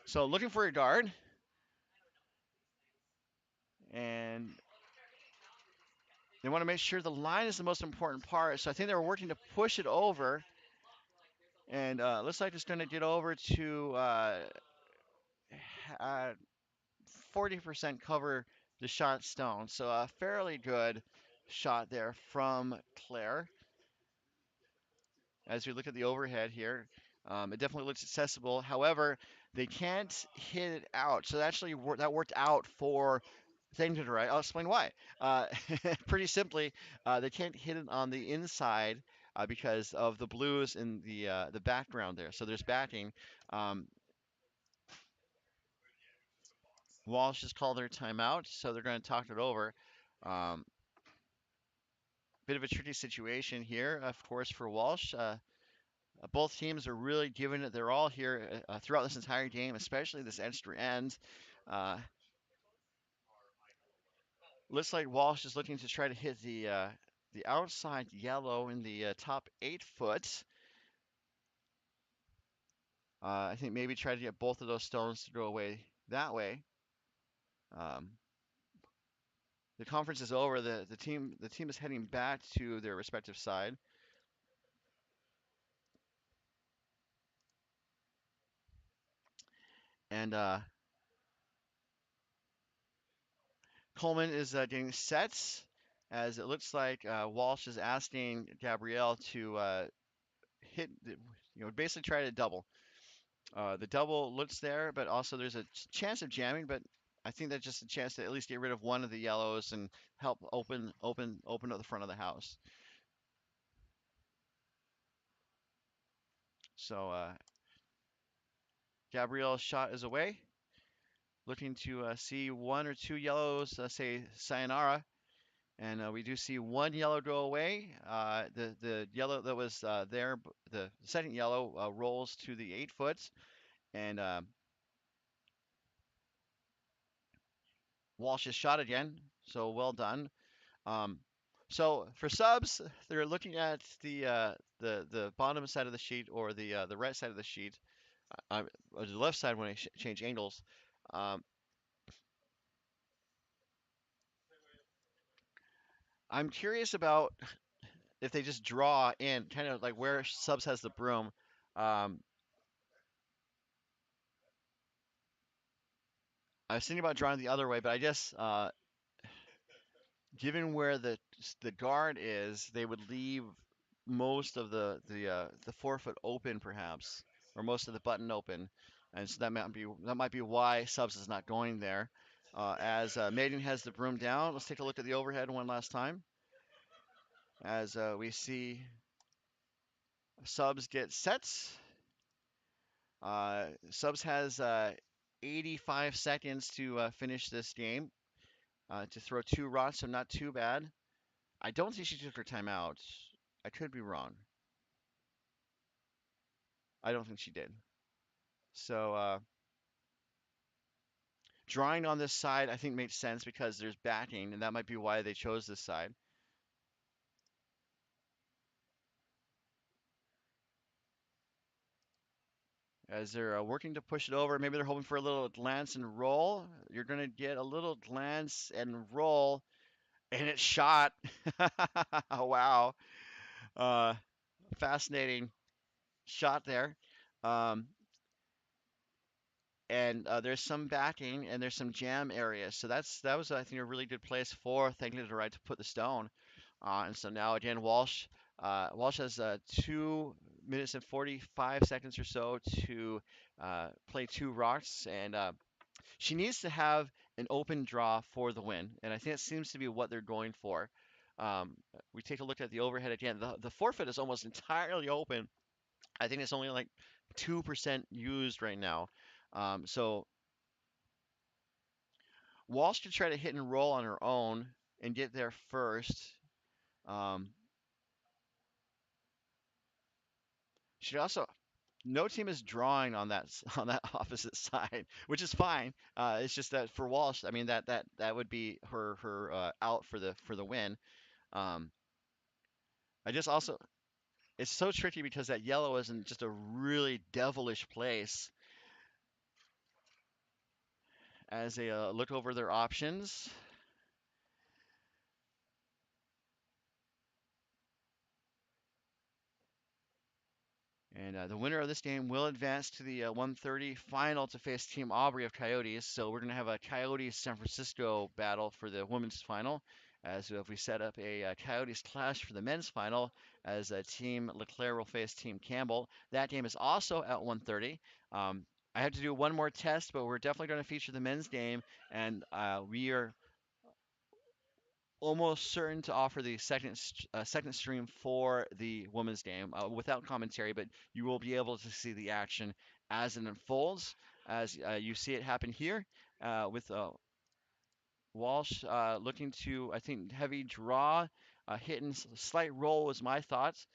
So looking for a guard, and they want to make sure the line is the most important part. So I think they were working to push it over, and looks like it's going to get over to 40% cover the shot stone. So a fairly good shot there from Claire. As we look at the overhead here, it definitely looks accessible. However, they can't hit it out. So actually, that worked out for Thangadurai. I'll explain why. Uh, Pretty simply, they can't hit it on the inside because of the blues in the background there. So there's backing. Um, Walsh has called their timeout, so they're going to talk it over. Um, Bit of a tricky situation here, of course, for Walsh. Both teams are really giving it their all here throughout this entire game, especially this extra end. Uh, Looks like Walsh is looking to try to hit the outside yellow in the top 8 foot. I think maybe try to get both of those stones to go away that way. Um, the conference is over. The team is heading back to their respective side. And Coleman is getting sets as it looks like Walsh is asking Gabrielle to hit, basically try to double. The double looks there, but also there's a chance of jamming, but I think that's just a chance to at least get rid of one of the yellows and help open up the front of the house. So Gabrielle's shot is away, looking to see one or two yellows say sayonara. And we do see one yellow go away. The yellow that was there, the second yellow rolls to the 8 foot, and Walsh is shot again. So well done. Um, so for subs, they're looking at the bottom side of the sheet or the right side of the sheet, or the left side when I change angles. Um, I'm curious about if they just draw in, kind of like where subs has the broom. Um, I was thinking about drawing the other way, but I guess given where the guard is, they would leave most of the 4 foot open, perhaps, or most of the button open, and so that might be why subs is not going there. As Maiden has the broom down, let's take a look at the overhead one last time. As we see subs get sets. Subs has 85 seconds to finish this game to throw 2 rods, so not too bad. I don't think she took her timeout. I could be wrong. I don't think she did. So drawing on this side, I think makes sense because there's backing, and that might be why they chose this side. As they're working to push it over, maybe they're hoping for a little glance and roll. You're going to get a little glance and roll, and it's shot. Wow. Uh, Fascinating shot there. Um, and there's some backing and there's some jam areas. So that was I think a really good place for Thangadurai to put the stone. And so now again Walsh has 2 minutes and 45 seconds or so to play 2 rocks, and she needs to have an open draw for the win, and I think it seems to be what they're going for. We take a look at the overhead again. The 4 foot is almost entirely open. I think it's only like 2% used right now. So Walsh could try to hit and roll on her own and get there first. Um, she also no team is drawing on that on that opposite side, which is fine. It's just that for Walsh, I mean that would be her out for the win. Um, I just also it's so tricky because that yellow is in just a really devilish place. As they look over their options, and the winner of this game will advance to the 130 final to face Team Aubrey of Coyotes. So we're going to have a Coyotes San Francisco battle for the women's final. As if we set up a Coyotes clash for the men's final, as Team Leclerc will face Team Campbell. That game is also at 130. I have to do one more test, but we're definitely going to feature the men's game, and we are almost certain to offer the second stream for the women's game without commentary, but you will be able to see the action as it unfolds, as you see it happen here with Walsh looking to, I think, heavy draw, hit and slight roll was my thoughts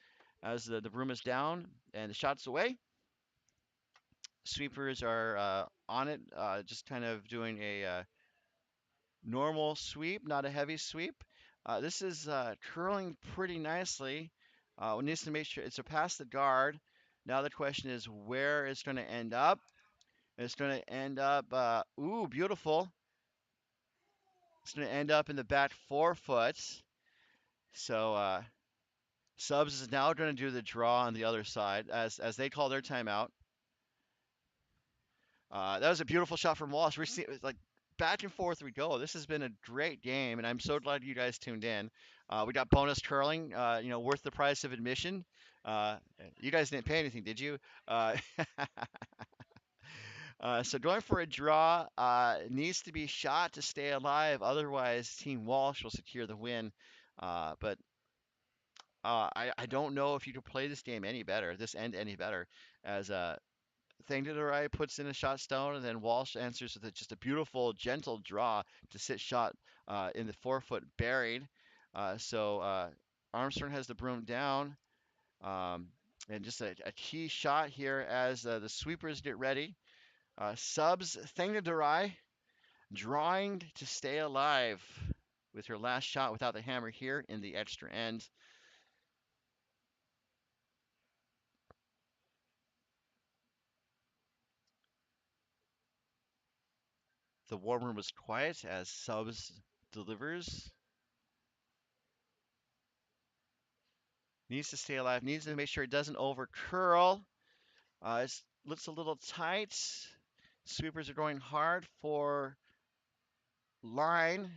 as the broom is down and the shot's away. Sweepers are on it, just kind of doing a normal sweep, not a heavy sweep. This is curling pretty nicely. It needs to make sure it's past the guard. Now the question is where it's going to end up. It's going to end up, ooh, beautiful. It's going to end up in the back 4 foot. So Subs is now going to do the draw on the other side as they call their timeout. That was a beautiful shot from Walsh. We're seeing like back and forth we go. This has been a great game, and I'm so glad you guys tuned in. We got bonus curling, worth the price of admission. Uh, you guys didn't pay anything, did you? So going for a draw needs to be shot to stay alive. Otherwise, Team Walsh will secure the win. But I don't know if you could play this game any better, this end any better, as Thangadurai puts in a shot stone, and then Walsh answers with just a beautiful, gentle draw to sit shot in the 4 foot buried. So Armstrong has the broom down, um, and just a key shot here as the sweepers get ready. Subs Thangadurai drawing to stay alive with her last shot without the hammer here in the extra end. The war room was quiet as Subs delivers. Needs to stay alive. Needs to make sure it doesn't over curl. It looks a little tight. Sweepers are going hard for line.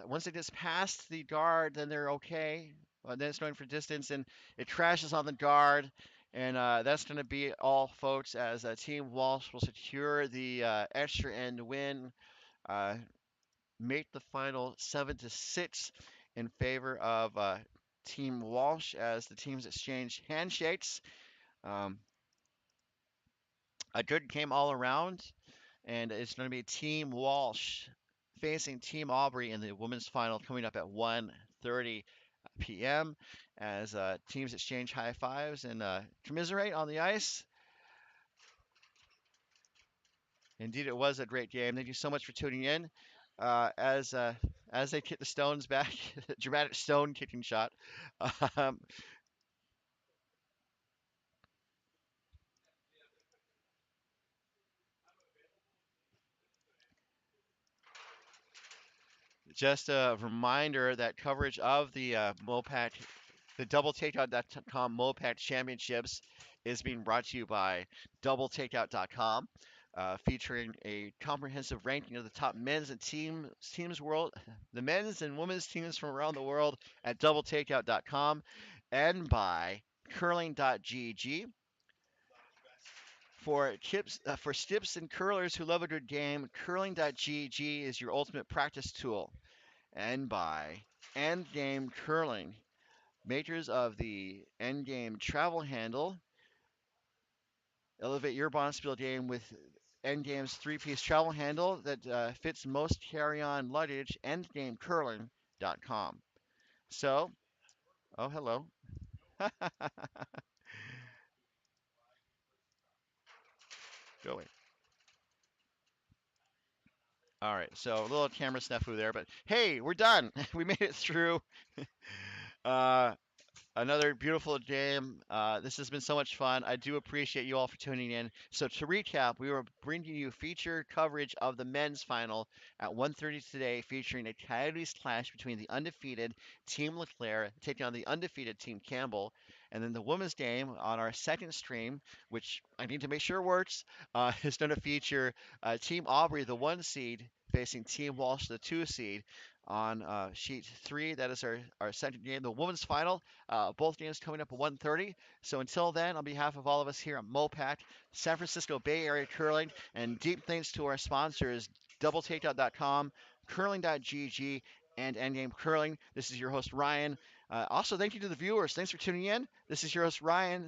Once it gets past the guard, then they're okay. Then it's going for distance, and it crashes on the guard. And that's going to be all, folks, as Team Walsh will secure the extra end win. Uh, make the final 7-6 in favor of Team Walsh as the teams exchange handshakes. Um, a good game all around, and it's going to be Team Walsh facing Team Aubrey in the women's final coming up at 1:30 p.m. as teams exchange high fives and commiserate on the ice. Indeed, it was a great game. Thank you so much for tuning in. As they kick the stones back, dramatic stone kicking shot. Um, just a reminder that coverage of the MoPac, the doubletakeout.com MoPac Championships is being brought to you by doubletakeout.com, featuring a comprehensive ranking of the top men's and teams world, the men's and women's teams from around the world at doubletakeout.com, and by curling.gg. For stips and curlers who love a good game, curling.gg is your ultimate practice tool. And by Endgame Curling, makers of the Endgame travel handle. Elevate your bonspiel game with Endgame's three-piece travel handle that fits most carry-on luggage. Endgamecurling.com. So, oh, hello. Go away. All right, so a little camera snafu there, but hey, we're done. We made it through. Uh, Another beautiful game. This has been so much fun. I do appreciate you all for tuning in. So to recap, we were bringing you feature coverage of the men's final at 1:30 today, featuring a Coyotes clash between the undefeated Team Leclerc taking on the undefeated Team Campbell, and then the women's game on our second stream, which I need to make sure works, is going to feature Team Aubrey, the 1 seed, facing Team Walsh, the 2 seed. On sheet 3, that is our second game, the women's final. Both games coming up at 1:30. So until then, on behalf of all of us here at MoPac, San Francisco Bay Area Curling, and deep thanks to our sponsors, doubletakeout.com, curling.gg, and Endgame Curling. This is your host, Ryan. Also, thank you to the viewers. Thanks for tuning in. This is your host, Ryan.